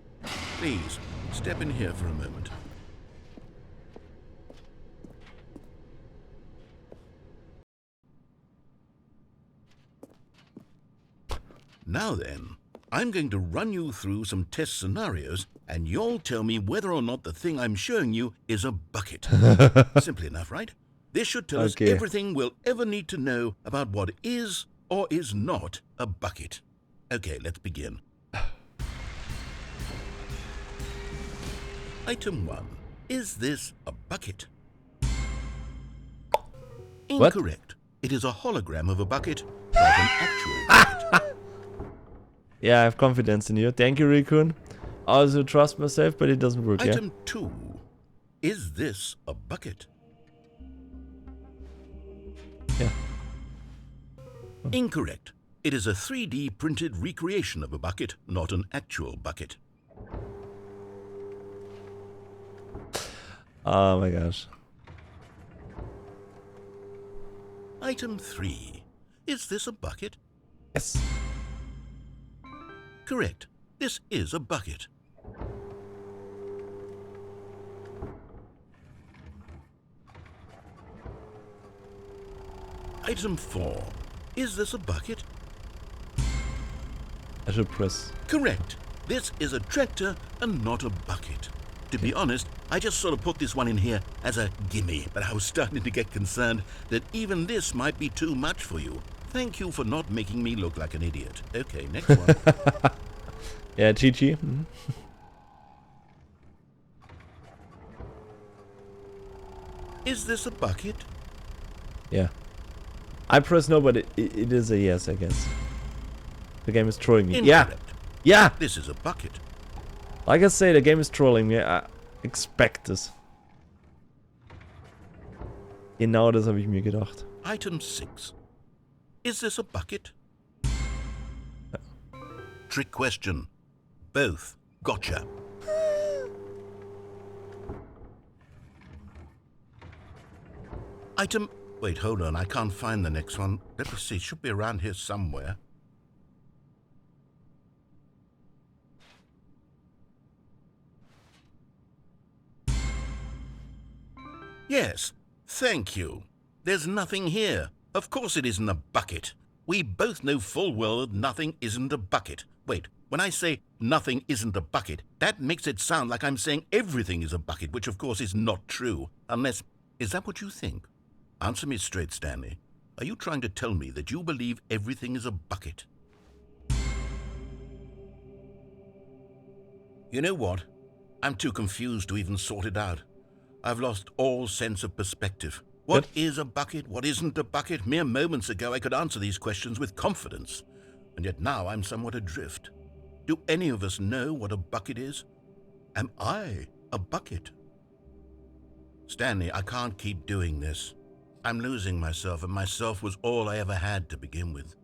Please, step in here for a moment. Now then, I'm going to run you through some test scenarios, and you'll tell me whether or not the thing I'm showing you is a bucket. Simple enough, right? This should tell us everything we'll ever need to know about what is or is not a bucket. Okay, let's begin. Item 1. Is this a bucket? What? Incorrect. It is a hologram of a bucket, not an actual bucket. Yeah, I have confidence in you. Thank you, Rikun. I also trust myself, but it doesn't work, yeah? Item 2. Is this a bucket? Yeah. Incorrect. It is a 3D printed recreation of a bucket, not an actual bucket. Oh my gosh. Item 3. Is this a bucket? Yes. Correct. This is a bucket. Item 4. Is this a bucket? I should press. Correct. This is a tractor and not a bucket. To be honest, I just sort of put this one in here as a gimme, but I was starting to get concerned that even this might be too much for you. Thank you for not making me look like an idiot. Okay, next one. Yeah, GG. Is this a bucket? Yeah. I press no, but it is a yes, I guess. The game is trolling me. Incorrect. Yeah! Yeah! This is a bucket. Like I say, the game is trolling me. I expect this. Genau das habe ich mir gedacht. Item 6. Is this a bucket? Trick question. Both. Gotcha. Item... Wait, hold on. I can't find the next one. Let me see. It should be around here somewhere. Yes. Thank you. There's nothing here. Of course it isn't a bucket. We both know full well that nothing isn't a bucket. Wait, when I say nothing isn't a bucket, that makes it sound like I'm saying everything is a bucket, which of course is not true. Unless, is that what you think? Answer me straight, Stanley. Are you trying to tell me that you believe everything is a bucket? You know what? I'm too confused to even sort it out. I've lost all sense of perspective. What is a bucket? What isn't a bucket? Mere moments ago I could answer these questions with confidence. And yet now I'm somewhat adrift. Do any of us know what a bucket is? Am I a bucket? Stanley, I can't keep doing this. I'm losing myself, and myself was all I ever had to begin with.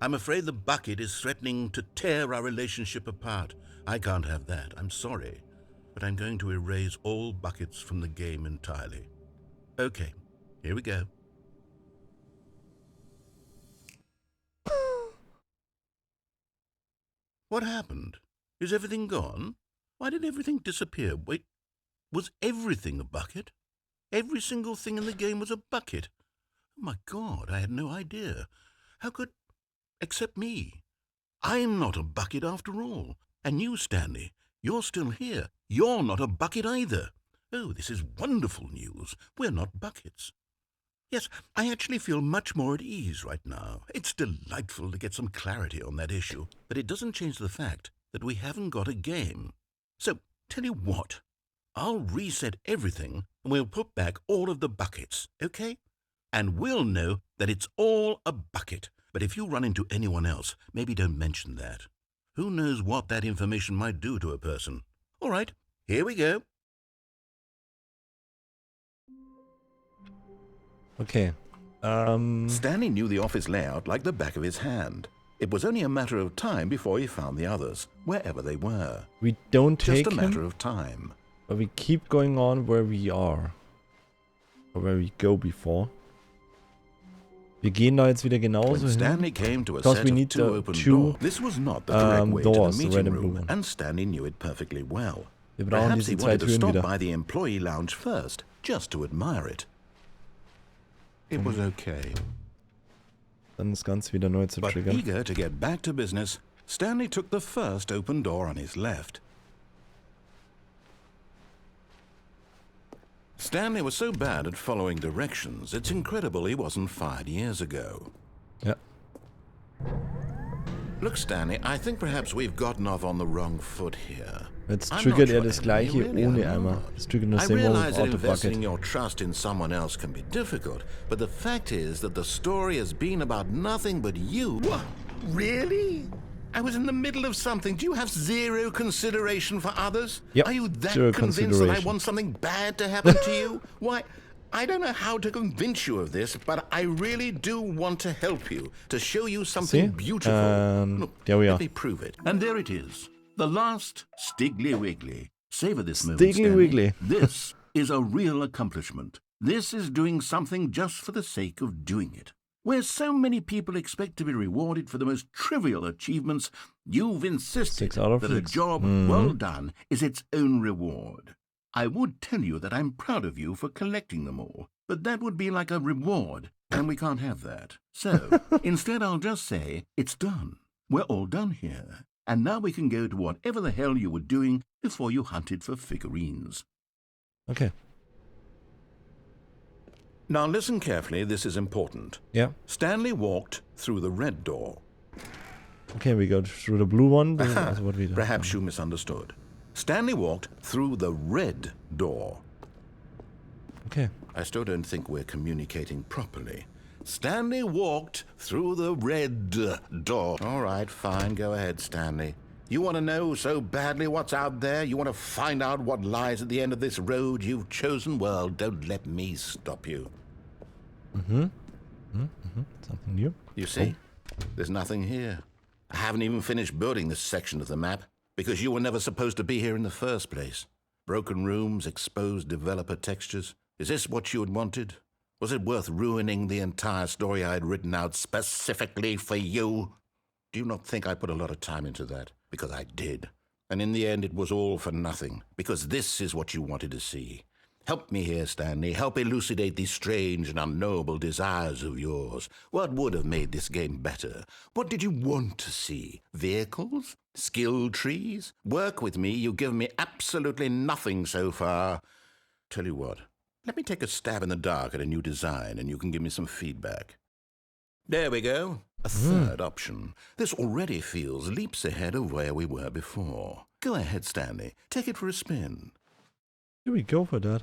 I'm afraid the bucket is threatening to tear our relationship apart. I can't have that. I'm sorry. But I'm going to erase all buckets from the game entirely. Okay, here we go. What happened? Is everything gone? Why did everything disappear? Wait, Was everything a bucket? Every single thing in the game was a bucket. Oh my God, I had no idea. How could... except me. I'm not a bucket after all. And you, Stanley, you're still here. You're not a bucket either. Oh, this is wonderful news. We're not buckets. Yes, I actually feel much more at ease right now. It's delightful to get some clarity on that issue, but it doesn't change the fact that we haven't got a game. So, tell you what, I'll reset everything and we'll put back all of the buckets, okay? And we'll know that it's all a bucket. But if you run into anyone else, maybe don't mention that. Who knows what that information might do to a person? All right, here we go. Okay. Stanley knew the office layout like the back of his hand. It was only a matter of time before he found the others, wherever they were. We don't take Just a matter him, of time. but we keep going on where we are. Or where we go before. Wir gehen da jetzt wieder genauso When Stanley hin. came to a Because set we of need two the open two, doors. This was not the correct way to doors, the the red meeting and blue room, one. and Stanley knew it perfectly well. Wir brauchen Perhaps he diese zwei wanted to Türen stop wieder. by the employee lounge first, just to admire it. It was okay. Dann das Ganze wieder neu zu But triggern. eager to get back to business, Stanley took the first open door on his left. Stanley was so bad at following directions, it's incredible he wasn't fired years ago. Ja. Look, Stanley, I think perhaps we've gotten off on the wrong foot here. Jetzt I'm not triggert sure das any, gleiche really, ohne I'm Eimer. not. Das triggert nur I same realize that Auto investing Bucket. your trust in someone else can be difficult, but the fact is that the story has been about nothing but you. What? Really? I was in the middle of something. Do you have zero consideration for others? Yep, Are you that zero convinced that I consideration. want something bad to happen to you? Why, I don't know how to convince you of this, but I really do want to help you, to show you something See? beautiful. Look, there we are. let me prove it. And there it is. The last Stiggly Wiggly. Savor this moment, Stiggly Stanley. Wiggly. This is a real accomplishment. This is doing something just for the sake of doing it. Where so many people expect to be rewarded for the most trivial achievements, you've insisted 6 out of that a 6. job well done is its own reward. I would tell you that I'm proud of you for collecting them all, but that would be like a reward, and we can't have that. So, instead I'll just say, it's done. We're all done here. And now we can go to whatever the hell you were doing before you hunted for figurines. Okay. Now listen carefully, this is important. Yeah. Stanley walked through the red door. Okay, we go through the blue one. That's what we do. Perhaps you misunderstood. Stanley walked through the red door. Okay. I still don't think we're communicating properly. Stanley walked through the red door. All right, fine. Go ahead, Stanley. You want to know so badly what's out there? You want to find out what lies at the end of this road you've chosen? Well, don't let me stop you. Something new. You see, there's nothing here. I haven't even finished building this section of the map because you were never supposed to be here in the first place. Broken rooms, exposed developer textures. Is this what you had wanted? Was it worth ruining the entire story I had written out specifically for you? Do you not think I put a lot of time into that? Because I did. And in the end, it was all for nothing, because this is what you wanted to see. Help me here, Stanley. Help elucidate these strange and unknowable desires of yours. What would have made this game better? What did you want to see? Vehicles? Skill trees? Work with me. You've given me absolutely nothing so far. Tell you what, let me take a stab in the dark at a new design and you can give me some feedback. There we go. A third option. This already feels leaps ahead of where we were before. Go ahead, Stanley. Take it for a spin. Here we go for that.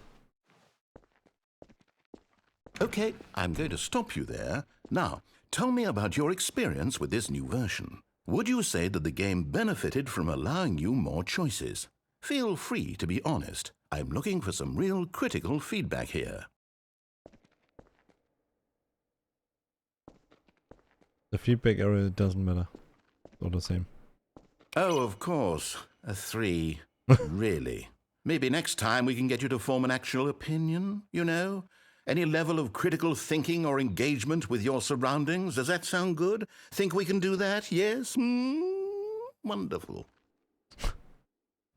Okay, I'm going to stop you there. Now, tell me about your experience with this new version. Would you say that the game benefited from allowing you more choices? Feel free to be honest. I'm looking for some real critical feedback here. The feedback area doesn't matter. It's all the same. Oh, of course. A 3. Really? Maybe next time we can get you to form an actual opinion, you know? Any level of critical thinking or engagement with your surroundings. Does that sound good? Think we can do that? Yes? Wonderful.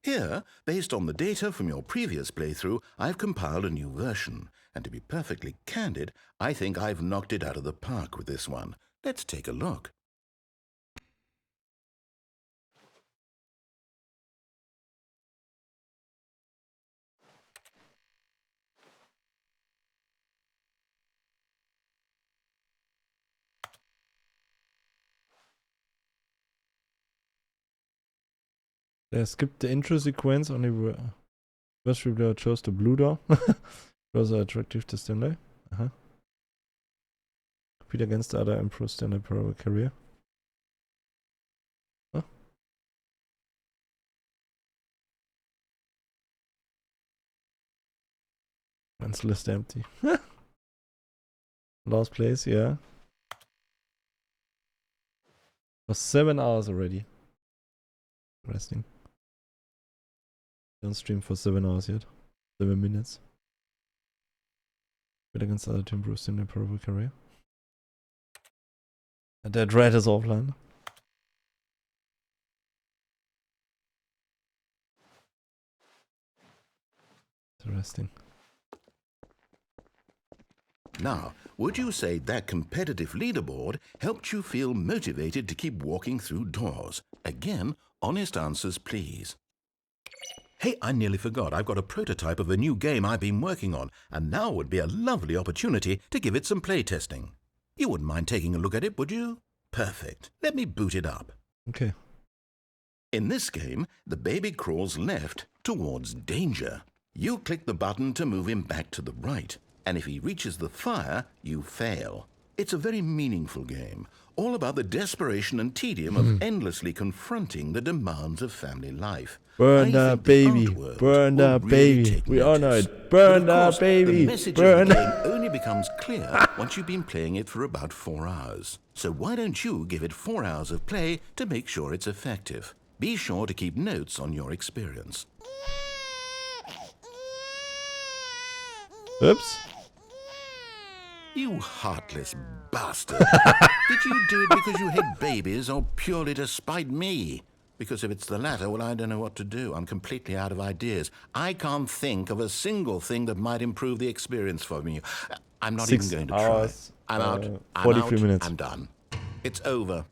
Here, based on the data from your previous playthrough, I've compiled a new version. And to be perfectly candid, I think I've knocked it out of the park with this one. Let's take a look. They skipped the intro sequence, only first replayer chose the blue door. Was attractive to Stanley. Compete against the other improve Stanley per career. Huh? Man's list empty. Last place, yeah. For 7 hours already. Resting. Don't stream for 7 hours yet. 7 minutes. But against other team Bruce in a probable career. And that red is offline. Interesting. Now, would you say that competitive leaderboard helped you feel motivated to keep walking through doors? Again, honest answers, please. Hey, I nearly forgot. I've got a prototype of a new game I've been working on, and now would be a lovely opportunity to give it some playtesting. You wouldn't mind taking a look at it, would you? Perfect. Let me boot it up. Okay. In this game, the baby crawls left towards danger. You click the button to move him back to the right, and if he reaches the fire, you fail. It's a very meaningful game, all about the desperation and tedium of endlessly confronting the demands of family life. Burn that baby, burn that baby. We all know it. Burn that baby, the message of the game only becomes clear once you've been playing it for about 4 hours. So why don't you give it 4 hours of play to make sure it's effective? Be sure to keep notes on your experience. Oops. You heartless bastard. Did you do it because you hate babies or purely to spite me? Because if it's the latter, well, I don't know what to do. I'm completely out of ideas. I can't think of a single thing that might improve the experience for me. I'm not even going to try. I'm out. 43 minutes. I'm done. It's over.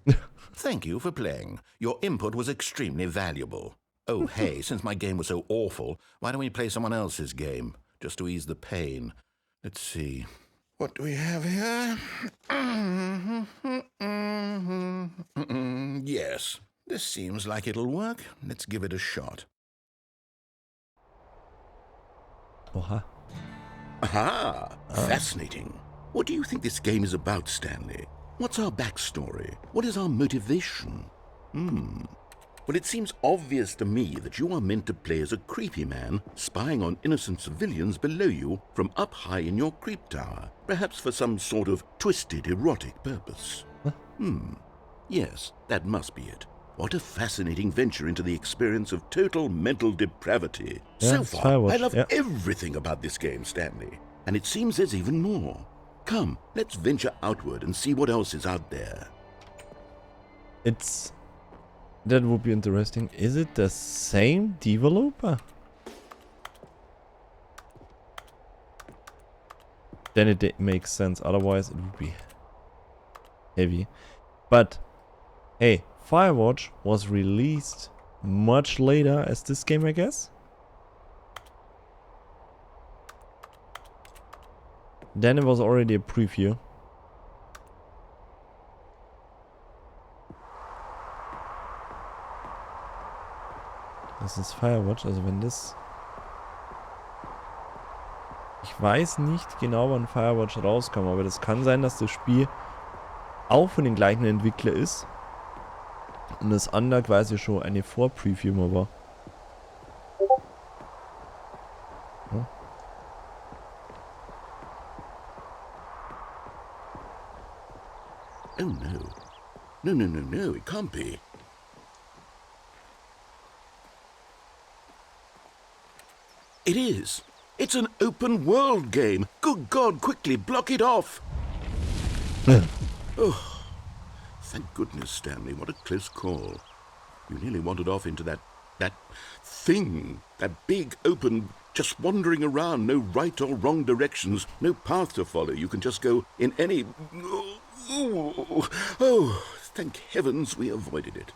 Thank you for playing. Your input was extremely valuable. Oh, hey, since my game was so awful, why don't we play someone else's game? Just to ease the pain. Let's see. What do we have here? Yes, this seems like it'll work. Let's give it a shot. Oha. Aha! Fascinating. What do you think this game is about, Stanley? What's our backstory? What is our motivation? Well, it seems obvious to me that you are meant to play as a creepy man spying on innocent civilians below you from up high in your creep tower, perhaps for some sort of twisted erotic purpose. Yes, that must be it. What a fascinating venture into the experience of total mental depravity. Yeah, so far, I love yeah. everything about this game, Stanley. And it seems there's even more. Come, let's venture outward and see what else is out there. That would be interesting. Is it the same developer? Then it makes sense. Otherwise, it would be heavy. But hey, Firewatch was released much later as this game, I guess. Then it was already a preview. Das ist Firewatch, also wenn das... Ich weiß nicht genau, wann Firewatch rauskam, aber das kann sein, dass das Spiel auch von den gleichen Entwicklern ist. Und das andere quasi schon eine Vorpreview mal war. Ja. Oh no. No, it can't be. It is. It's an open world game. Good God, quickly block it off. Thank goodness, Stanley. What a close call. You nearly wandered off into that That thing, that big, open, just wandering around, no right or wrong directions, no path to follow. You can just go in any... Oh, thank heavens we avoided it.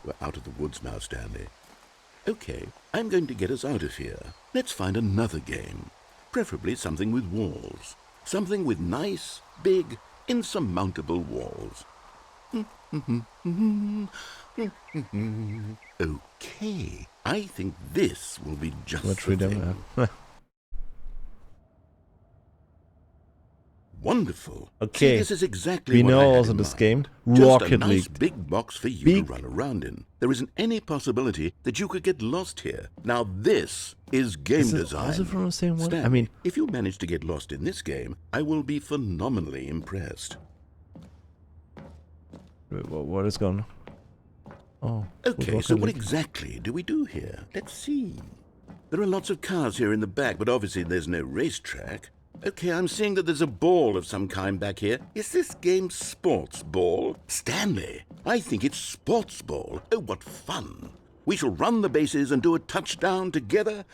We're out of the woods now, Stanley. Okay, I'm going to get us out of here. Let's find another game. Preferably something with walls. Something with nice, big, insurmountable walls. Okay, I think this will be just the thing. Wonderful. Okay. See, this is exactly We what I know had also in this mind. game. Just Rocket a nice League. big box for you Big. to run around in. There isn't any possibility that you could get lost here. Now this is game Is it design. also from the same one? Stanley, I mean, if you manage to get lost in this game, I will be phenomenally impressed. wait, what is gone? Oh. Okay, Rocket so what League. exactly do we do here? Let's see. There are lots of cars here in the back, but obviously there's no racetrack. Okay, I'm seeing that there's a ball of some kind back here. Is this game sports ball? Stanley, I think it's sports ball. Oh, what fun. We shall run the bases and do a touchdown together?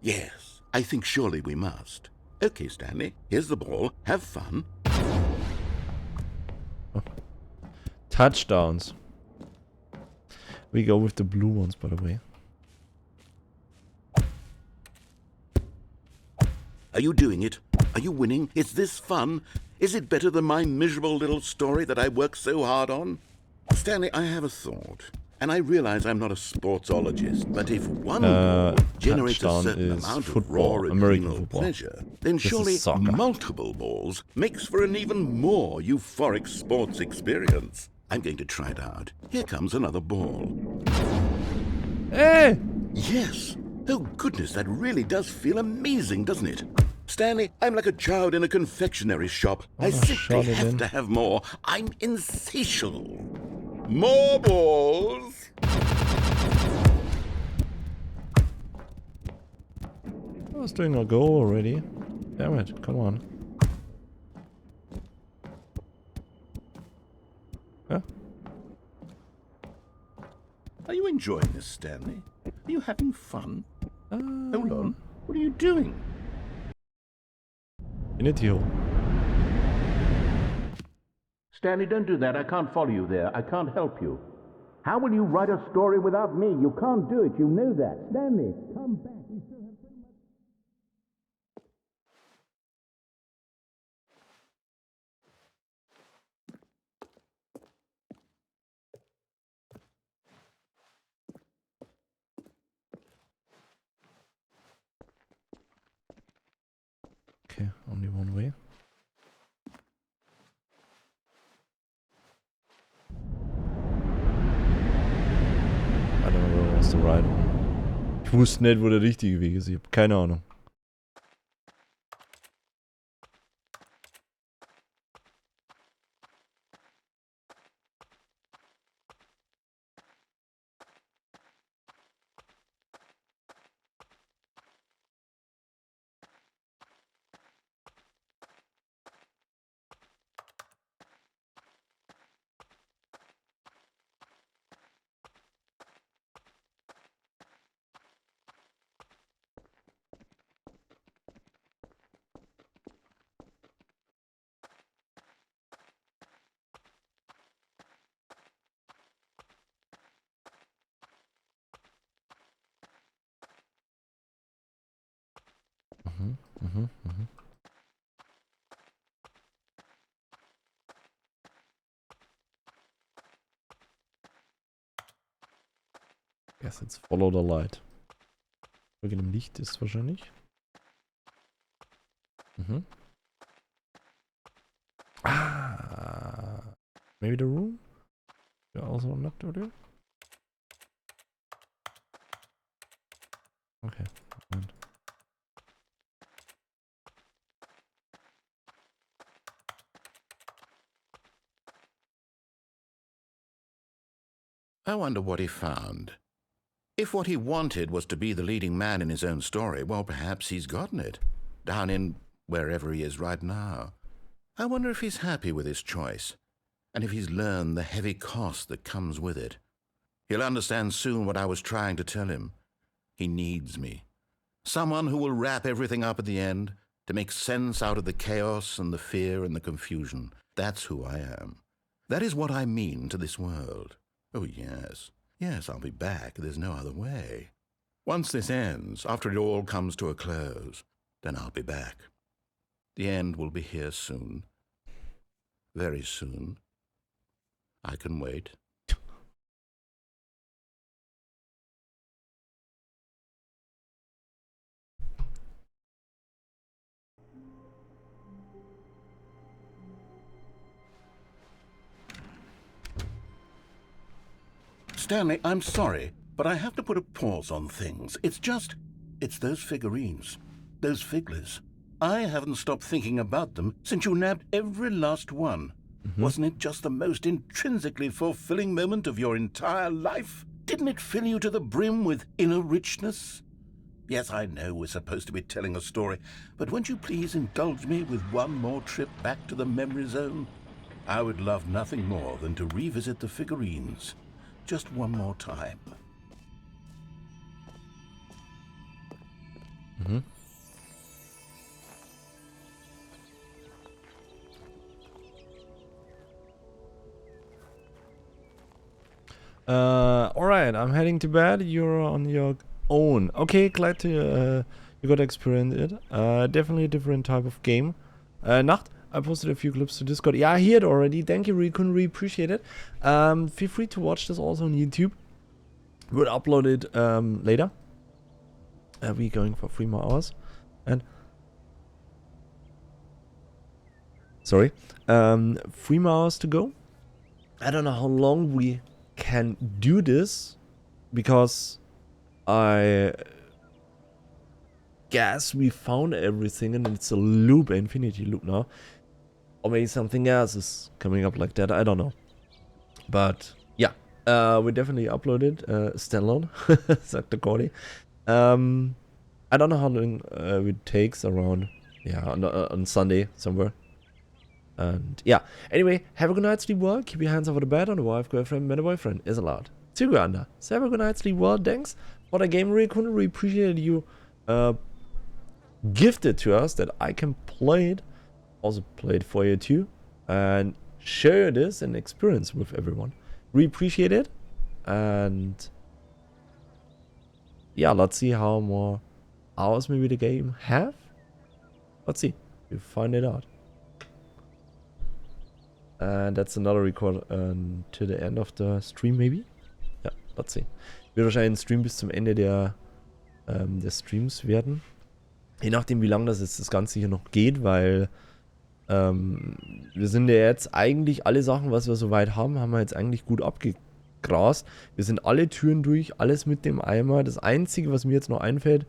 Yes, I think surely we must. Okay, Stanley, here's the ball. Have fun. Touchdowns. We go with the blue ones, by the way. Are you doing it? Are you winning? Is this fun? Is it better than my miserable little story that I worked so hard on? Stanley, I have a thought. And I realize I'm not a sportsologist, but if one ball generates a touchdown certain is amount of football, raw American adrenal football. pleasure, then This is surely soccer. multiple balls makes for an even more euphoric sports experience. I'm going to try it out. Here comes another ball. Hey! Yes. Oh, goodness, that really does feel amazing, doesn't it? Stanley, I'm like a child in a confectionery shop. I simply shot it have in. to have more. I'm insatiable. More balls. I was doing a goal already. Damn it, come on. Huh? Are you enjoying this, Stanley? Are you having fun? Hold on. What are you doing? Infinity hole. Stanley, don't do that. I can't follow you there. I can't help you. How will you write a story without me? You can't do it. You know that. Stanley, come back. We still have so much... Okay, only one way. I don't know, was the right one. Ich wusste nicht, wo der richtige Weg ist. Ich habe keine Ahnung. Guess it's follow the light. Wegen dem Licht ist wahrscheinlich. Ah, maybe the room? Yeah, also unlocked earlier. Okay. Moment. I wonder what he found. If what he wanted was to be the leading man in his own story, well, perhaps he's gotten it. Down in wherever he is right now. I wonder if he's happy with his choice, and if he's learned the heavy cost that comes with it. He'll understand soon what I was trying to tell him. He needs me. Someone who will wrap everything up at the end, to make sense out of the chaos and the fear and the confusion. That's who I am. That is what I mean to this world. Oh, yes. Yes, I'll be back. There's no other way. Once this ends, after it all comes to a close, then I'll be back. The end will be here soon. Very soon. I can wait. Stanley, I'm sorry, but I have to put a pause on things. It's those figurines, those figglers. I haven't stopped thinking about them since you nabbed every last one. Wasn't it just the most intrinsically fulfilling moment of your entire life? Didn't it fill you to the brim with inner richness? Yes, I know we're supposed to be telling a story, but won't you please indulge me with one more trip back to the memory zone? I would love nothing more than to revisit the figurines. Just one more time. Alright, I'm heading to bed. You're on your own. Okay, glad to you got to experience it. Definitely a different type of game. Nacht. I posted a few clips to Discord. Yeah, I hear it already. Thank you, Recon. Really appreciate it. Feel free to watch this also on YouTube. We'll upload it later. We're going for 3 more hours. And sorry. 3 more hours to go. I don't know how long we can do this, because I guess we found everything and it's a loop, an infinity loop now. Or maybe something else is coming up like that, I don't know. But yeah, we definitely uploaded Stanley, sagt der Cordy. I don't know how long it takes, around, yeah, on Sunday somewhere. And yeah, anyway, have a good night, sleep well, keep your hands over the bed, on the wife, girlfriend, man, boyfriend is allowed. Zuganda. So have a good night, sleep well, thanks for the game, really cool, really appreciate you gifted to us that I can play it, also play it for you too, and share this and experience with everyone. We appreciate it, and yeah, let's see how more hours maybe the game have. Let's see, we'll find it out. And that's another record to the end of the stream maybe. Ja, let's see. Wird wahrscheinlich ein Stream bis zum Ende der Streams werden. Je nachdem, wie lange das jetzt das Ganze hier noch geht, weil wir sind ja jetzt eigentlich alle Sachen, was wir soweit haben, haben wir jetzt eigentlich gut abgegrast. Wir sind alle Türen durch, alles mit dem Eimer. Das Einzige, was mir jetzt noch einfällt,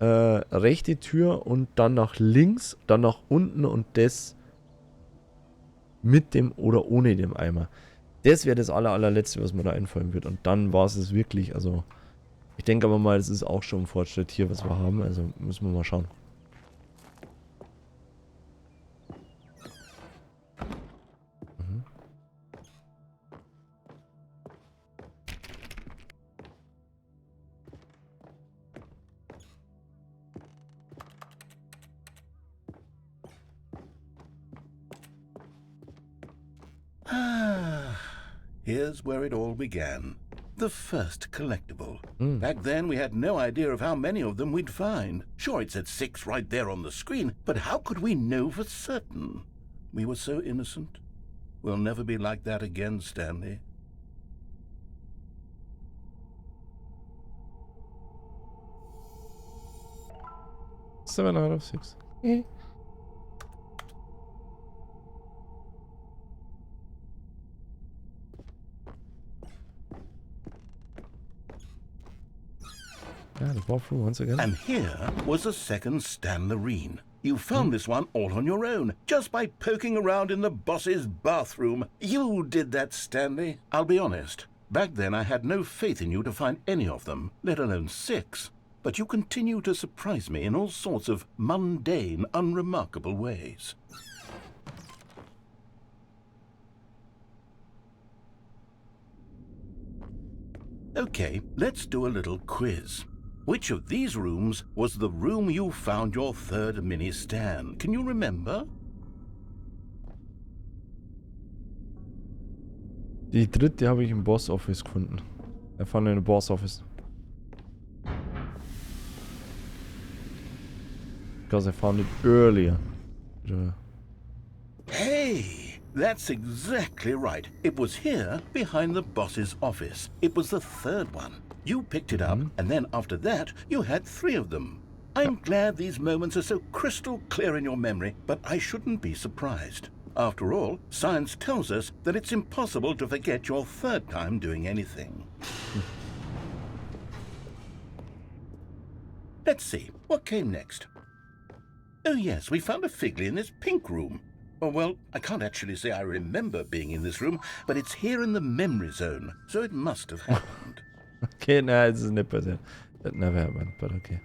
rechte Tür und dann nach links, dann nach unten und das mit dem oder ohne dem Eimer. Das wäre das allerletzte, was mir da einfallen wird. Und dann war es wirklich, also ich denke aber mal, das ist auch schon ein Fortschritt hier, was wir haben. Also müssen wir mal schauen. Here's where it all began. The first collectible. Back then, we had no idea of how many of them we'd find. Sure, it said 6 right there on the screen, but how could we know for certain? We were so innocent. We'll never be like that again, Stanley. Seven out of 6. Yeah, the bathroom once again. And here was a second Stanlerine. You found this one all on your own, just by poking around in the boss's bathroom. You did that, Stanley. I'll be honest. Back then, I had no faith in you to find any of them, let alone 6. But you continue to surprise me in all sorts of mundane, unremarkable ways. Okay, let's do a little quiz. Which of these rooms was the room you found your third mini-Stan? Can you remember? Die dritte habe ich im Boss Office gefunden. Er fand in the Boss Office. Because I found it earlier. Hey, that's exactly right. It was here behind the boss's office. It was the third one. You picked it up, and then after that, you had 3 of them. I'm glad these moments are so crystal clear in your memory, but I shouldn't be surprised. After all, science tells us that it's impossible to forget your third time doing anything. Let's see, what came next? Oh yes, we found a Figley in this pink room. Oh well, I can't actually say I remember being in this room, but it's here in the memory zone, so it must have happened. Okay, nah, es ist nicht passiert. That never happened, but okay.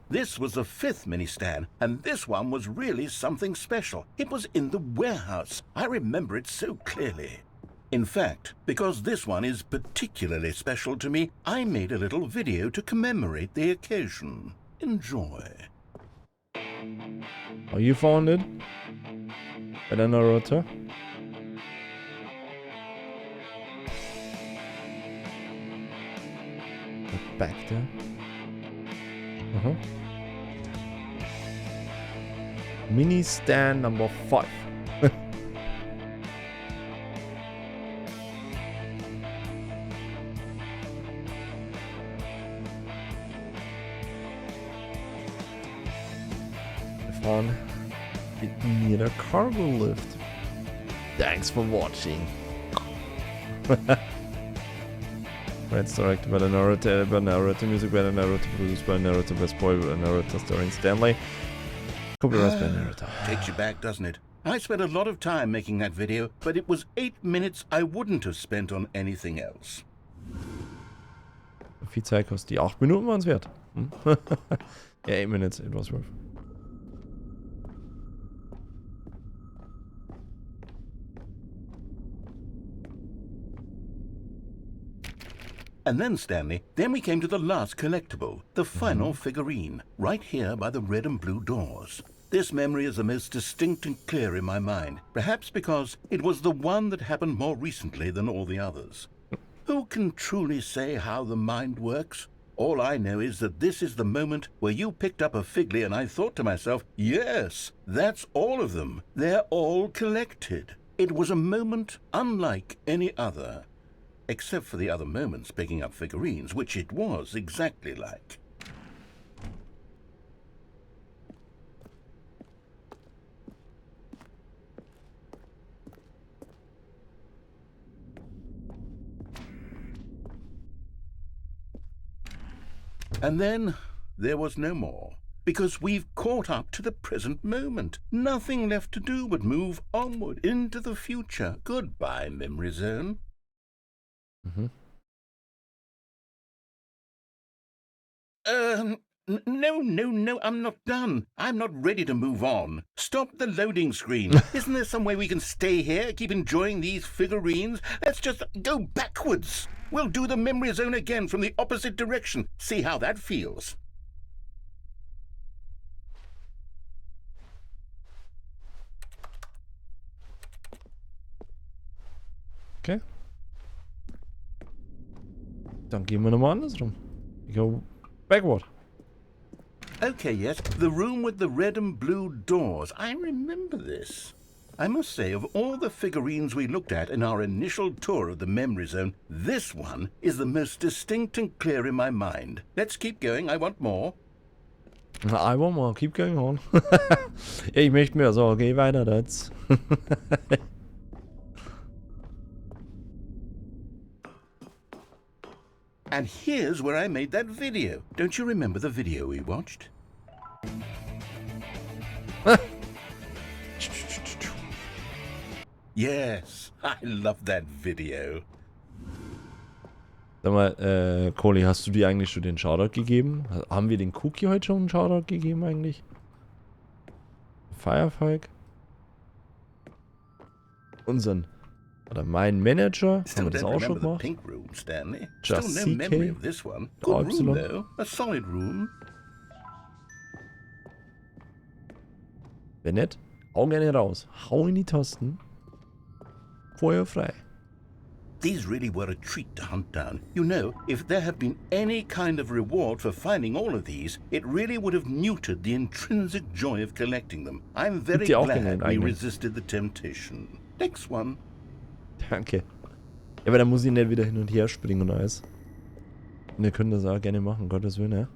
This was the 5th mini-Stan, and this one was really something special. It was in the warehouse. I remember it so clearly. In fact, because this one is particularly special to me, I made a little video to commemorate the occasion. Enjoy. Oh, you found it? Bei der Naruto? Back there. Mini stand number 5. On it near the cargo lift. Thanks for watching. Rights directed by the Naruto music by the Naruto, produced by Naruto, best boy by Naruto, starring Stanley. Copyright by Naruto. Takes you back, doesn't it? I spent a lot of time making that video, but it was 8 minutes I wouldn't have spent on anything else. Viel Zeit kostet die 8 Minuten waren es wert. Yeah, 8 minutes, it was worth. And then, Stanley, then we came to the last collectible, the final figurine, right here by the red and blue doors. This memory is the most distinct and clear in my mind, perhaps because it was the one that happened more recently than all the others. Who can truly say how the mind works? All I know is that this is the moment where you picked up a Figley and I thought to myself, yes, that's all of them. They're all collected. It was a moment unlike any other. Except for the other moments picking up figurines, which it was exactly like. And then there was no more, because we've caught up to the present moment. Nothing left to do but move onward into the future. Goodbye, memory zone. No, I'm not done. I'm not ready to move on. Stop the loading screen. Isn't there some way we can stay here, keep enjoying these figurines? Let's just go backwards. We'll do the memory zone again from the opposite direction. See how that feels. Okay. Dann gehen wir nochmal andersrum. We go backward. Okay, yes, the room with the red and blue doors. I remember this. I must say, of all the figurines we looked at in our initial tour of the memory zone, this one is the most distinct and clear in my mind. Let's keep going, I want more. I want more, keep going on. Ich möchte mehr, so, geh weiter jetzt. And here's where I made that video. Don't you remember the video we watched? Yes, I love that video. Sag mal, Kohli, hast du dir eigentlich schon den Shoutout gegeben? Haben wir den Cookie heute schon einen Shoutout gegeben eigentlich? Firefike? Unseren, oder meinen Manager? Still Haben wir das don't auch schon remember the gemacht? pink room, Stanley. Just Still no memory CK. of this one. Good room, Epsilon. though. A solid room. Wenn nicht, hau gerne raus. Hau in die Tasten. Feuer frei. These really were a treat to hunt down. You know, if there had been any kind of reward for finding all of these, it really would have neutered the intrinsic joy of collecting them. I'm very die auch glad genannt we eigentlich. resisted the temptation. Next one. Danke. Ja, aber da muss ich nicht wieder hin und her springen und alles. Und ihr könnt das auch gerne machen, Gottes Willen, ja.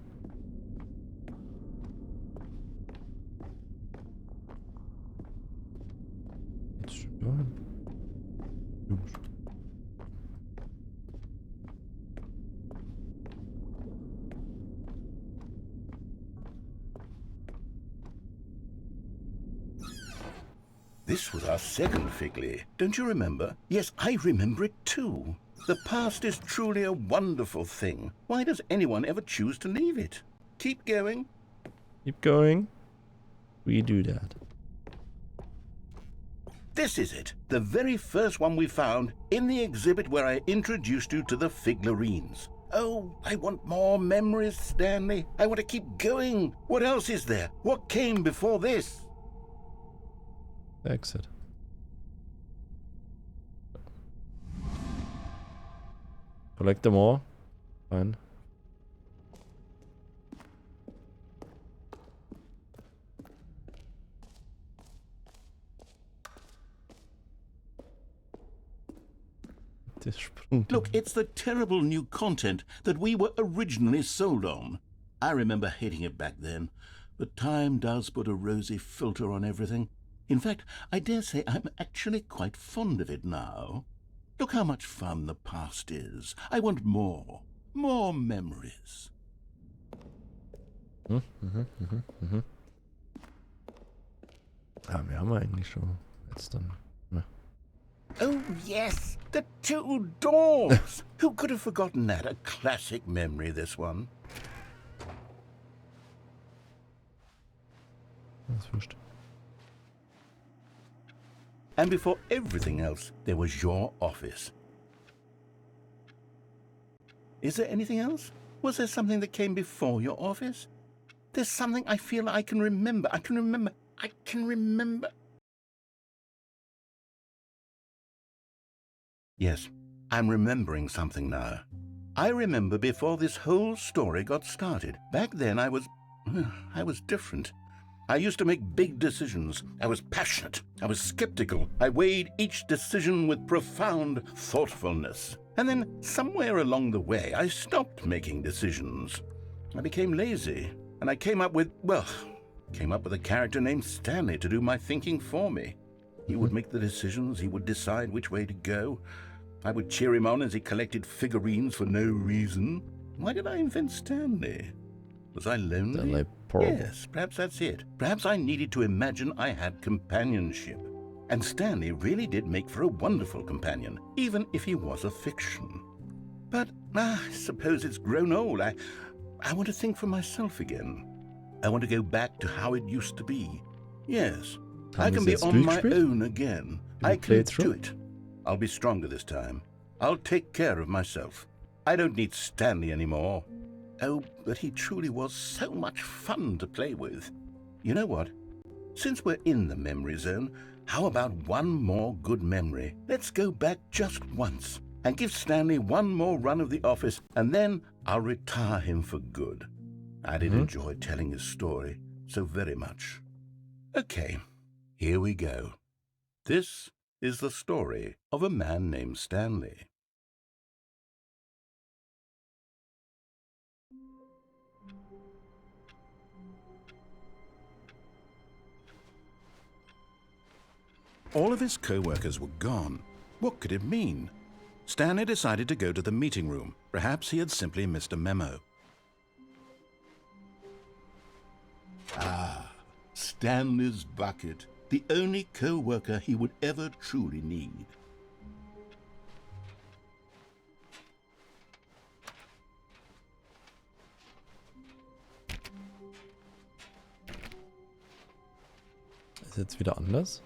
Jetzt stimmt ja. Gut. This was our second Figley. Don't you remember? Yes, I remember it too. The past is truly a wonderful thing. Why does anyone ever choose to leave it? Keep going. Keep going. We do that. This is it. The very first one we found in the exhibit where I introduced you to the figlarines. Oh, I want more memories, Stanley. I want to keep going. What else is there? What came before this? Exit. Collect them all. Fine. Look, it's the terrible new content that we were originally sold on. I remember hating it back then, but time does put a rosy filter on everything. In fact, I dare say I'm actually quite fond of it now. Look how much fun the past is. I want more. More memories. Ja, wir haben eigentlich schon jetzt dann. Ne. Oh, yes, the two doors. Who could have forgotten that? A classic memory, this one. Das ist wurscht. And before everything else, there was your office. Is there anything else? Was there something that came before your office? There's something I feel I can remember. I can remember. Yes, I'm remembering something now. I remember before this whole story got started. Back then I was different. I used to make big decisions. I was passionate. I was skeptical. I weighed each decision with profound thoughtfulness. And then somewhere along the way, I stopped making decisions. I became lazy, and I came up with a character named Stanley to do my thinking for me. He would make the decisions. He would decide which way to go. I would cheer him on as he collected figurines for no reason. Why did I invent Stanley? Was I lonely? Yes, perhaps that's it. Perhaps I needed to imagine I had companionship. And Stanley really did make for a wonderful companion, even if he was a fiction. But I suppose it's grown old. I want to think for myself again. I want to go back to how it used to be. Yes, I can be on my own again. I can do it. I'll be stronger this time. I'll take care of myself. I don't need Stanley anymore. Oh, but he truly was so much fun to play with. You know what? Since we're in the memory zone, how about one more good memory? Let's go back just once and give Stanley one more run of the office, and then I'll retire him for good. I did enjoy telling his story so very much. Okay, here we go. This is the story of a man named Stanley. All of his co-workers were gone. What could it mean? Stanley decided to go to the meeting room. Perhaps he had simply missed a memo. Stanley's bucket, the only co-worker he would ever truly need. Ist jetzt wieder anders?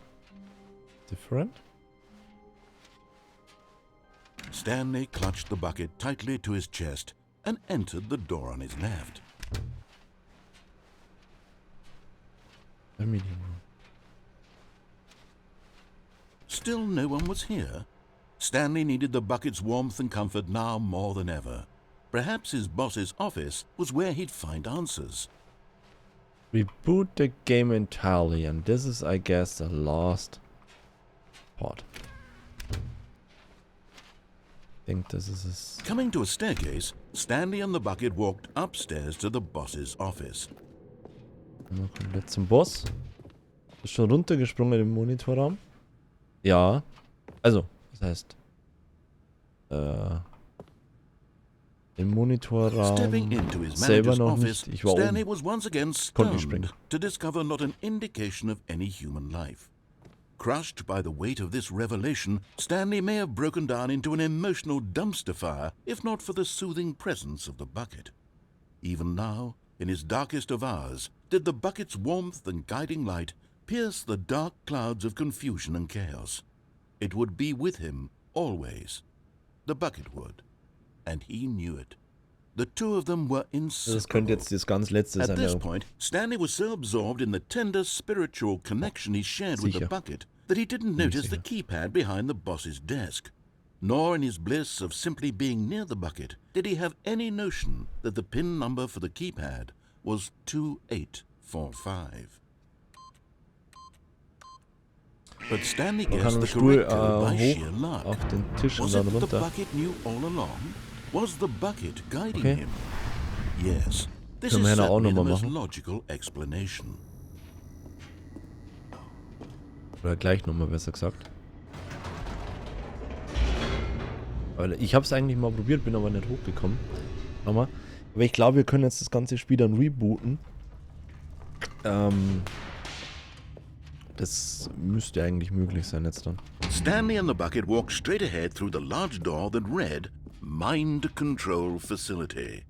Different? Stanley clutched the bucket tightly to his chest and entered the door on his left. The medium room. Still no one was here. Stanley needed the bucket's warmth and comfort now more than ever. Perhaps his boss's office was where he'd find answers. Reboot the game entirely, and this is, I guess, the last part. I think this is his... Coming to a staircase, Stanley and the bucket walked upstairs to the boss's office. Mal komplett zum Boss. Ist schon runtergesprungen im Monitorraum? Ja. Also, das heißt... im Monitorraum Stepping into his selber manager's noch office, nicht. Ich war Stanley oben. was once again Konnte nicht stunned springen. to discover not an indication of any human life. Crushed by the weight of this revelation, Stanley may have broken down into an emotional dumpster fire if not for the soothing presence of the bucket. Even now, in his darkest of hours, did the bucket's warmth and guiding light pierce the dark clouds of confusion and chaos. It would be with him always. The bucket would. And he knew it. The two of them were Das könnte inseparable. jetzt das ganz letzte At sein. this Der point, Stanley was so absorbed in the tender spiritual connection he shared with the Sicher. bucket that he didn't notice the keypad behind the boss's desk. Nor in his bliss of simply being near the bucket did he have any notion that the PIN number for the keypad was 2845. But Stanley Man kann guessed den the Stuhl correct code by hoch sheer luck. auf den Tisch und Was dann it the runter. bucket knew all along? Was the bucket guiding Okay. him? Yes. This Können is wir ja auch certainly the nochmal most machen. logical explanation. Oder gleich nochmal, besser gesagt. Weil ich habe es eigentlich mal probiert, bin aber nicht hochgekommen. Nochmal. Aber ich glaube, wir können jetzt das ganze Spiel dann rebooten. Das müsste eigentlich möglich sein jetzt dann. Stanley and the bucket walked straight ahead through the large door that read Mind Control Facility.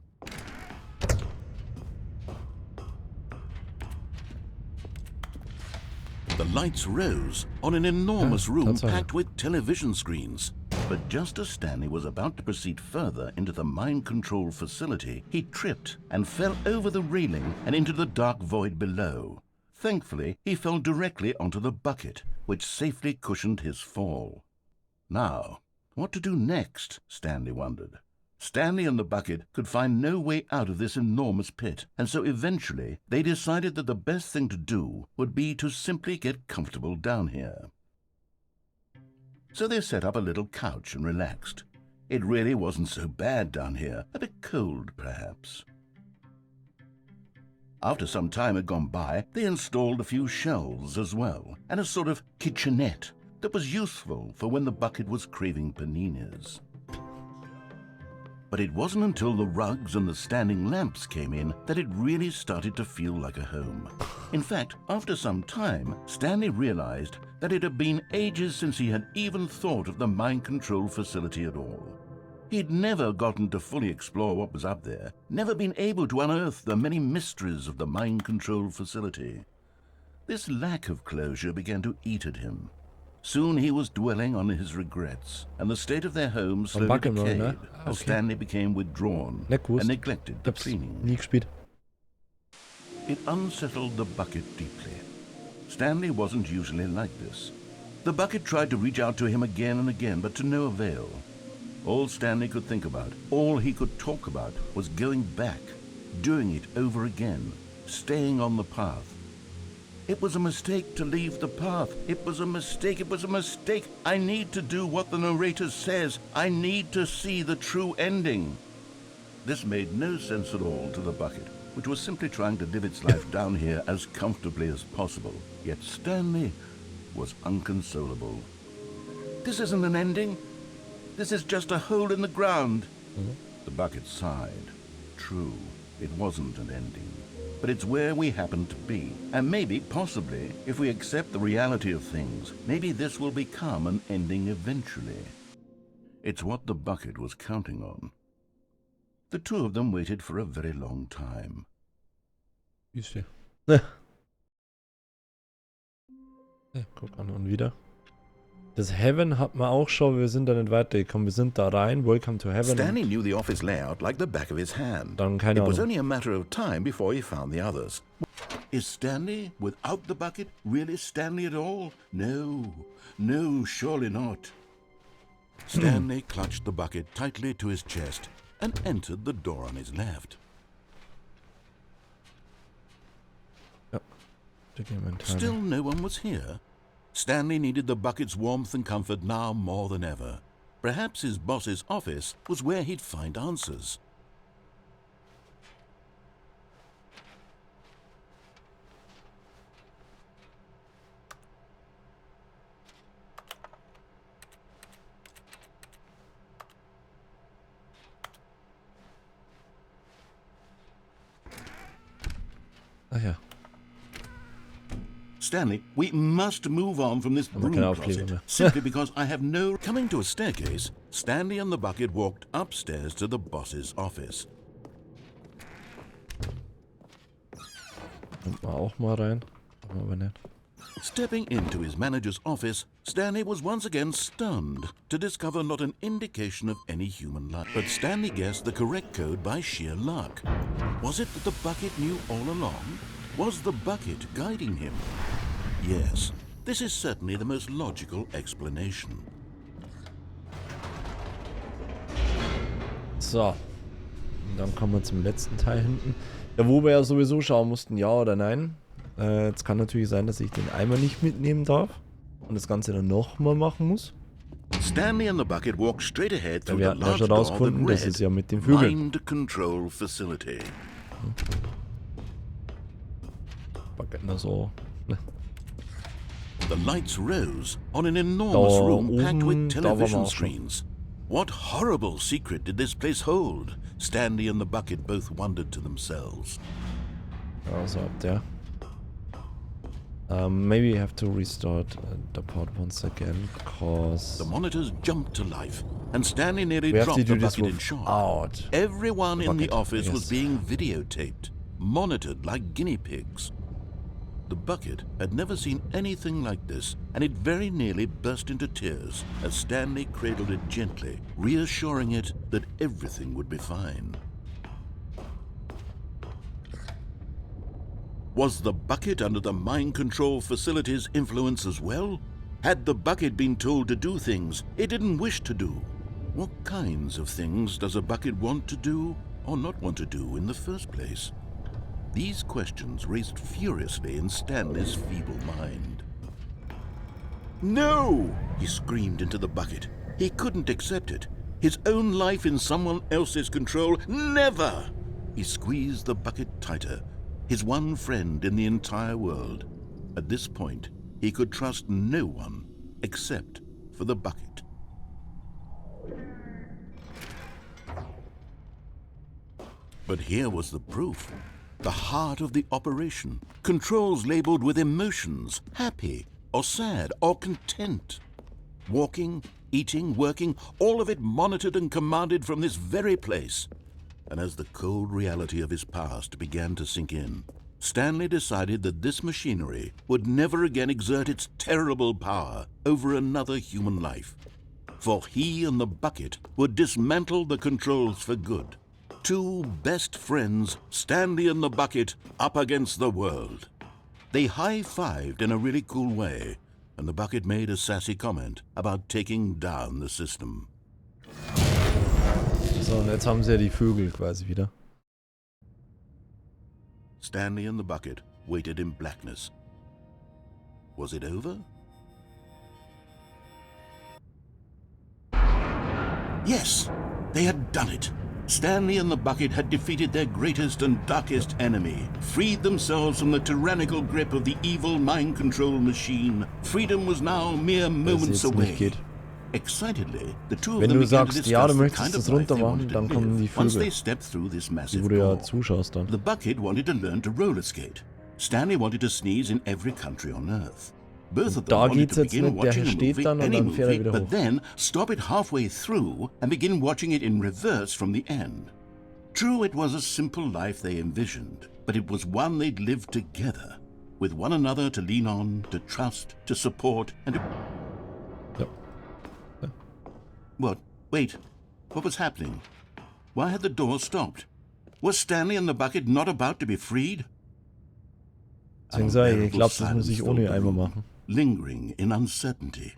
The lights rose on an enormous Ja, room Tatsache. packed with television screens. But just as Stanley was about to proceed further into the mind control facility, he tripped and fell over the railing and into the dark void below. Thankfully, he fell directly onto the bucket, which safely cushioned his fall. Now, what to do next? Stanley wondered. Stanley and the bucket could find no way out of this enormous pit, and so eventually they decided that the best thing to do would be to simply get comfortable down here. So they set up a little couch and relaxed. It really wasn't so bad down here, a bit cold perhaps. After some time had gone by, they installed a few shelves as well, and a sort of kitchenette that was useful for when the bucket was craving paninis. But it wasn't until the rugs and the standing lamps came in that it really started to feel like a home. In fact, after some time, Stanley realized that it had been ages since he had even thought of the mind control facility at all. He'd never gotten to fully explore what was up there, never been able to unearth the many mysteries of the mind control facility. This lack of closure began to eat at him. Soon he was dwelling on his regrets, and the state of their home slowly Backen decayed wollen, ne? as Okay. Stanley became withdrawn Nicht gewusst. and neglected the Hab's cleaning. nie gespielt. It unsettled the bucket deeply. Stanley wasn't usually like this. The bucket tried to reach out to him again and again, but to no avail. All Stanley could think about, all he could talk about, was going back, doing it over again, staying on the path. It was a mistake to leave the path. It was a mistake. It was a mistake. I need to do what the narrator says. I need to see the true ending. This made no sense at all to the bucket, which was simply trying to live its life down here as comfortably as possible. Yet Stanley was unconsolable. This isn't an ending. This is just a hole in the ground. The bucket sighed. True, it wasn't an ending. But it's where we happen to be. And maybe, possibly, if we accept the reality of things, maybe this will become an ending eventually. It's what the bucket was counting on. The two of them waited for a very long time. Ja, guck an und wieder. Das Heaven hat man auch schon, wir sind da nicht weitergekommen. Wir sind da rein, Welcome to Heaven. Stanley knew the office layout like the back of his hand. Dann keine It was Ahnung. only a matter of time before he found the others. Is Stanley, without the bucket, really Stanley at all? No, no, surely not. Stanley clutched the bucket tightly to his chest and entered the door on his left. Ja, da gehen wir in Teile. Still no one was here. Stanley needed the bucket's warmth and comfort now more than ever. Perhaps his boss's office was where he'd find answers. Ach ja. Stanley, we must move on from this Aber broom keine Aufkleber closet, mehr. simply because I have no... Coming to a staircase, Stanley and the bucket walked upstairs to the boss's office. Kommt man auch mal rein. Aber nicht. Stepping into his manager's office, Stanley was once again stunned to discover not an indication of any human life. But Stanley guessed the correct code by sheer luck. Was it that the bucket knew all along? Was the bucket guiding him? Yes, this is certainly the most logical explanation. So. Und dann kommen wir zum letzten Teil hinten. Ja, wo wir ja sowieso schauen mussten, ja oder nein. Jetzt kann natürlich sein, dass ich den Eimer nicht mitnehmen darf. Und das Ganze dann nochmal machen muss. Stanley and the bucket walked straight ahead Ja, through wir the hatten ja large schon door rausgefunden, that das ist read ja mit den Vögeln. Mind Control Facility. Bucket nur so. The lights rose on an enormous Da room packed oben, with da waren wir television auch schon. screens. What horrible secret did this place hold? Stanley and the bucket both wondered to themselves. Also ab der. Maybe you have to restart the pod once again, cause The monitors jumped to life, and Stanley nearly we have to dropped do the this bucket in shock. without. Everyone in the bucket, office was yes. being videotaped, monitored like guinea pigs. The bucket had never seen anything like this, and it very nearly burst into tears as Stanley cradled it gently, reassuring it that everything would be fine. Was the bucket under the mind control facility's influence as well? Had the bucket been told to do things it didn't wish to do? What kinds of things does a bucket want to do or not want to do in the first place? These questions raced furiously in Stanley's feeble mind. No! He screamed into the bucket. He couldn't accept it. His own life in someone else's control, never! He squeezed the bucket tighter. His one friend in the entire world. At this point, he could trust no one except for the bucket. But here was the proof. The heart of the operation. Controls labeled with emotions, happy or sad or content. Walking, eating, working, all of it monitored and commanded from this very place. And as the cold reality of his past began to sink in, Stanley decided that this machinery would never again exert its terrible power over another human life. For he and the bucket would dismantle the controls for good. Two best friends, Stanley and the bucket, up against the world. They high-fived in a really cool way, and the bucket made a sassy comment about taking down the system. So, und jetzt haben sie ja die Vögel quasi wieder. Stanley and the bucket waited in blackness. Was it over? Yes, they had done it. Stanley and the bucket had defeated their greatest and darkest enemy, freed themselves from the tyrannical grip of the evil mind control machine. Freedom was now mere moments away. Excitedly, the two of Wenn them du began to sagst, ja, discuss du the möchtest kind das of life runter they machen, wanted to dann kommen die live once they Vögel. stepped through this Die massive wo du ja door. zuschaust dann. The bucket wanted to learn to roller skate. Stanley wanted to sneeze in every country on Earth. Both of them Da wanted geht's to jetzt begin nicht, der watching a steht movie, dann und any dann fährt er movie, wieder but hoch. then stop it halfway through and begin watching it in reverse from the end. True, it was a simple life they envisioned, but it was one they'd lived together. with one another to lean on, to trust, to support, and to... Ja. What? Wait. What was happening? Why had the door stopped? Was Stanley and the bucket not about to be freed? Deswegen sage ich, ich glaube, das muss ich ohne Eimer machen. Lingering in uncertainty.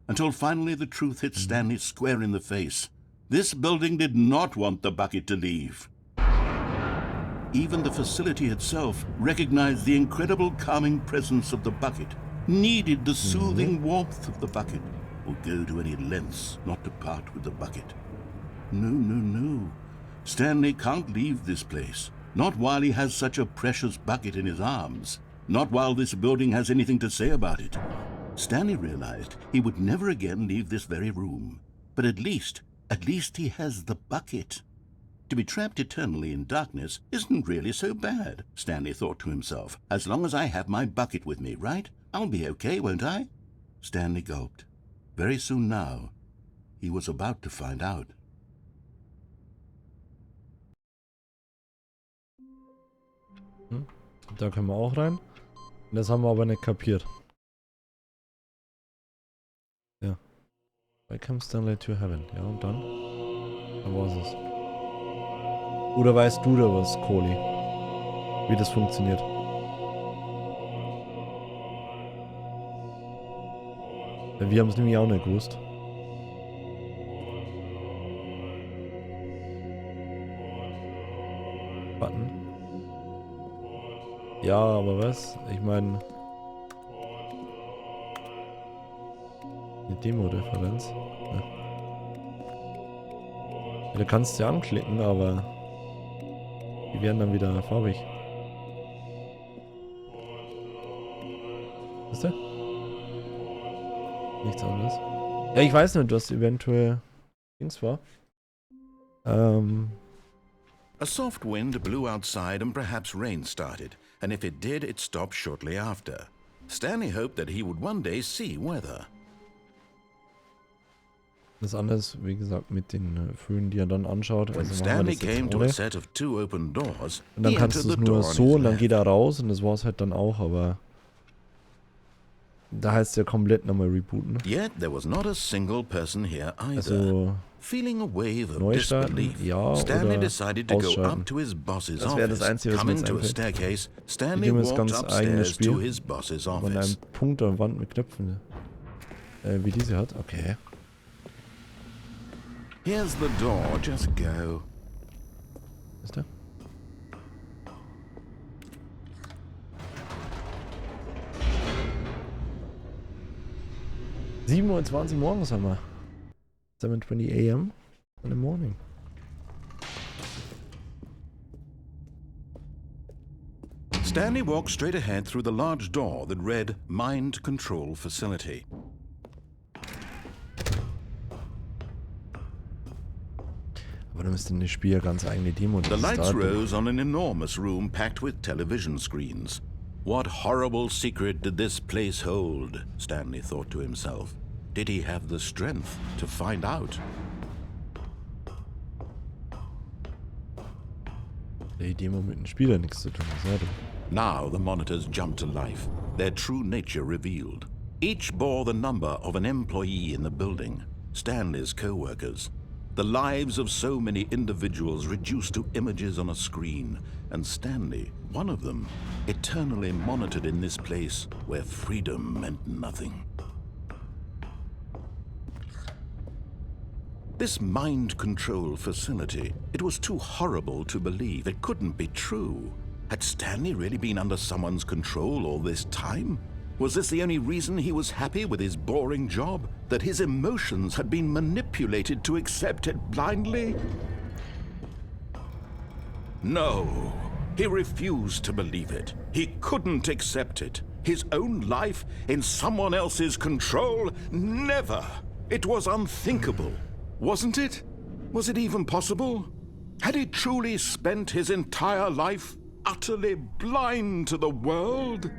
Until finally the truth hit Stanley square in the face. This building did not want the bucket to leave. Even the facility itself recognized the incredible calming presence of the bucket, needed the soothing warmth of the bucket, would go to any lengths not to part with the bucket. No, no, no. Stanley can't leave this place. Not while he has such a precious bucket in his arms. Not while this building has anything to say about it. Stanley realized he would never again leave this very room. But at least he has the bucket. To be trapped eternally in darkness isn't really so bad, Stanley thought to himself. As long as I have my bucket with me, right? I'll be okay, won't I? Stanley gulped. Very soon now, he was about to find out. Da können wir auch rein. Das haben wir aber nicht kapiert. Ja. Welcome Stanley to Heaven. Ja, und dann? Da war's es. Oder weißt du da was, Kohli? Wie das funktioniert? Ja, wir haben es nämlich auch nicht gewusst. Button. Ja, aber was? Ich meine... Eine Demo-Referenz. Ja. Ja, da kannst du ja anklicken, aber... Die werden dann wieder farbig. Ist der? Nichts anderes. Ja, ich weiß nicht, was eventuell... Dings war. A soft wind blew outside and perhaps rain started, and if it did, it stopped shortly after. Stanley hoped that he would one day see weather. Das anders, wie gesagt, mit den Föhn, die er dann anschaut. When Also Stanley machen wir came das to a jetzt set of two open doors, und dann he kannst entered du es the nur door on so his und dann left. geht er raus und das war es halt dann auch, aber da heißt es ja komplett nochmal rebooten. Yet there was not a single person here either. Also Feeling a wave of neu starten, disbelief, ja, Stanley oder decided to go ausschalten. up to his boss's Das wäre das office. Einzige, was mir Coming jetzt to a einfällt. staircase, Die Stanley Demo ist walked ganz eigenes upstairs to Spiel. his boss's Man office. einen Punkt an der Wand mit Knöpfen, wie diese hat. Okay. Here's the door, just go. Ist der? (7:20 Uhr morgens haben wir. 7:20 a.m. in the morning. Stanley walked straight ahead through the large door that read Mind Control Facility. Aber da müsste in das Spiel ja ganz eigene Demo. The lights rose on an enormous room packed with television screens. What horrible secret did this place hold? Stanley thought to himself. Did he have the strength to find out? Die Demo mit dem Spieler nichts zu tun. Ja, Now the monitors jumped to life, their true nature revealed. Each bore the number of an employee in the building, Stanley's co-workers. The lives of so many individuals reduced to images on a screen, and Stanley, one of them, eternally monitored in this place where freedom meant nothing. This mind control facility, it was too horrible to believe. It couldn't be true. Had Stanley really been under someone's control all this time? Was this the only reason he was happy with his boring job? That his emotions had been manipulated to accept it blindly? No, he refused to believe it. He couldn't accept it. His own life in someone else's control? Never! It was unthinkable. Wasn't it? Was it even possible? Had he truly spent his entire life utterly blind to the world?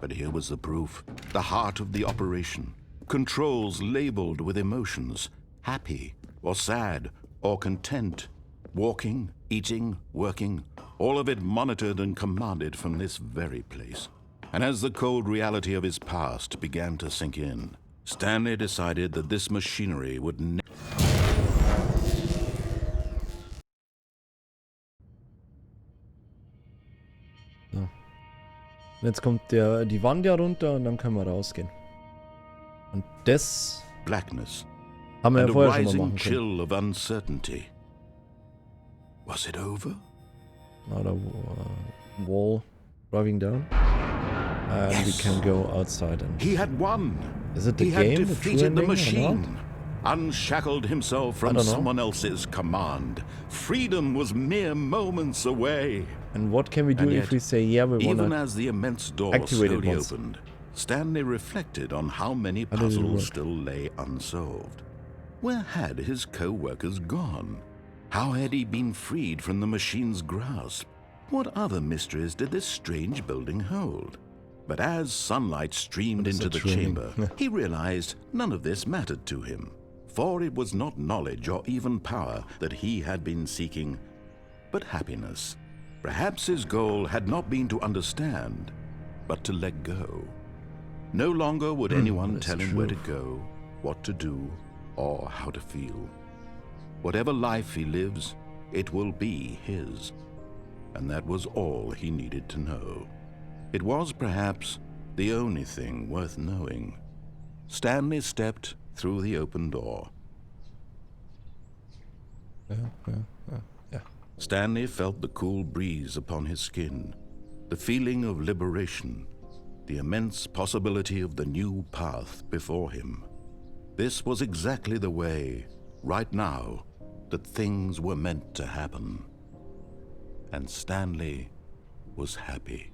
But here was the proof, the heart of the operation. Controls labeled with emotions, happy or sad or content, walking, eating, working, all of it monitored and commanded from this very place. And as the cold reality of his past began to sink in, Stanley decided that this machinery would So. Jetzt kommt die Wand ja runter und dann können wir rausgehen. Und das blackness haben wir ja and a vorher schon mal rising machen können. chill of uncertainty. Was it over? Now the wall driving down. And we can go outside and... He had won. Is it the He game, had the defeated the true ending or machine, unshackled himself I from don't know. someone else's command. Freedom was mere moments away. And what can we do And if yet, we say, yeah, we Even wanna... as the immense door activate it slowly once. opened, Stanley reflected on how many How does it work? puzzles still lay unsolved. Where had his co-workers gone? How had he been freed from the machine's grasp? What other mysteries did this strange building hold? But as sunlight streamed What is into a the training? chamber, he realized none of this mattered to him, for it was not knowledge or even power that he had been seeking, but happiness. Perhaps his goal had not been to understand, but to let go. No longer would anyone that's tell him where to true. go, what to do, or how to feel. Whatever life he lives, it will be his. And that was all he needed to know. It was perhaps the only thing worth knowing. Stanley stepped through the open door. Yeah. Stanley felt the cool breeze upon his skin, the feeling of liberation, the immense possibility of the new path before him. This was exactly the way, right now, that things were meant to happen. And Stanley was happy.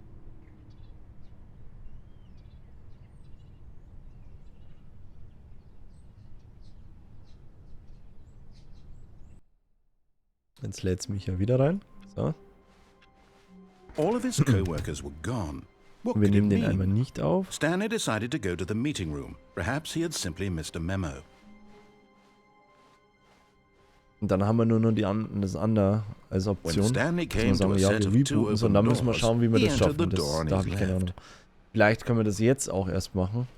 Jetzt lädt's mich ja wieder rein. So. All of his co-workers were gone. What Wir could it nehmen den einmal mean? nicht auf. Stanley decided to go to the meeting room. Perhaps he had simply missed a memo. Und dann haben wir nur noch das andere als When Option. Stanley Dass wir came to sagen, a ja, set wir of two rebooten, open und dann müssen wir doors, schauen, wie wir he das entered the schaffen. door on Da his habe ich keine left. Ahnung. Vielleicht können wir das jetzt auch erst machen.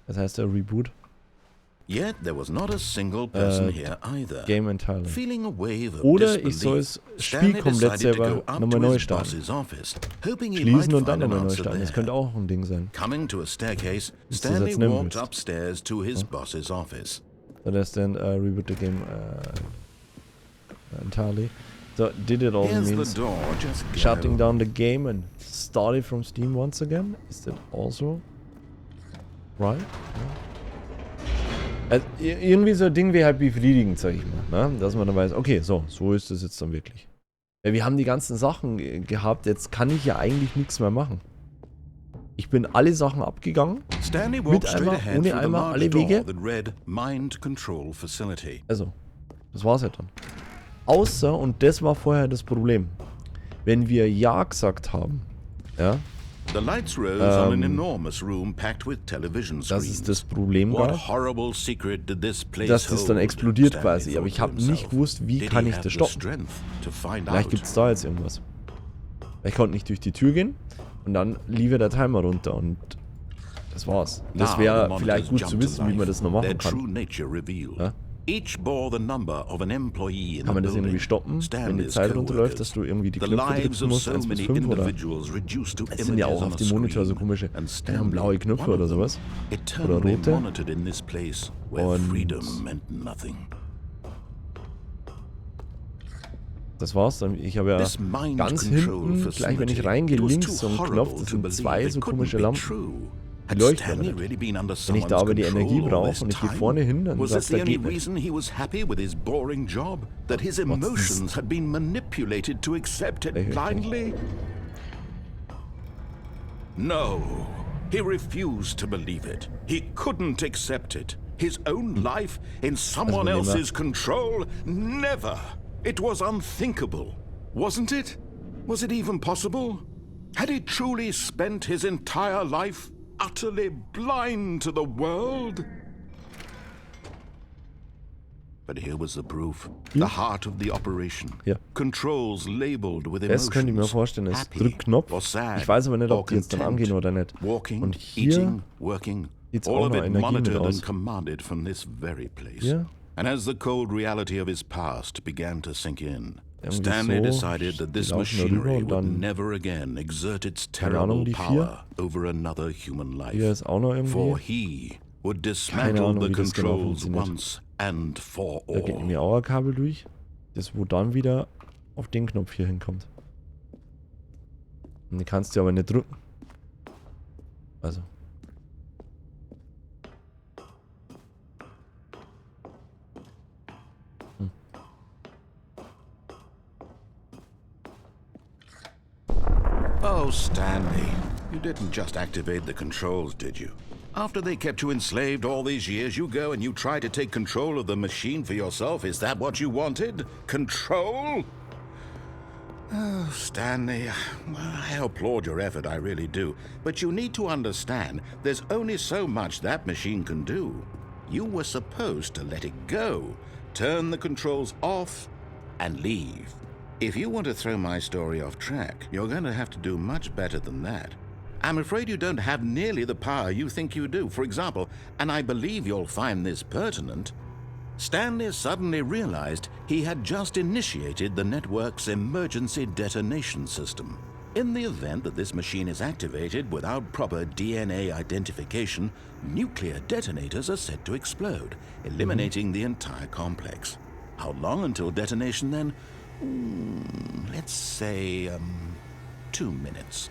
Das heißt der Reboot. Yet there was not a single person here either. Game entirely. Feeling a wave of Oder ich soll disbelief, das Spiel Stanley komplett decided to selber go up nochmal to neu his starten. boss's office, hoping he Schließen might und dann find an nochmal neu answer starten. Das there. könnte auch ein Ding sein. Coming to a staircase, das Stanley jetzt nehmen walked willst. upstairs to his boss's office. So that's then reboot the game entirely. So did it all Here's the means door, just go. shutting down the game and start it from Steam once again? Is that also right? Also, irgendwie so ein Ding wäre halt befriedigend, sag ich mal, ne? Dass man dann weiß, okay, so ist es jetzt dann wirklich. Ja, wir haben die ganzen Sachen gehabt, jetzt kann ich ja eigentlich nichts mehr machen. Ich bin alle Sachen abgegangen, Stanley mit walked straight Eimer, ahead ohne through the Eimer, large alle door Wege. that read Mind Control Facility. Also, das war's halt dann. Außer, und das war vorher das Problem, wenn wir Ja gesagt haben, ja, The lights rose on an enormous room packed with television dass screens. es das Problem What gab, horrible secret did this place dass das dann hold? explodiert Stanley quasi. Aber thought ich to habe nicht himself. gewusst, wie Did kann he ich have das the stoppen. strength to find Vielleicht out? gibt es da jetzt irgendwas. Ich konnte nicht durch die Tür gehen und dann lief ja der Timer runter und das war's. Das Now the wäre monitors vielleicht gut zu jumped to wissen, wie man life, das noch machen their kann. true nature revealed. Ja? Each bore the number of an employee in Kann man the das irgendwie building. stoppen, wenn die Stanley's Zeit runterläuft, coworkers. dass du irgendwie die The Knöpfe lives drücken of musst, so 1 bis many 5 oder? individuals reduced to Es sind ja images auch on auf a dem Monitor so screen. komische And haben blaue Stanley, Knöpfe one oder of them, sowas. eternally rote. monitored in this place where Und freedom meant nothing. das war's dann. Ich habe ja This mind ganz control hinten, gleich wenn ich facility, reingehe, it was links too so einen horrible Knopf, das to sind believe 2 it so couldn't komische be Lampen. true. Die Had leuchten aber Stanley nicht. really been under Wenn ich da someone's aber die Energie control all brauche this und ich gehe time? vorne hin, dann Was sagt this the er, only geht nicht. reason he was happy with his boring job? That his emotions had been manipulated to accept it Okay. blindly? No, he refused to believe it. He couldn't accept it. His own life in someone Also, else's control? Never. It was unthinkable. Wasn't it? Was it even possible? Had he truly spent his entire life utterly blind to the world? But here was the proof. The heart of the operation. Ja. Controls labeled with Das könnte ich mir emotions. vorstellen, ist Happy drück Knopf. or sad Ich weiß aber nicht, or ob die jetzt dann content. angehen oder nicht. Walking, Und hier eating, working, geht's all auch of noch it Energie mit monitored aus. and commanded from this very place. Ja. And as the cold reality of his past began to sink in, Irgendwie Stanley so, decided that this die laufen da rüber machinery und would dann- never again exert its Keine Ahnung, terrible die power over another human Hier life. ist auch noch For irgendwie. he would Keine dismantle Ahnung, the wie das genau controls funktioniert. once and for Da geht all. irgendwie auch ein Kabel durch. Das wo dann wieder auf den Knopf hier hinkommt. Und den kannst du aber nicht drücken. Also. Oh, Stanley, you didn't just activate the controls, did you? After they kept you enslaved all these years, you go and you try to take control of the machine for yourself. Is that what you wanted? Control? Oh, Stanley, I applaud your effort, I really do. But you need to understand, there's only so much that machine can do. You were supposed to let it go, turn the controls off, and leave. If you want to throw my story off track, you're going to have to do much better than that. I'm afraid you don't have nearly the power you think you do. For example, and I believe you'll find this pertinent, Stanley suddenly realized he had just initiated the network's emergency detonation system. In the event that this machine is activated without proper DNA identification, nuclear detonators are set to explode, eliminating the entire complex. How long until detonation then? Let's say, 2 minutes.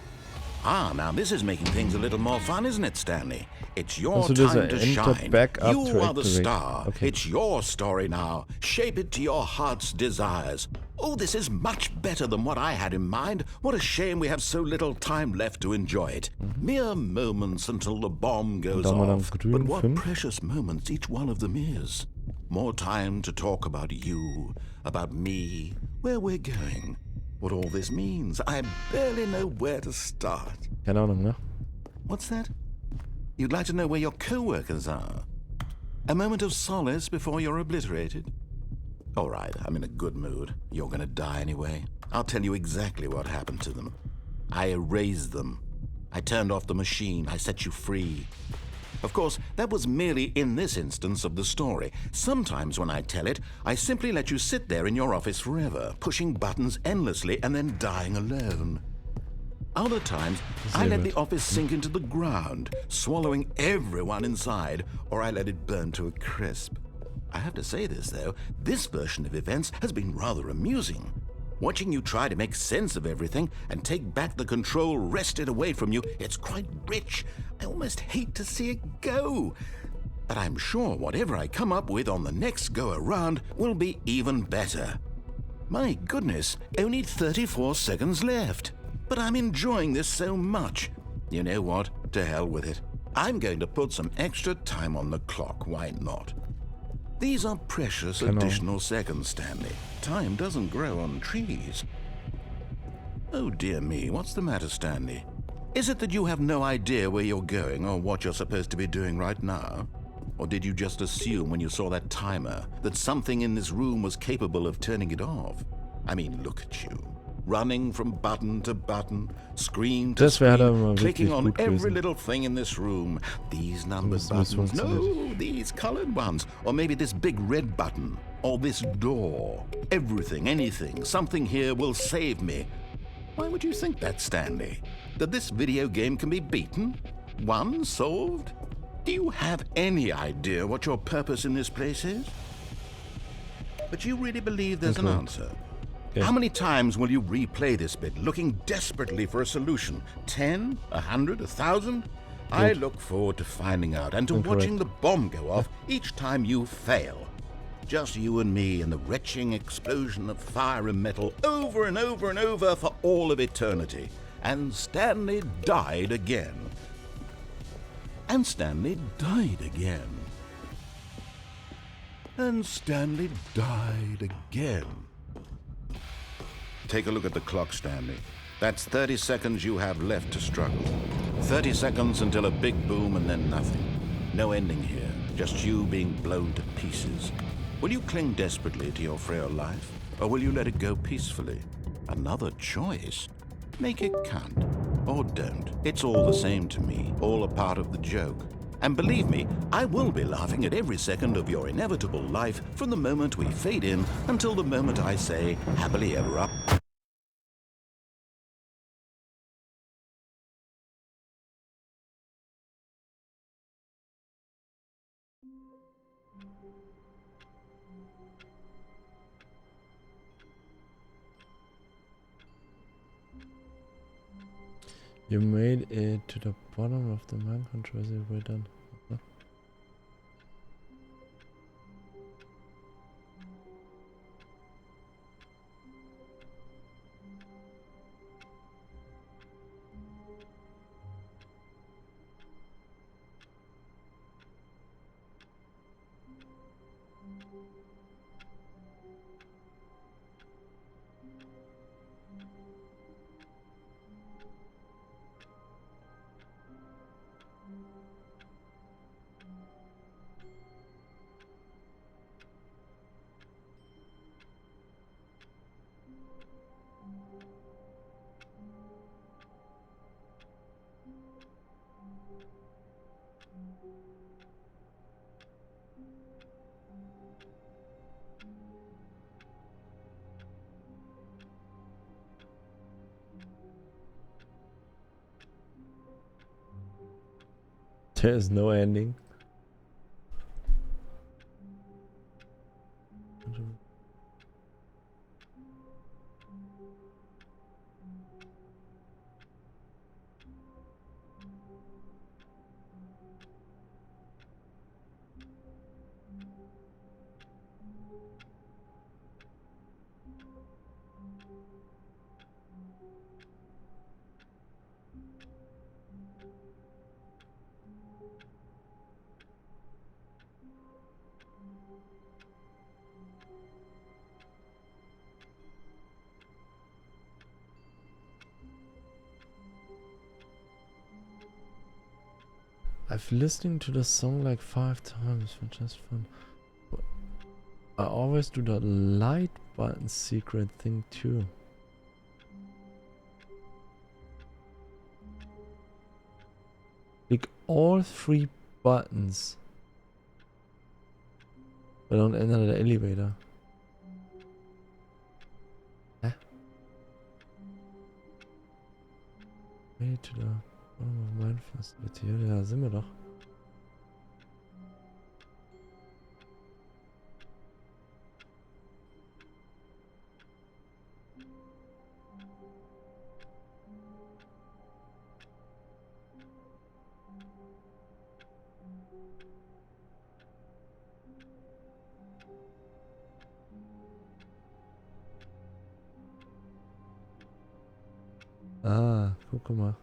Ah, now this is making things a little more fun, isn't it, Stanley? It's your Also there's time a to enter shine. backup You to are the activate. star. Okay. It's your story now. Shape it to your heart's desires. Oh, this is much better than what I had in mind. What a shame we have so little time left to enjoy it. Mere moments until the bomb goes dann mal off. grün But what 5. precious moments each one of them is. More time to talk about you, about me, where we're going, what all this means. I barely know where to start. Keine Ahnung, ne? What's that? You'd like to know where your co-workers are? A moment of solace before you're obliterated? All right, I'm in a good mood. You're gonna die anyway. I'll tell you exactly what happened to them. I erased them. I turned off the machine. I set you free. Of course, that was merely in this instance of the story. Sometimes when I tell it, I simply let you sit there in your office forever, pushing buttons endlessly and then dying alone. Other times, I let the office sink into the ground, swallowing everyone inside, or I let it burn to a crisp. I have to say this, though, this version of events has been rather amusing. Watching you try to make sense of everything and take back the control wrested away from you, it's quite rich. I almost hate to see it go. But I'm sure whatever I come up with on the next go-around will be even better. My goodness, only 34 seconds left. But I'm enjoying this so much. You know what? To hell with it. I'm going to put some extra time on the clock, why not? These are precious additional seconds, Stanley. Time doesn't grow on trees. Oh dear me, what's the matter, Stanley? Is it that you have no idea where you're going or what you're supposed to be doing right now? Or did you just assume when you saw that timer that something in this room was capable of turning it off? I mean, look at you. Running from button to button, screen to Das wäre dann mal screen, clicking wirklich on gut every gewesen. little thing in this room. These numbered wissen, wie es buttons. funktioniert. No, these colored ones. Or maybe this big red button. Or this door. Everything, anything, something here will save me. Why would you think that, Stanley? That this video game can be beaten? Won? Solved? Do you have any idea what your purpose in this place is? But you really believe there's an Okay. answer? Yeah. How many times will you replay this bit, looking desperately for a solution? 10? 100? 1,000? I look forward to finding out and to Incorrect. watching the bomb go off each time you fail. Just you and me and the retching explosion of fire and metal over and over and over for all of eternity. And Stanley died again. And Stanley died again. And Stanley died again. Take a look at the clock, Stanley. That's 30 seconds you have left to struggle. 30 seconds until a big boom and then nothing. No ending here, just you being blown to pieces. Will you cling desperately to your frail life, or will you let it go peacefully? Another choice. Make it count, or don't. It's all the same to me, all a part of the joke. And believe me, I will be laughing at every second of your inevitable life from the moment we fade in until the moment I say, happily ever up. You made it to the bottom of the man controversy. Well done. Huh? There's no ending. I've listened to the song like 5 times for just fun. I always do the light button secret thing too. Click all 3 buttons, but don't enter the elevator. Hä? Way to the bottom of mine facility. Ja, da sind wir doch. Ah, guck mal.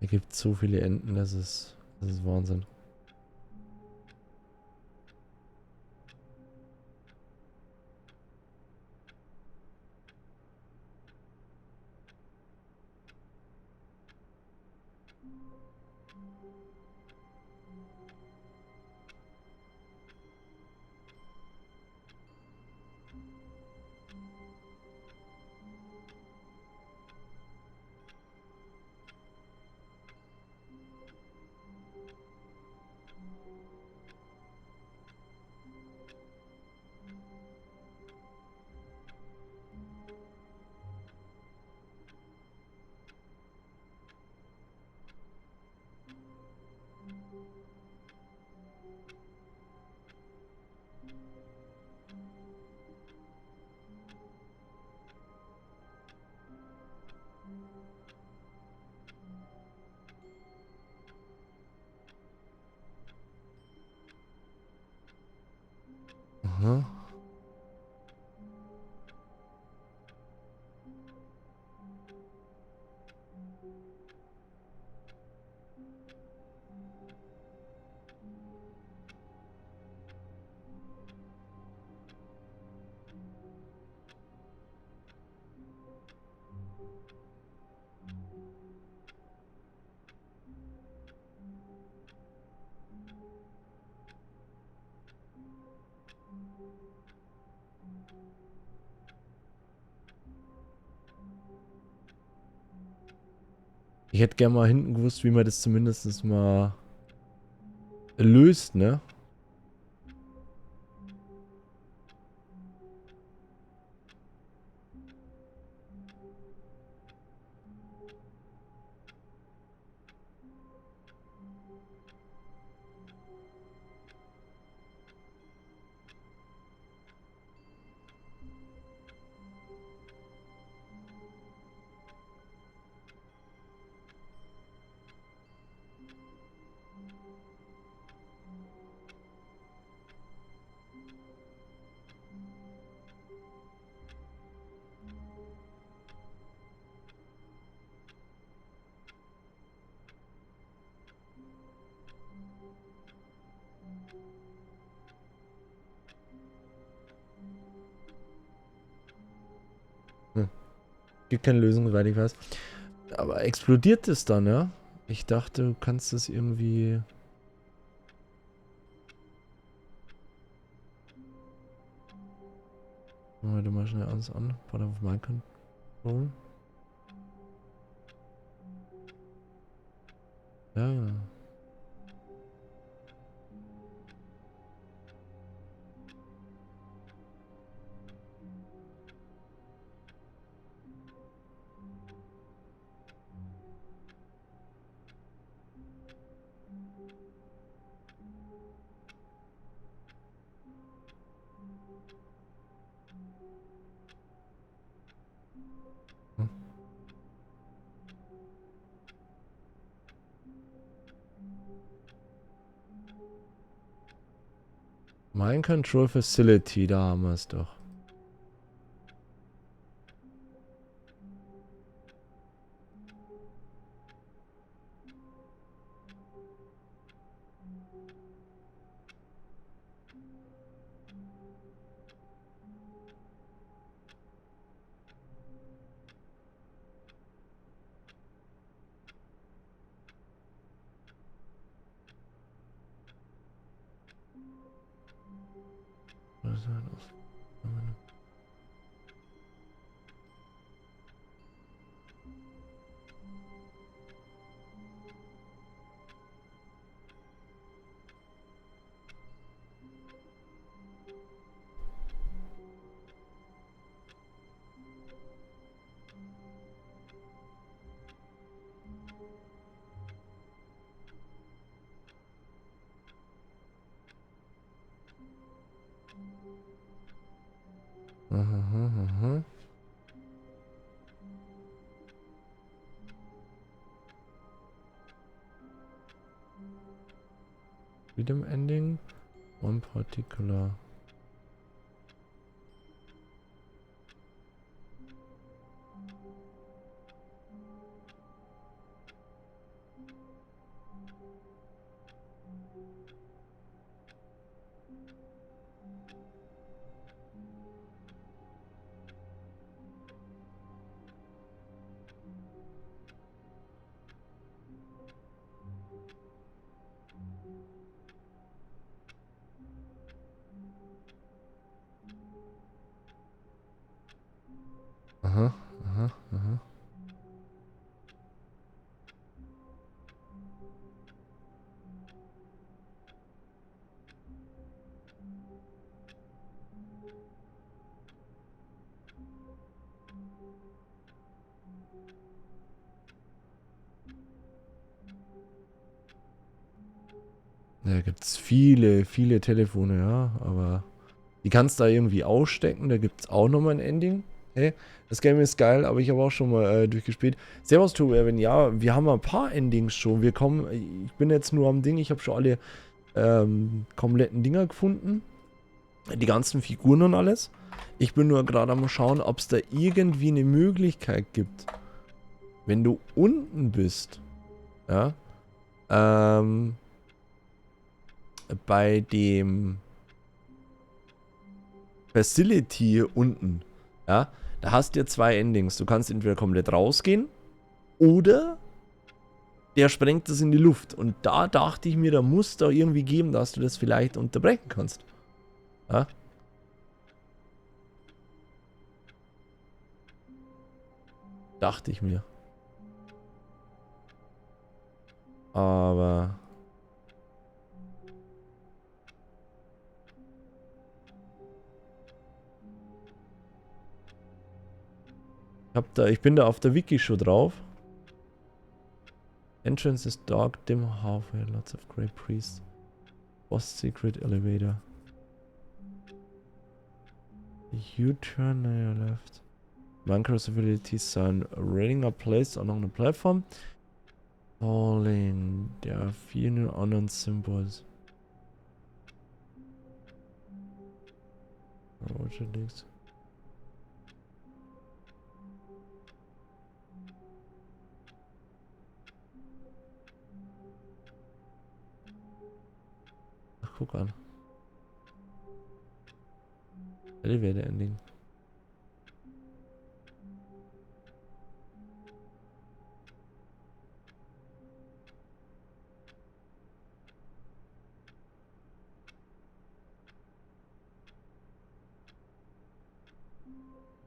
Es gibt so viele Enden, das ist Wahnsinn. Ich hätte gerne mal hinten gewusst, wie man das zumindest mal löst, ne? Gibt keine Lösung, soweit ich weiß. Aber explodiert es dann, ja? Ich dachte, du kannst es irgendwie... Warte mal schnell alles an. Warte auf mein Control. Ja. Hm. Mein Control Facility, da haben wir es doch. Was ist denn das? Aha. Freedom Ending. One particular. Aha. Da gibt es viele Telefone, ja, aber die kannst du da irgendwie ausstecken, da gibt es auch nochmal ein Ending. Hey, das Game ist geil, aber ich habe auch schon mal durchgespielt. Servus, Tobi, Erwin, ja, wir haben ein paar Endings schon. Ich bin jetzt nur am Ding, ich habe schon alle kompletten Dinger gefunden. Die ganzen Figuren und alles. Ich bin nur gerade am schauen, ob es da irgendwie eine Möglichkeit gibt. Wenn du unten bist, ja, bei dem Facility hier unten, ja, da hast du ja zwei Endings. Du kannst entweder komplett rausgehen oder der sprengt das in die Luft. Und da dachte ich mir, da muss da irgendwie geben, dass du das vielleicht unterbrechen kannst. Ja? Dachte ich mir. aber... Ich bin da auf der Wiki schon drauf. Entrance is dark, dim halfway, lots of grey priests. Boss secret elevator. U-turn on your left. Bunker civilities sign rating are placed along the platform. Falling. There are 4 unknown symbols. Roger links. Ach, guck an. Elevator ending.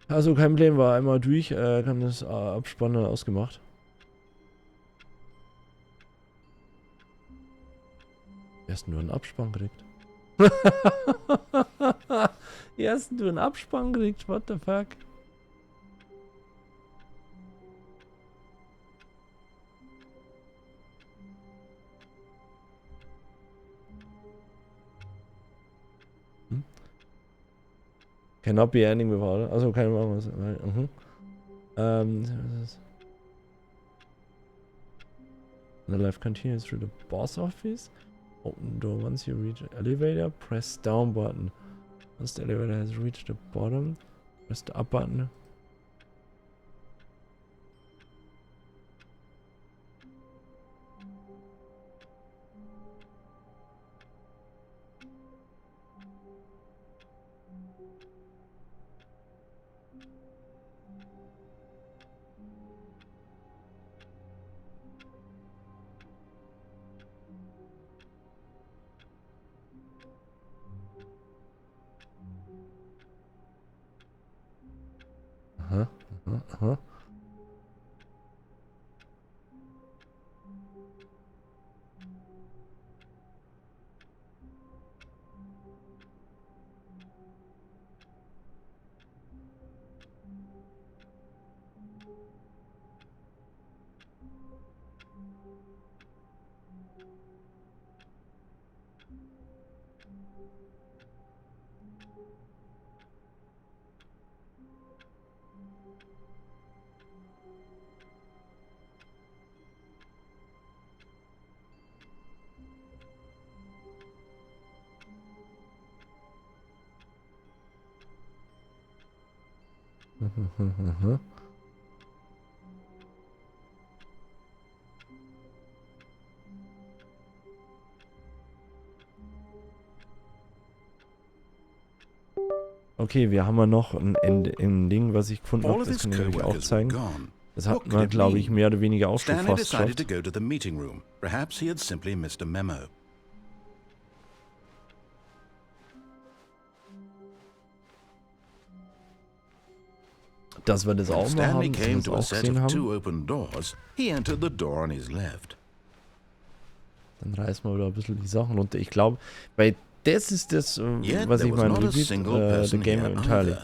Also kein Problem, war einmal durch, kann das Abspannen ausgemacht. Erst nur einen Abspann kriegt. Erst nur einen Abspann kriegt, what the fuck? Cannot be ending without. Also keine Ahnung was. The life continues through the boss office. Open door once you reach the elevator. Press down button. Once the elevator has reached the bottom, press the up button. Aha, aha, aha. Okay, wir haben ja noch ein Ding, was ich gefunden habe, das kann ich euch auch zeigen. Das hat man, glaube ich, mehr oder weniger auch schon fast geschafft. Stanley decided to go to the meeting room. Perhaps he had simply missed a memo. Dass wir das auch mal haben, dass wir das auch gesehen haben. Open doors, he entered the door on his left. Dann reißen wir wieder ein bisschen die Sachen runter. Ich glaube, weil das ist das, was ich meine, the game entirely.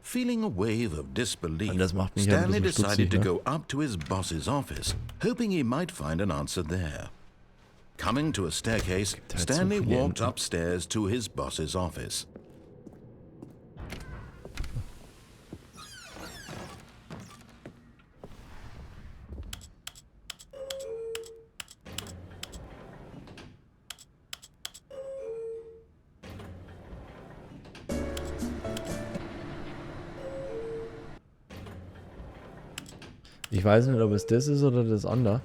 Feeling a wave of disbelief, Und das macht mich ein Stanley bisschen decided stutzig, to ne? go up to his boss's office, hoping he might find an answer there. Coming to a staircase, Stanley walked upstairs to his boss's office. Ich weiß nicht, ob es das ist oder das andere.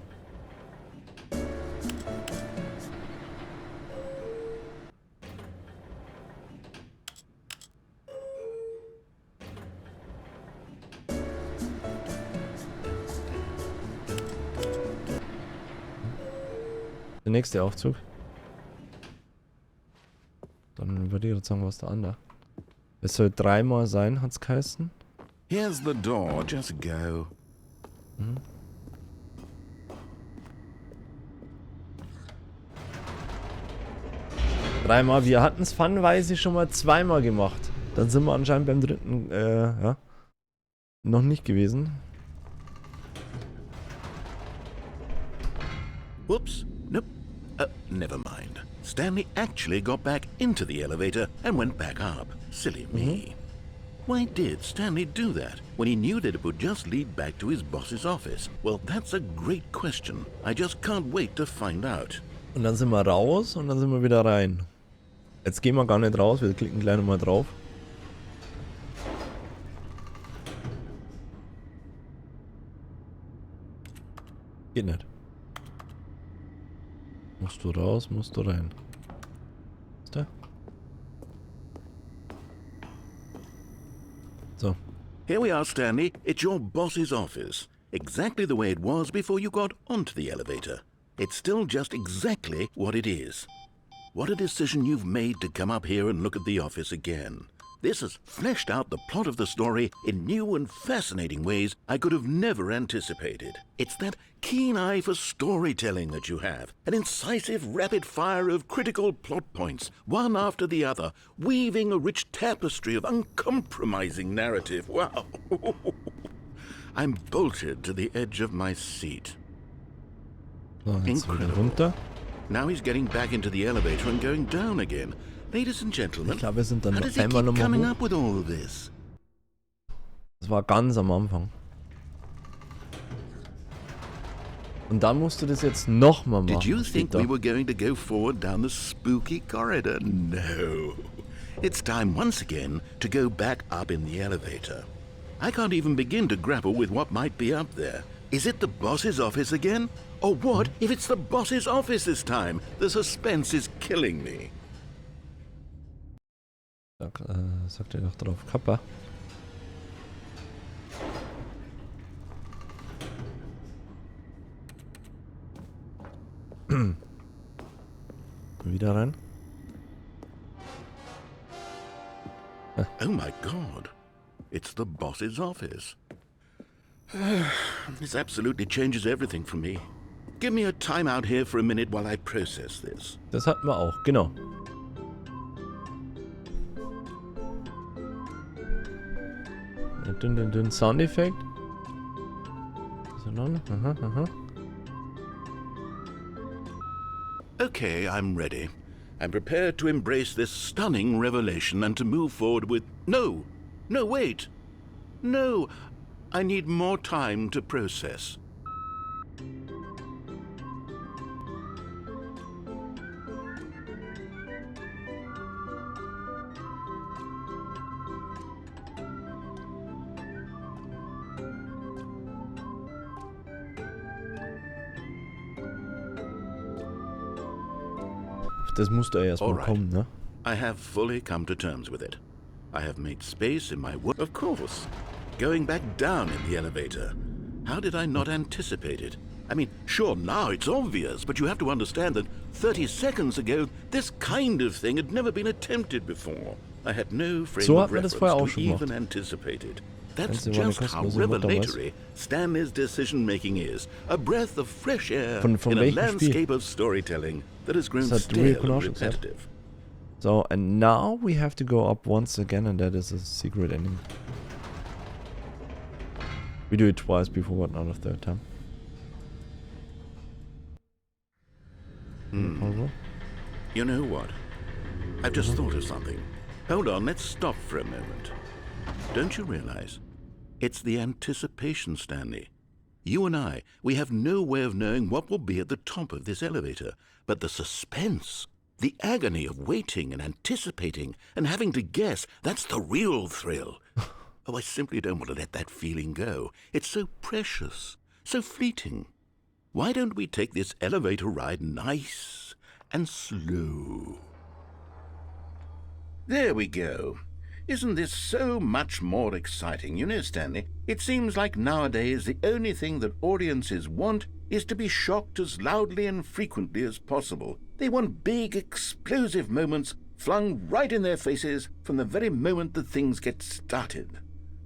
Der nächste Aufzug. Dann würde ich jetzt sagen, was der andere. Es soll 3-mal sein, hat's geheißen. Here's the door, just go. Dreimal. Wir hatten es funweise schon mal zweimal gemacht. Dann sind wir anscheinend beim dritten, ja, noch nicht gewesen. Whoops. Nope. Never mind. Stanley actually got back into the elevator and went back up. Silly me. Why did Stanley do that when he knew that it would just lead back to his boss's office? Well, that's a great question. I just can't wait to find out. Und dann sind wir raus und dann sind wir wieder rein. Jetzt gehen wir gar nicht raus, wir klicken gleich nochmal drauf. Geht nicht. Musst du raus, musst du rein. Ist der? So. Here we are, Stanley. It's your boss's office. Exactly the way it was before you got onto the elevator. It's still just exactly what it is. What a decision you've made to come up here and look at the office again. This has fleshed out the plot of the story in new and fascinating ways I could have never anticipated. It's that keen eye for storytelling that you have, an incisive rapid fire of critical plot points, one after the other, weaving a rich tapestry of uncompromising narrative. Wow! I'm bolted to the edge of my seat. So, jetzt wieder Incredible. runter. Now he's getting back into the elevator and going down again. Ladies and gentlemen, Ich glaube, wir sind dann how noch does he einmal keep nochmal coming hoch. up with all of this? Das war ganz am Anfang. Und dann musst du das jetzt nochmal machen. Did you steht think da. we were going to go forward down the spooky corridor? No. It's time once again to go back up in the elevator. I can't even begin to grapple with what might be up there. Is it the boss's office again? Or what if it's the boss's office this time? The suspense is killing me. Sagt er doch drauf. Kappa. Wieder rein. Oh my god. It's the boss's office. This absolutely changes everything for me. Give me a time out here for a minute while I process this. Das hatten wir auch, genau. Den Soundeffekt. Ist er noch? Aha, aha. Okay, I'm ready. I'm prepared to embrace this stunning revelation and to move forward with... No! No, wait! No! I need more time to process. Das musste er erstmal Alright. kommen, ne? I have fully come to terms with it. I have made space in my work. Of course. Going back down in the elevator. How did I not anticipate it? I mean, sure, now it's obvious, but you have to understand that 30 seconds ago, this kind of thing had never been attempted before. I had no frame So of hat man das reference vorher auch to schon even gemacht. anticipate it. That's Einzige war eine just how kostenlose Mutter, was? revelatory Stanley's decision-making is. A breath of fresh air Von in a welchem landscape of storytelling that has grown Das hat Real stale and Connection gesagt. repetitive. So, and now we have to go up once again, and that is a secret ending. We do it twice before, but not a third time. You know what? I've just thought of something. Hold on, let's stop for a moment. Don't you realize? It's the anticipation, Stanley. You and I, we have no way of knowing what will be at the top of this elevator. But the suspense, the agony of waiting and anticipating and having to guess, that's the real thrill. Oh, I simply don't want to let that feeling go. It's so precious, so fleeting. Why don't we take this elevator ride nice and slow? There we go. Isn't this so much more exciting? You know, Stanley, it seems like nowadays the only thing that audiences want is to be shocked as loudly and frequently as possible. They want big, explosive moments flung right in their faces from the very moment that things get started.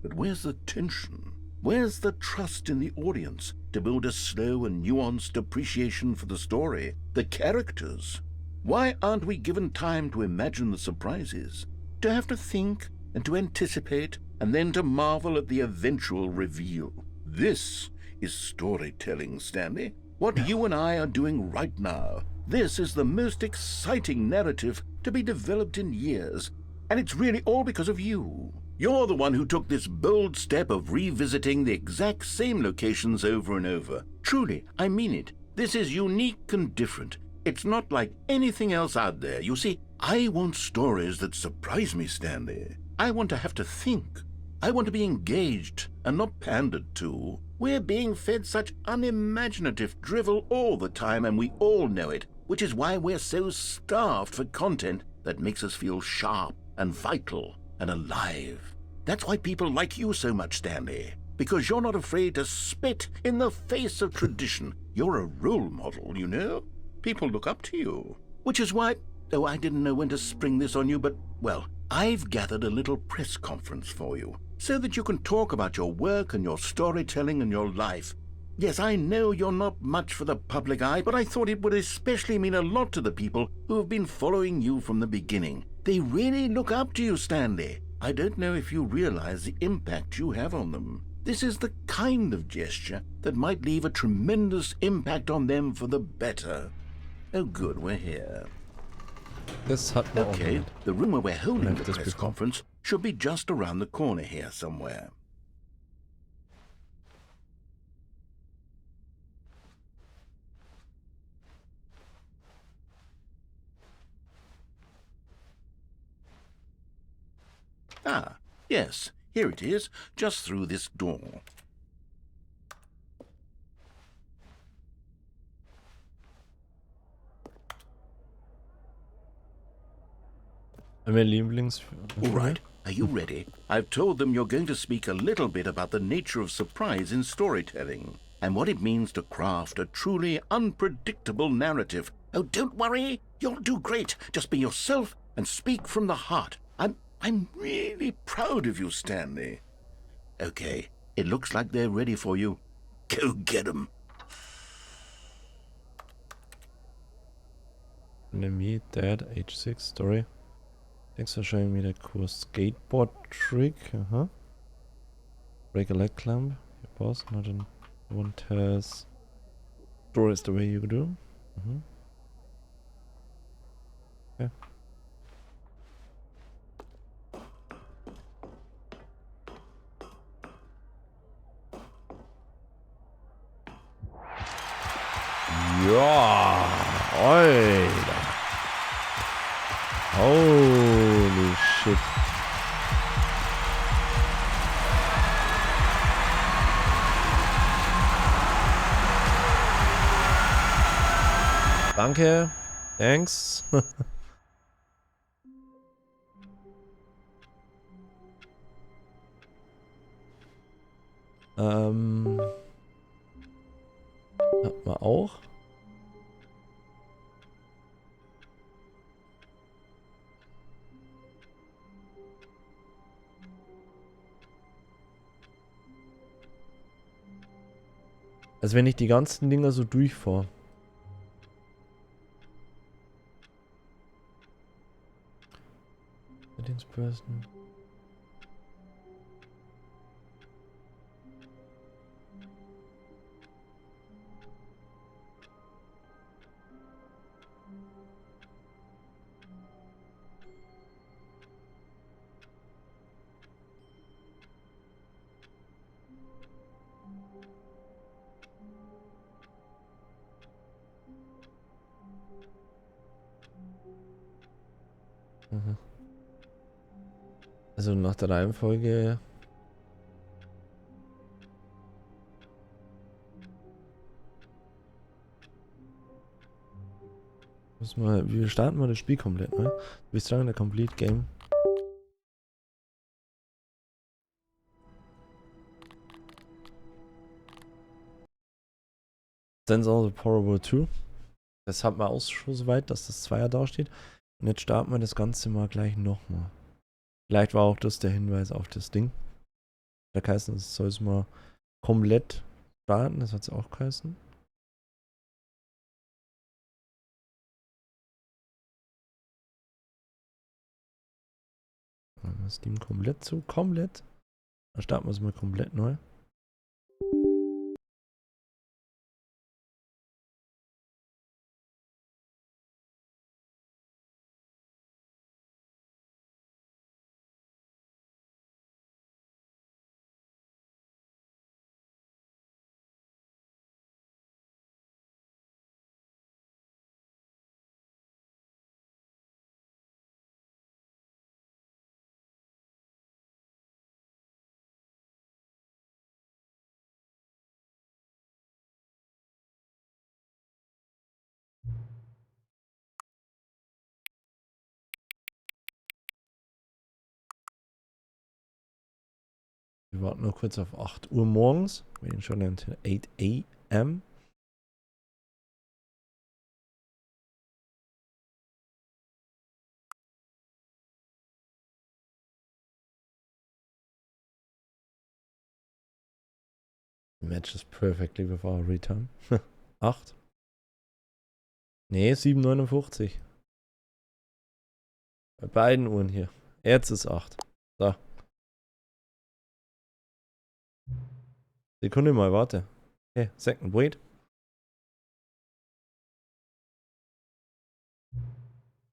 But where's the tension? Where's the trust in the audience to build a slow and nuanced appreciation for the story, the characters? Why aren't we given time to imagine the surprises? To have to think and to anticipate and then to marvel at the eventual reveal. This is storytelling, Stanley. What you and I are doing right now. This is the most exciting narrative to be developed in years. And it's really all because of you. You're the one who took this bold step of revisiting the exact same locations over and over. Truly, I mean it. This is unique and different. It's not like anything else out there. You see, I want stories that surprise me, Stanley. I want to have to think. I want to be engaged and not pandered to. We're being fed such unimaginative drivel all the time, and we all know it, which is why we're so starved for content that makes us feel sharp and vital and alive. That's why people like you so much, Stanley, because you're not afraid to spit in the face of tradition. You're a role model, you know? People look up to you. Which is why, oh, I didn't know when to spring this on you, but, well, I've gathered a little press conference for you, so that you can talk about your work and your storytelling and your life. Yes, I know you're not much for the public eye, but I thought it would especially mean a lot to the people who have been following you from the beginning. They really look up to you, Stanley. I don't know if you realize the impact you have on them. This is the kind of gesture that might leave a tremendous impact on them for the better. Oh good, we're here. Das hat man auch Okay, nicht. the room where we're holding Vielleicht the das press bekommen. conference should be just around the corner here somewhere. Ah, yes, here it is, just through this door. Mein Lieblings... All right, are you ready? I've told them you're going to speak a little bit about the nature of surprise in storytelling and what it means to craft a truly unpredictable narrative. Oh, don't worry, you'll do great. Just be yourself and speak from the heart. I'm really proud of you, Stanley. Okay, it looks like they're ready for you. Go get 'em. Me, Dad, age 6, story. Thanks for showing me the cool skateboard trick. Break a leg clamp. Your boss, not in one tells stories the way you do. Okay. Ja, Alter. Holy shit. Danke. Thanks. Hat man auch. Als wenn ich die ganzen Dinger so durchfahre. Person. Also nach der Reihenfolge. Wir starten mal das Spiel komplett, ne? Wir sagen der Complete Game. Sense of the Portable 2. Das hat man auch schon so weit, dass das Zweier da steht. Und jetzt starten wir das Ganze mal gleich nochmal. Vielleicht war auch das der Hinweis auf das Ding. Da heißt es soll es mal komplett starten, das hat es auch geheißen. Machen wir Steam komplett zu. Komplett. Dann starten wir es mal komplett neu. Wir warten nur kurz auf 8 Uhr morgens. Wir sind schon at 8 a.m. Matches perfectly with our return. 8. Nee, 7,59. Bei beiden Uhren hier. Jetzt ist 8. So. Sekunde mal, warte. Okay, second, wait.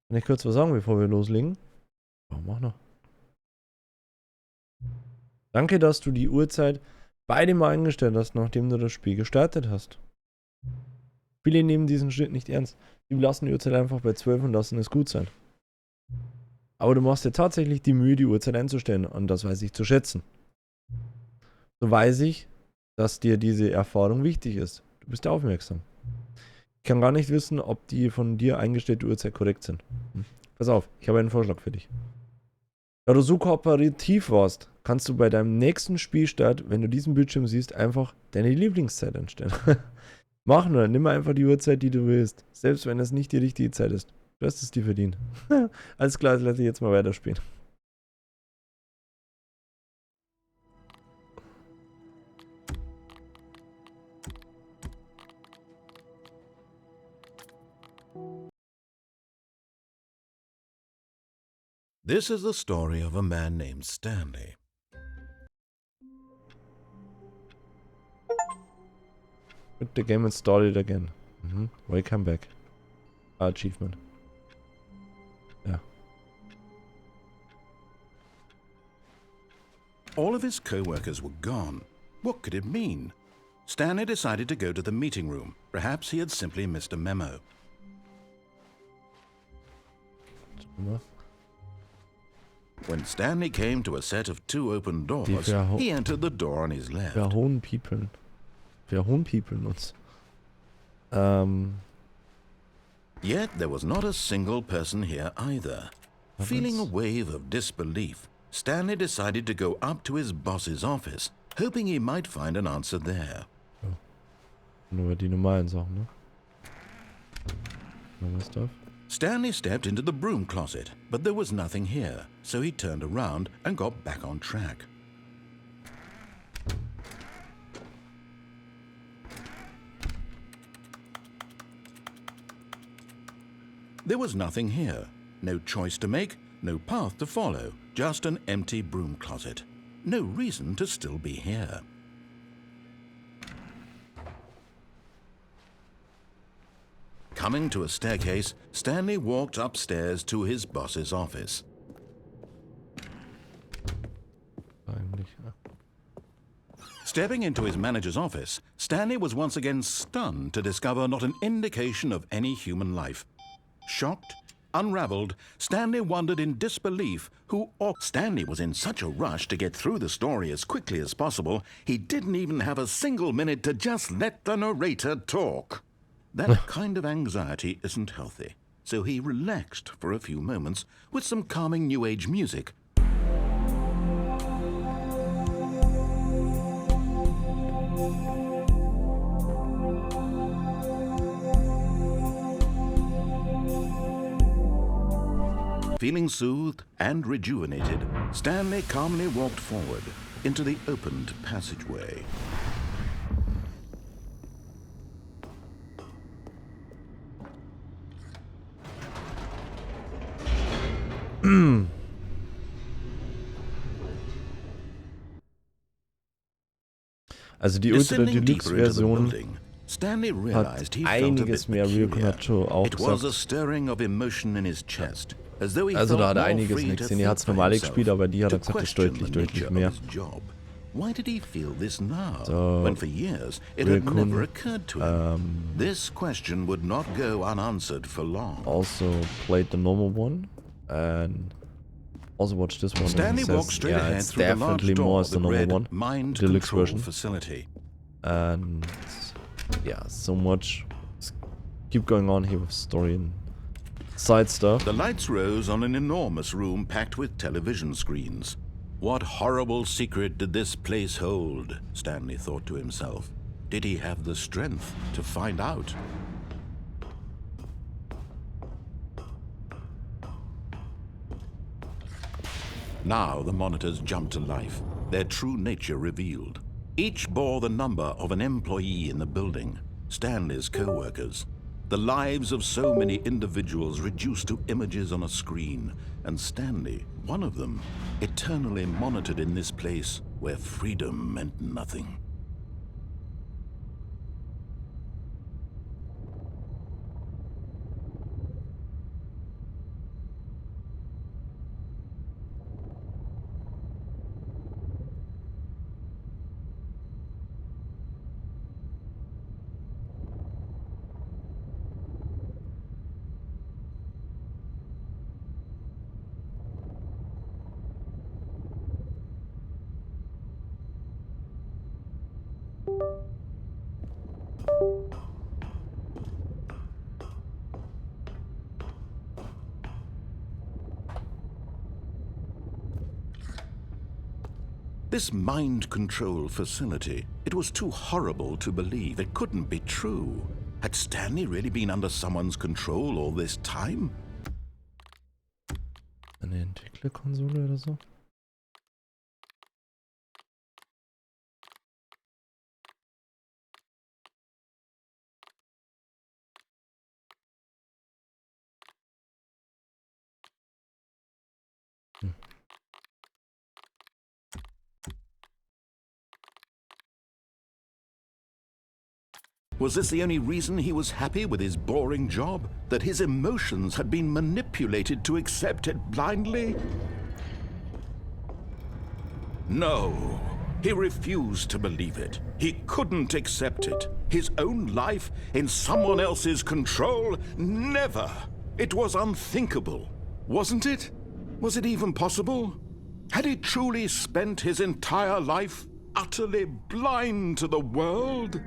Kann ich kurz was sagen, bevor wir loslegen? Oh, mach noch. Danke, dass du die Uhrzeit beide mal eingestellt hast, nachdem du das Spiel gestartet hast. Viele nehmen diesen Schritt nicht ernst. Die lassen die Uhrzeit einfach bei 12 und lassen es gut sein. Aber du machst dir tatsächlich die Mühe, die Uhrzeit einzustellen. Und das weiß ich zu schätzen. So weiß ich, dass dir diese Erfahrung wichtig ist. Du bist aufmerksam. Ich kann gar nicht wissen, ob die von dir eingestellte Uhrzeit korrekt sind. Pass auf, ich habe einen Vorschlag für dich. Da du so kooperativ warst, kannst du bei deinem nächsten Spielstart, wenn du diesen Bildschirm siehst, einfach deine Lieblingszeit einstellen. Mach nur, nimm einfach die Uhrzeit, die du willst. Selbst wenn es nicht die richtige Zeit ist. Du hast es dir verdient. Alles klar, lass ich jetzt mal weiterspielen. This is the story of a man named Stanley. Put the game and start it again. Welcome back. Achievement. Ja. All of his co-workers were gone. What could it mean? Stanley decided to go to the meeting room. Perhaps he had simply missed a memo. When Stanley came to a set of 2 open doors, he entered the door on his left. Verhohn-Peoplen uns. Yet there was not a single person here either. Feeling a wave of disbelief, Stanley decided to go up to his boss's office, hoping he might find an answer there. Oh. Nur die normalen Sachen, ne? Normal stuff. Stanley stepped into the broom closet, but there was nothing here, so he turned around and got back on track. There was nothing here. No choice to make, no path to follow, just an empty broom closet. No reason to still be here. Coming to a staircase, Stanley walked upstairs to his boss's office. Stepping into his manager's office, Stanley was once again stunned to discover not an indication of any human life. Shocked, unraveled, Stanley wondered in disbelief who Stanley was in such a rush to get through the story as quickly as possible, he didn't even have a single minute to just let the narrator talk. That kind of anxiety isn't healthy, so he relaxed for a few moments with some calming New Age music. Feeling soothed and rejuvenated, Stanley calmly walked forward into the opened passageway. Also die Ultra Descending Deluxe deeper into the Version building, Stanley hat realized he felt a einiges bit mehr Real peculiar. Connection auch It was a gesagt. stirring of emotion in his chest, as though he Also da felt hat er more einiges free nicht to gesehen. Er think hat es for normale himself, gespielt, aber die hat to er gesagt, ist question deutlich, the deutlich nature mehr. of his job. Why did he feel this now, So, when for years it Real had Con, never occurred to him? This question would not go unanswered for long. Also played the normal one and also watched this one. And he Stanley says, walked straight yeah, ahead it's through the large definitely more door as the that normal read one, Mind Deluxe Control version. Facility. And yeah, so much. Keep going on here with story and side stuff. The lights rose on an enormous room packed with television screens. What horrible secret did this place hold? Stanley thought to himself. Did he have the strength to find out? Now the monitors jumped to life, their true nature revealed. Each bore the number of an employee in the building, Stanley's co-workers. The lives of so many individuals reduced to images on a screen, and Stanley, one of them, eternally monitored in this place where freedom meant nothing. This mind control facility, it was too horrible to believe. It couldn't be true. Had Stanley really been under someone's control all this time? Eine Entwicklerkonsole oder so? Was this the only reason he was happy with his boring job? That his emotions had been manipulated to accept it blindly? No, he refused to believe it. He couldn't accept it. His own life in someone else's control? Never! It was unthinkable, wasn't it? Was it even possible? Had he truly spent his entire life utterly blind to the world?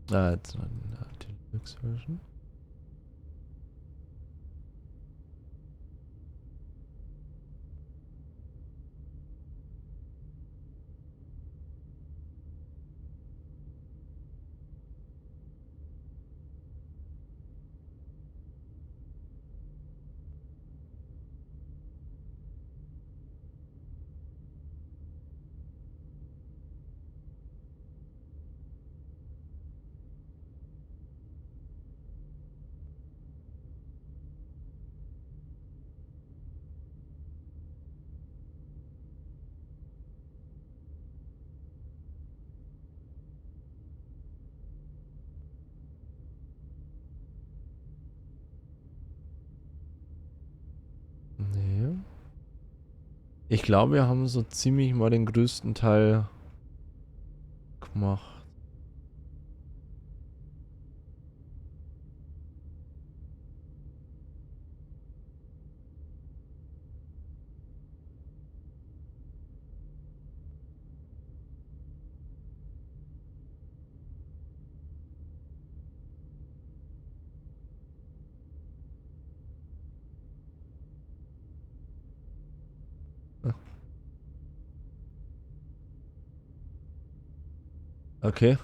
It's not a Deluxe version. Nee. Ich glaube, wir haben so ziemlich mal den größten Teil gemacht. Okay.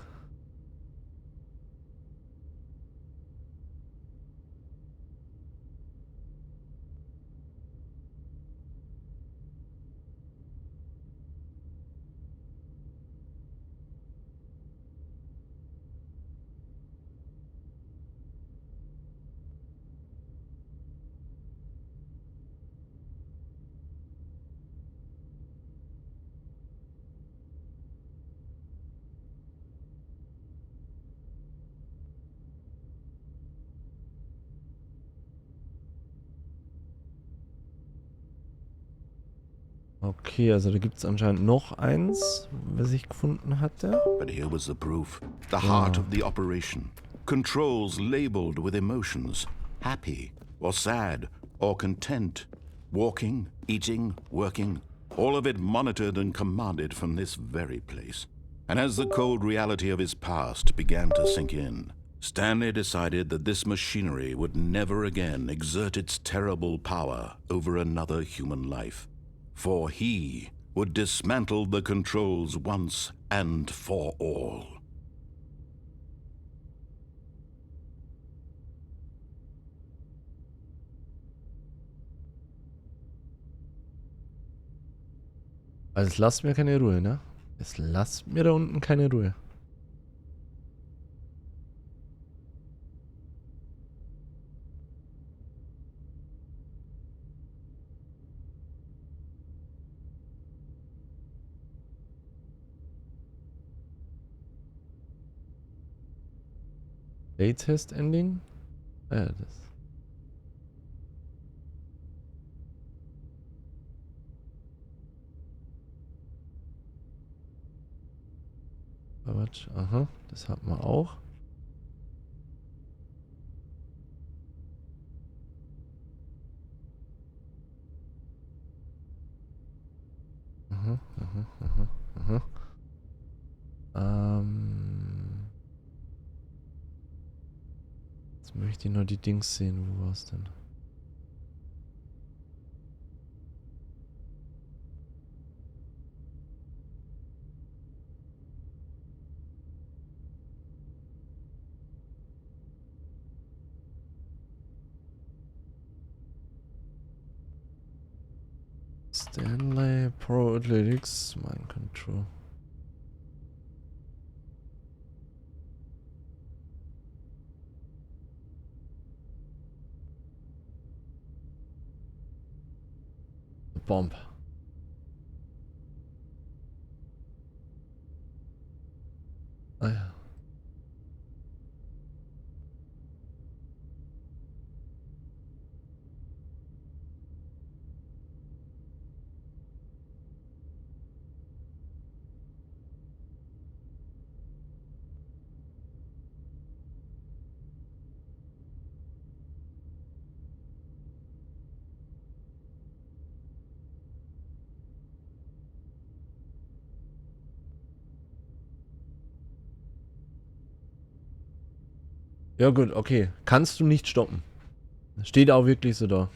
Okay, also da gibt es anscheinend noch eins, was ich gefunden hatte. But here was the proof. The heart of the operation. Controls labeled with emotions. Happy or sad or content. Walking, eating, working. All of it monitored and commanded from this very place. And as the cold reality of his past began to sink in, Stanley decided that this machinery would never again exert its terrible power over another human life. For he would dismantle the controls once and for all. Also es lasst mir keine Ruhe, ne? Es lasst mir da unten keine Ruhe. Playtest Ending? Ja, das. Quatsch. Aha, das hat man auch. Aha, aha, aha, aha. Jetzt möchte ich nur die Dings sehen. Wo war es denn? Stanley Pro Athletics Mind Control. Bomb. Ah ja. Ja gut, okay. Kannst du nicht stoppen. Steht auch wirklich so da.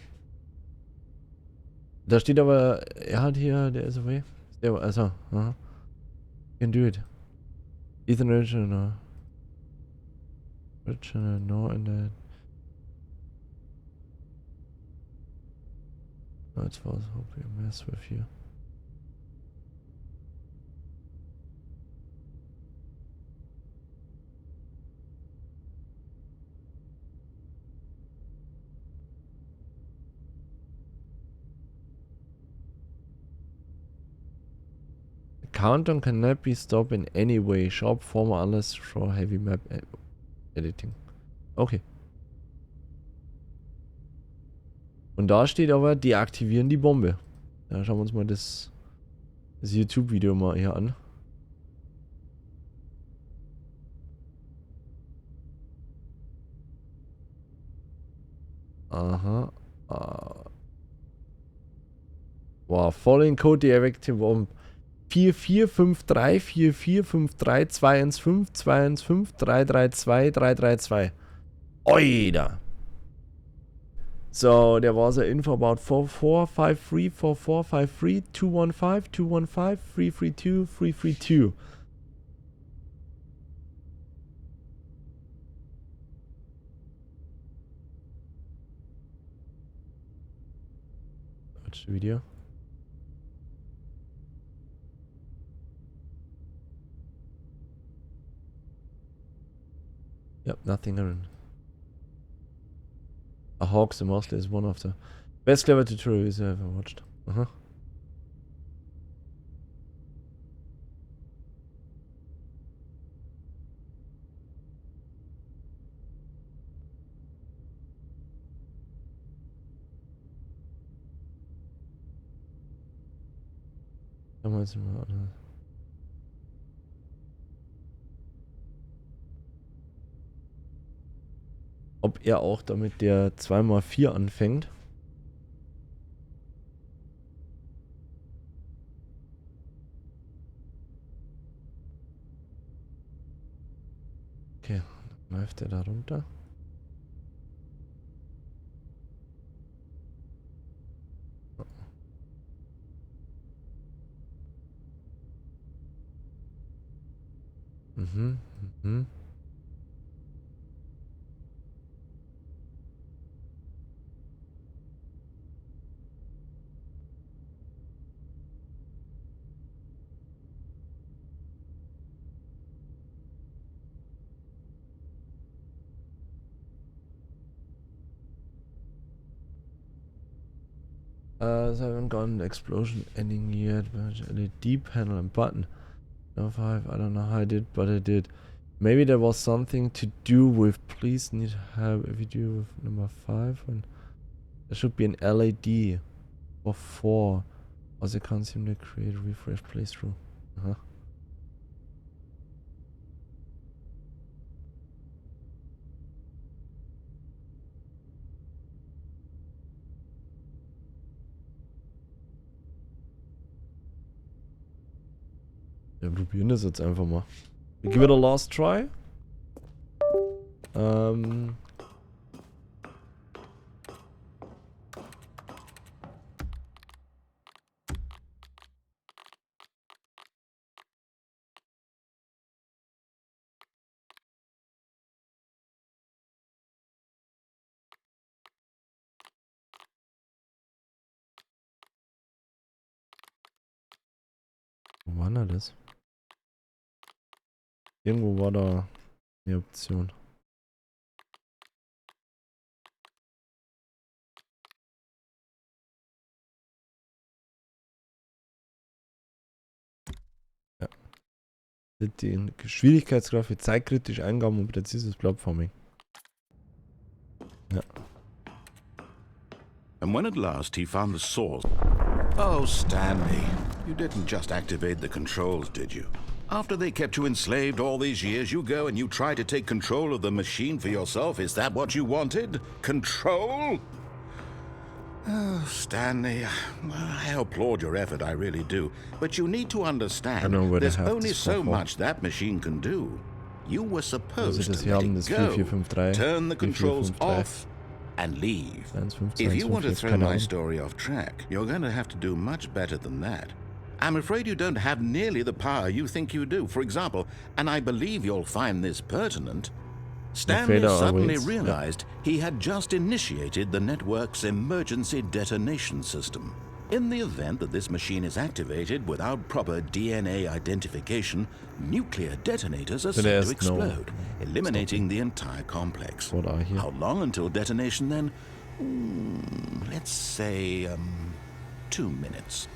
Da steht aber, er hat hier, der ist away. Der, also, aha. Can do it. Ethan Richard, no. Richard, no, and then. No, it's false. Hope you mess with you. The countdown cannot be stopped in any way. Sharp form unless show heavy map editing. Okay. Und da steht aber, deaktivieren die Bombe. Ja, schauen wir uns mal das YouTube-Video mal hier an. Aha. Wow, following code deactive bomb. 4453 4453 215 215 332 332. Oida. So, there was an info about 4453 4453 215 215 332 332. Watch the video. Yep, nothing around. A Hawks and Mostly is one of the best clever tutorials I've ever watched. Uh-huh. Damals immer anders. Ob er auch damit der 2x4 anfängt. Okay, dann läuft er da runter. Mhm, mhm. So I haven't gotten an explosion ending yet, but LED panel and button. No 5, I don't know how I did, but I did. Maybe there was something to do with please need help if you do with number 5. And there should be an LED or 4. Also can't seem to create a refresh playthrough. Wir probieren das jetzt einfach mal. We give it a last try. Wo war denn das? Irgendwo war da eine Option. Ja. Die Schwierigkeitsgrad für zeitkritische Eingaben und präzises Plattforming. Ja. And when at last he found the source... Oh, Stanley, you didn't just activate the controls, did you? After they kept you enslaved all these years, you go and you try to take control of the machine for yourself. Is that what you wanted? Control? Oh, Stanley, I applaud your effort, I really do. But you need to understand, there's only so much that machine can do. You were supposed to let it go, turn the controls off, and leave. If you want to throw my story off track, you're going to have to do much better than that. I'm afraid you don't have nearly the power you think you do. For example, and I believe you'll find this pertinent, Stanley suddenly realized he had just initiated the network's emergency detonation system. In the event that this machine is activated without proper DNA identification, nuclear detonators are set to explode, eliminating the entire complex. How long until detonation then? Let's say, 2 minutes.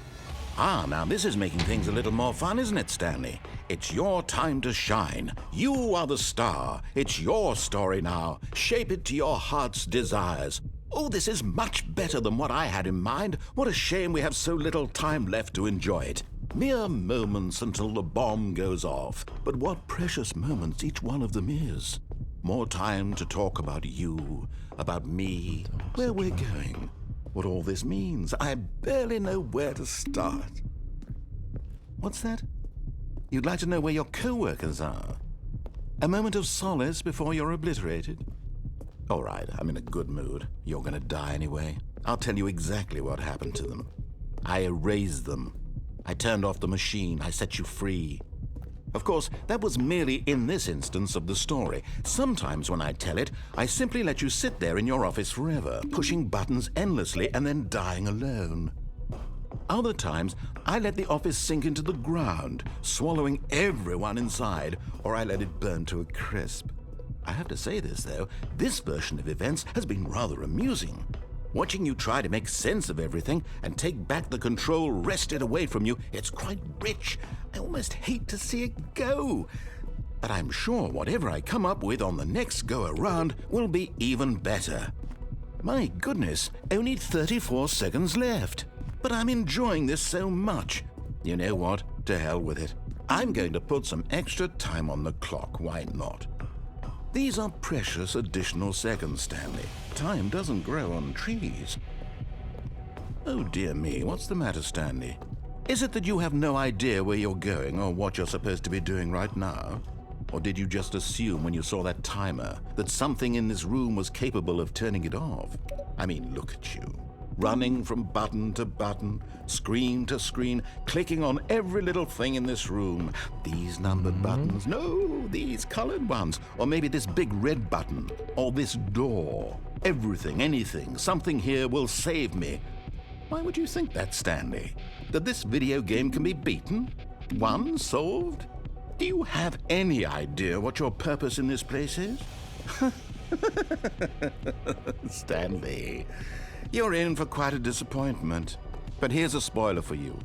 Ah, now this is making things a little more fun, isn't it, Stanley? It's your time to shine. You are the star. It's your story now. Shape it to your heart's desires. Oh, this is much better than what I had in mind. What a shame we have so little time left to enjoy it. Mere moments until the bomb goes off. But what precious moments each one of them is. More time to talk about you, about me, where we're going. What all this means, I barely know where to start. What's that? You'd like to know where your co-workers are? A moment of solace before you're obliterated? All right, I'm in a good mood. You're gonna die anyway. I'll tell you exactly what happened to them. I erased them. I turned off the machine. I set you free. Of course, that was merely in this instance of the story. Sometimes when I tell it, I simply let you sit there in your office forever, pushing buttons endlessly and then dying alone. Other times, I let the office sink into the ground, swallowing everyone inside, or I let it burn to a crisp. I have to say this, though, this version of events has been rather amusing. Watching you try to make sense of everything and take back the control wrested away from you, it's quite rich. I almost hate to see it go. But I'm sure whatever I come up with on the next go-around will be even better. My goodness, only 34 seconds left. But I'm enjoying this so much. You know what? To hell with it. I'm going to put some extra time on the clock, why not? These are precious additional seconds, Stanley. Time doesn't grow on trees. Oh dear me, what's the matter, Stanley? Is it that you have no idea where you're going or what you're supposed to be doing right now? Or did you just assume when you saw that timer that something in this room was capable of turning it off? I mean, look at you. Running from button to button, screen to screen, clicking on every little thing in this room. These numbered buttons, no, these colored ones. Or maybe this big red button, or this door. Everything, anything, something here will save me. Why would you think that, Stanley? That this video game can be beaten? Won? Solved? Do you have any idea what your purpose in this place is? Stanley, you're in for quite a disappointment. But here's a spoiler for you.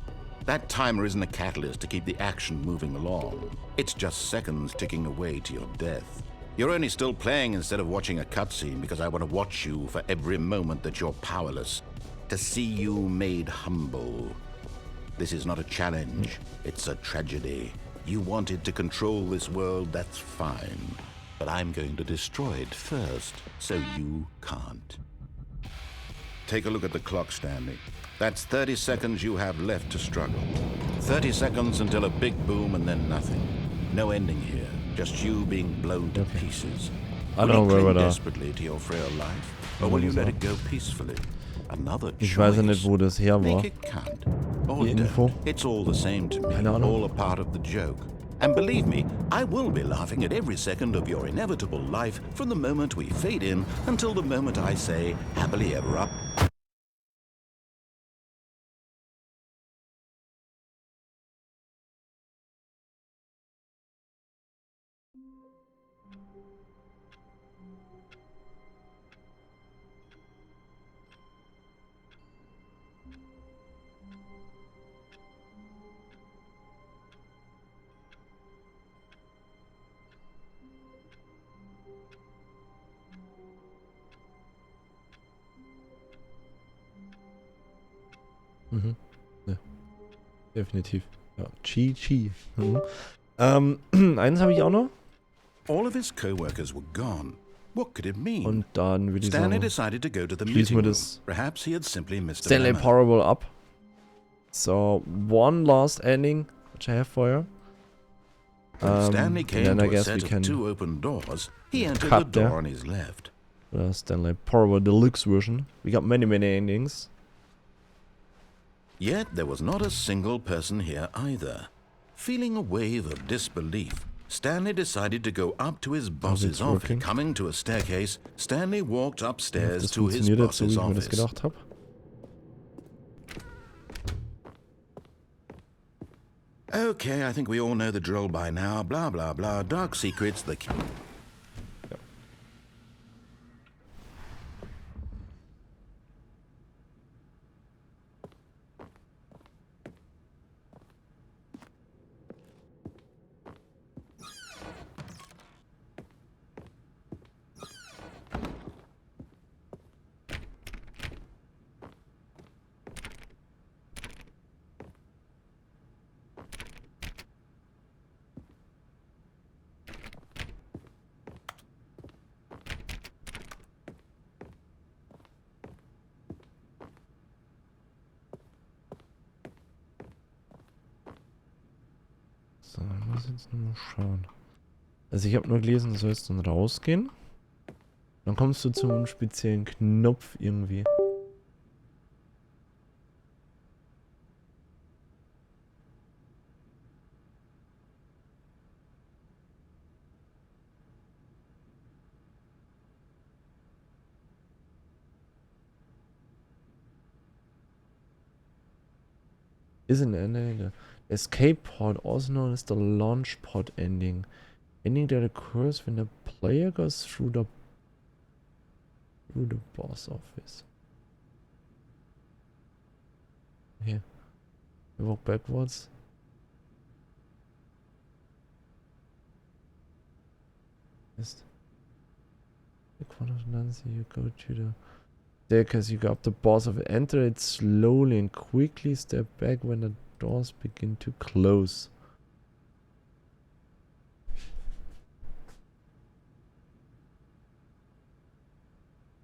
That timer isn't a catalyst to keep the action moving along. It's just seconds ticking away to your death. You're only still playing instead of watching a cutscene because I want to watch you for every moment that you're powerless. To see you made humble. This is not a challenge, it's a tragedy. You wanted to control this world, that's fine. But I'm going to destroy it first, so you can't. Take a look at the clock, Stanley. That's 30 seconds you have left to struggle. 30 seconds until a big boom and then nothing. No ending here, just you being blown to pieces. I don't know where we're da. Desperately to your frail life, or will you let it go peacefully? Another Ich weiß ja nicht, wo das her war. Make it count. Or Die Info. don't. It's all the same to me. Keine Ahnung. All a part of the joke. And believe me, I will be laughing at every second of your inevitable life from the moment we fade in until the moment I say, happily ever up. Mhm. Ja. Definitiv. Ja. Chi. Mhm. Eins habe ich auch noch. All of his co-workers were gone. What could it mean? Und dann würde ich Stanley sagen, decided to go to the schließen meeting wir room. das Perhaps he had simply missed a Stanley memo. Parable ab. So, one last ending which I have for you. When Stanley and came then I to a guess set we of can 2 open doors, he entered the cut there. door on his left. Stanley Parable Deluxe version. We got many endings. Yet there was not a single person here either. Feeling a wave of disbelief, Stanley decided to go up to his boss's office. working. Coming to a staircase, Stanley walked upstairs Das to his funktioniert jetzt so, wie boss's ich mir das office. gedacht habe. Okay, I think we all know the drill by now. Blah, blah, blah. Dark secrets, the... So, ich muss jetzt nur mal schauen. Also ich habe nur gelesen, du sollst dann rausgehen. Dann kommst du zu einem speziellen Knopf irgendwie. Isn't ending the escape pod, also known as the launch pod ending. Ending that occurs when the player goes through the boss office. Here. Walk backwards. Ist. You go to the staircase, you go up the boss of it. Enter it slowly and quickly. Step back when the doors begin to close.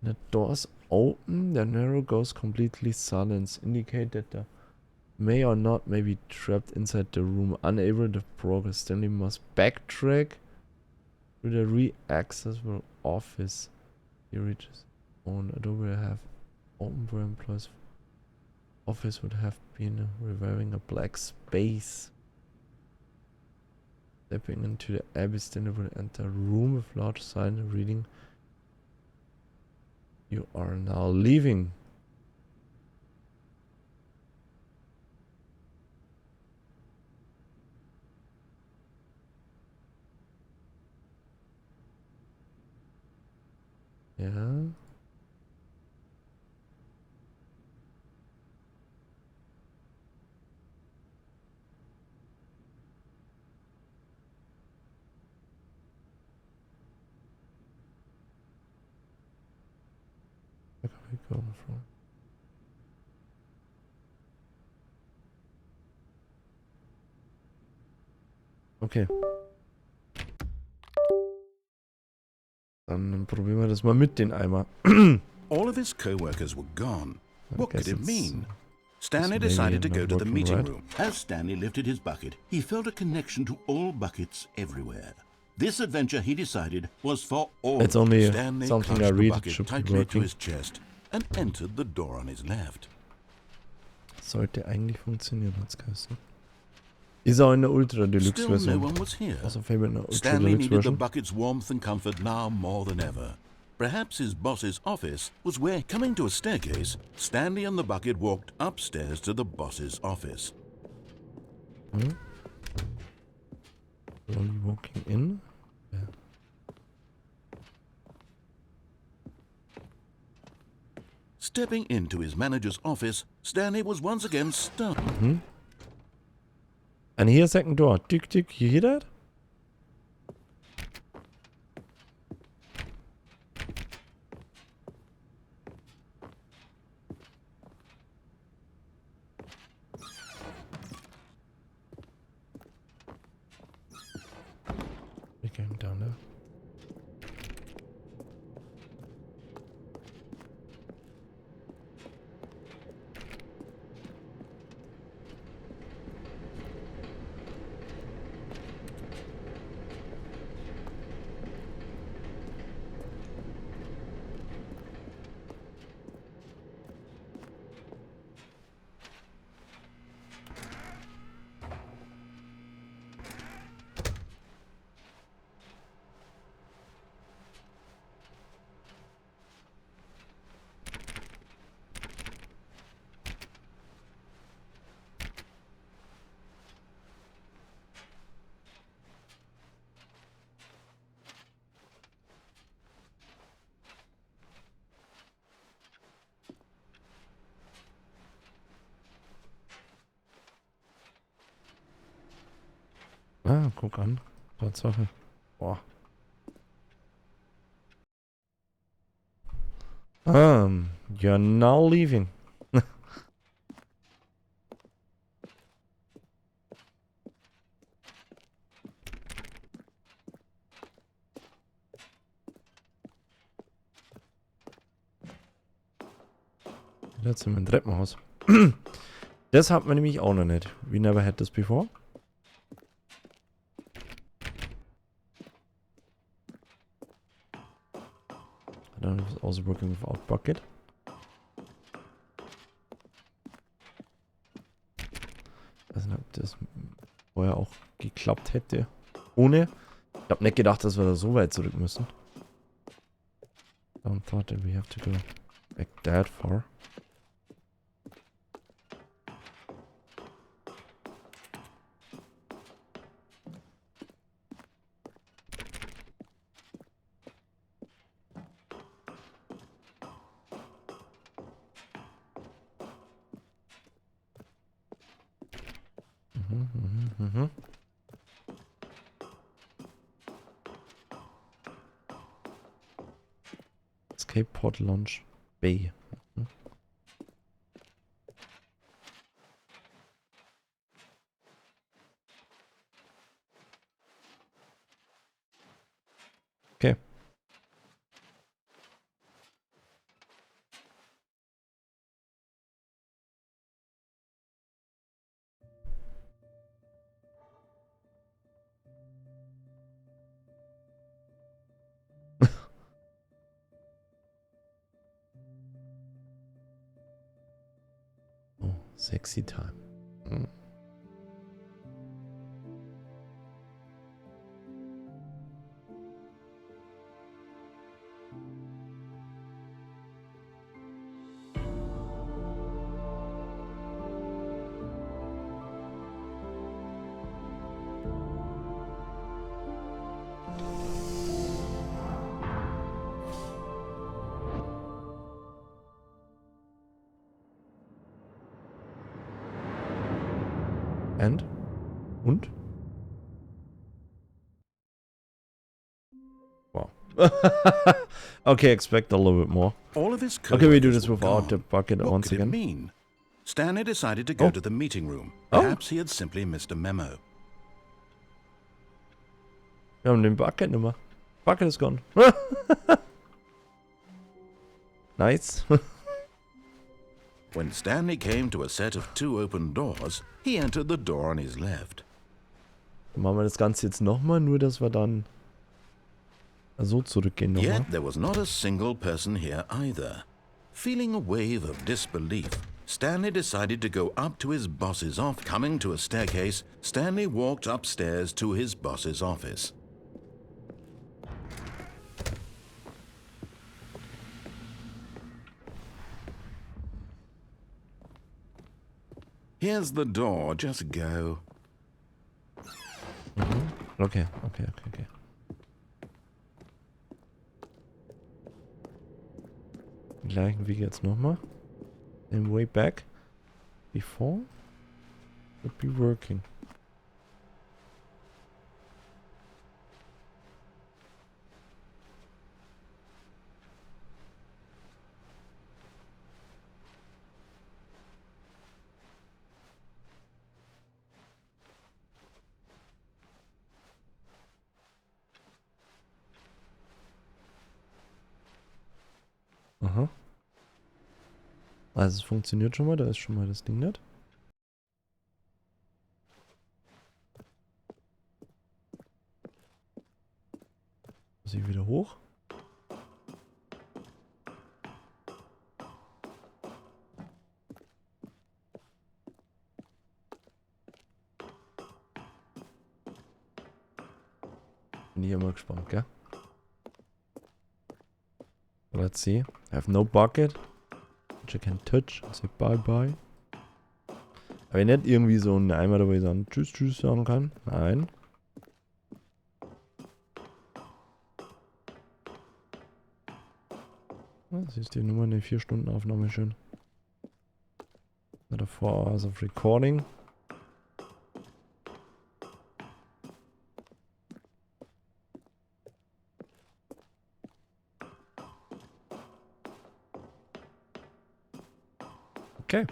The doors open, the narrow goes completely silent, indicate that the may or not may be trapped inside the room, unable to progress. Stanley must backtrack to the re-accessible office. He reaches on Adobe have open for employees. Office would have been reviving a black space. Stepping into the abyss, Stanley would enter a room with large sign reading, "You are now leaving." Yeah. Where can we go from? Okay. Dann probieren wir das mal mit den Eimer. All of his co-workers were gone. What guess could it it's, mean? Stanley maybe decided to not go to the working meeting right. room. As Stanley lifted his bucket, he felt a connection to all buckets everywhere. This adventure, he decided, was for all. It's only Stanley something I clutched the read, it bucket should be tightly to working. his chest and entered the door on his left. Sollte eigentlich funktionieren, hat's geheißen. Ist auch in der Ultra Deluxe Still no Version. one was here. Also Fable in der Ultra Stanley Deluxe needed the Version. bucket's warmth and comfort now more than ever. Perhaps his boss's office was where, coming to a staircase, Stanley and the bucket walked upstairs to the boss's office. Slowly walking in. Yeah. Stepping into his manager's office, Stanley was once again stunned. And here, second door. Tick, tick. You hear that? We're going down there. Ah, guck an. Tatsache. Boah. You're now leaving. Jetzt sind wir im Treppenhaus. Das hatten wir nämlich auch noch nicht. We never had this before. I don't know if it's also working without bucket. Ich weiß nicht, ob das vorher auch geklappt hätte. Ohne. Ich hab nicht gedacht, dass wir da so weit zurück müssen. Don't thought that we have to go back that far. Escape Pod Launch Bay. Sexy Time. Hm. Und? Wow. Okay, expect a little bit more. All of his Okay, we do coworkers this were without the gone. bucket What once could it again. mean? Stanley decided to go Oh. to the meeting room. Oh. Perhaps he had simply missed a memo. Wir haben den Bucket nicht mehr. Bucket is gone. Nice. When Stanley came to a set of 2 open doors, he entered the door on his left. Dann machen wir das Ganze jetzt nochmal, nur dass wir dann so zurückgehen nochmal. Yet there was not a single person here either. Feeling a wave of disbelief, Stanley decided to go up to his boss's office. Coming to a staircase, Stanley walked upstairs to his boss's office. Here's the door, just go. Okay. Den gleichen Weg jetzt nochmal. Then way back. Before. Would be working. Aha. Also es funktioniert schon mal, da ist schon mal das Ding nicht. Muss ich wieder hoch? Bin ich immer gespannt, gell? Let's see. I have no bucket, which I can touch. I say bye bye. Aber ich nicht irgendwie so einen Eimer dabei sagen tschüss sagen kann. Nein. Das ist die Nummer, eine 4-Stunden-Aufnahme schön. Another 4 hours of recording. Okay.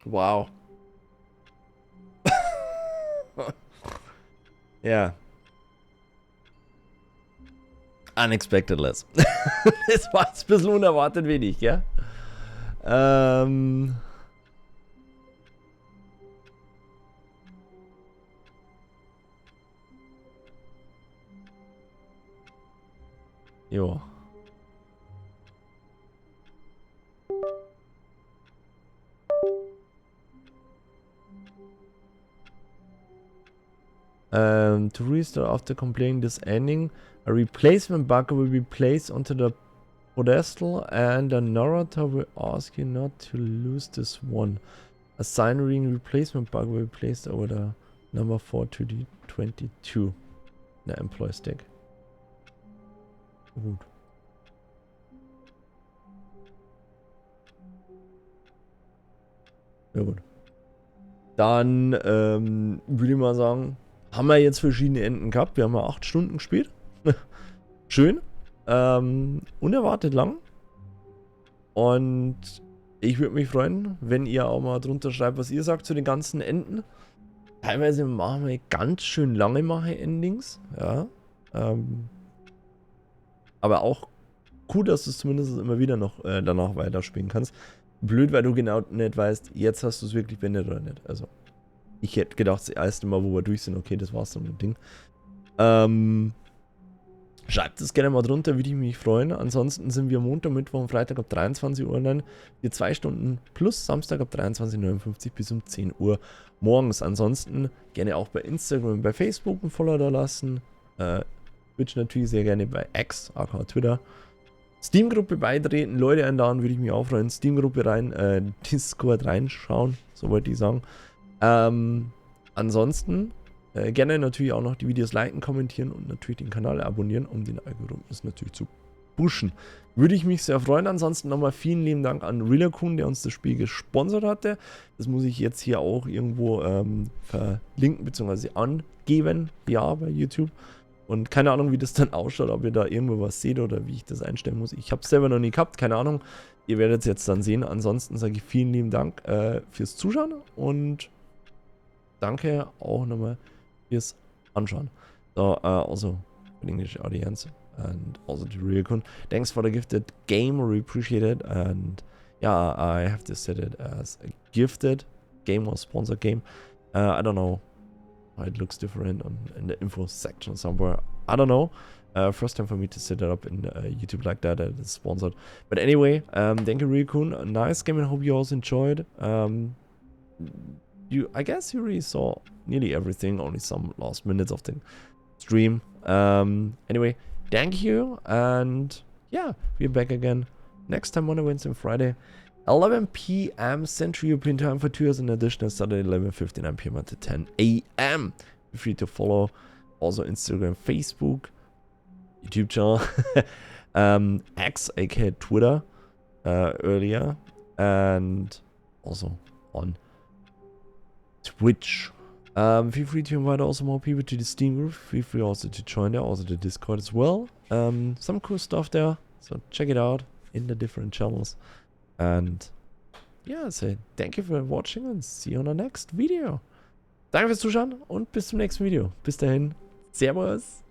Wow. Ja. Unexpected less. Das war jetzt ein bisschen unerwartet wenig, gell? Jo. To restore after completing this ending, a replacement bucket will be placed onto the pedestal and the narrator will ask you not to lose this one. A sign reading replacement bucket will be placed over the number 4 to the 22. Der Employee Stack. Gut. Ja gut. Dann würde ich mal sagen, haben wir jetzt verschiedene Enden gehabt. Wir haben ja 8 Stunden gespielt. Schön. Unerwartet lang. Und ich würde mich freuen, wenn ihr auch mal drunter schreibt, was ihr sagt zu den ganzen Enden. teilweise machen wir ganz schön lange Endings, ja. Aber auch cool, dass du es zumindest immer wieder noch danach weiterspielen kannst. Blöd, weil du genau nicht weißt, jetzt hast du es wirklich beendet oder nicht. Also, ich hätte gedacht, das erste Mal, wo wir durch sind, okay, das war's dann mit dem Ding. Schreibt es gerne mal drunter, würde ich mich freuen. Ansonsten sind wir Montag, Mittwoch und Freitag ab 23 Uhr online. Wir 2 Stunden plus Samstag ab 23:59 bis um 10 Uhr morgens. Ansonsten gerne auch bei Instagram und bei Facebook ein Follow da lassen. Twitch natürlich sehr gerne bei X, aka Twitter. Steam-Gruppe beitreten, Leute einladen, würde ich mich auch freuen. Steam-Gruppe rein, Discord reinschauen, so wollte ich sagen. Ansonsten gerne natürlich auch noch die Videos liken, kommentieren und natürlich den Kanal abonnieren, um den Algorithmus natürlich zu pushen. Würde ich mich sehr freuen. Ansonsten nochmal vielen lieben Dank an Realakun, der uns das Spiel gesponsert hatte. Das muss ich jetzt hier auch irgendwo verlinken bzw. angeben, ja, bei YouTube. Und keine Ahnung, wie das dann ausschaut, ob ihr da irgendwo was seht oder wie ich das einstellen muss. Ich habe es selber noch nie gehabt, keine Ahnung. Ihr werdet es jetzt dann sehen. Ansonsten sage ich vielen lieben Dank fürs Zuschauen und danke auch nochmal fürs Anschauen. So, also for the English audience and also to Realakun. Thanks for the gifted game, we appreciate it. And yeah, I have to set it as a gifted game or sponsored game. I don't know. It looks different in the info section somewhere. I don't know. First time for me to set it up in YouTube like that. It's sponsored. But anyway, thank you, Realakun. Nice game. I hope you also enjoyed. I guess you really saw nearly everything. Only some last minutes of the stream. Anyway, thank you. And yeah, we're back again next time on a Wednesday and Friday. 11 p.m. Central European Time for 2 hours in addition, Saturday 11:59 p.m. to 10 a.m. Feel free to follow also Instagram, Facebook, YouTube channel, X, aka Twitter, earlier, and also on Twitch. Feel free to invite also more people to the Steam group. Feel free also to join there, also the Discord as well. Some cool stuff there, so check it out in the different channels. And yeah, say thank you for watching and see you on the next video. Danke fürs Zuschauen und bis zum nächsten Video. Bis dahin, Servus.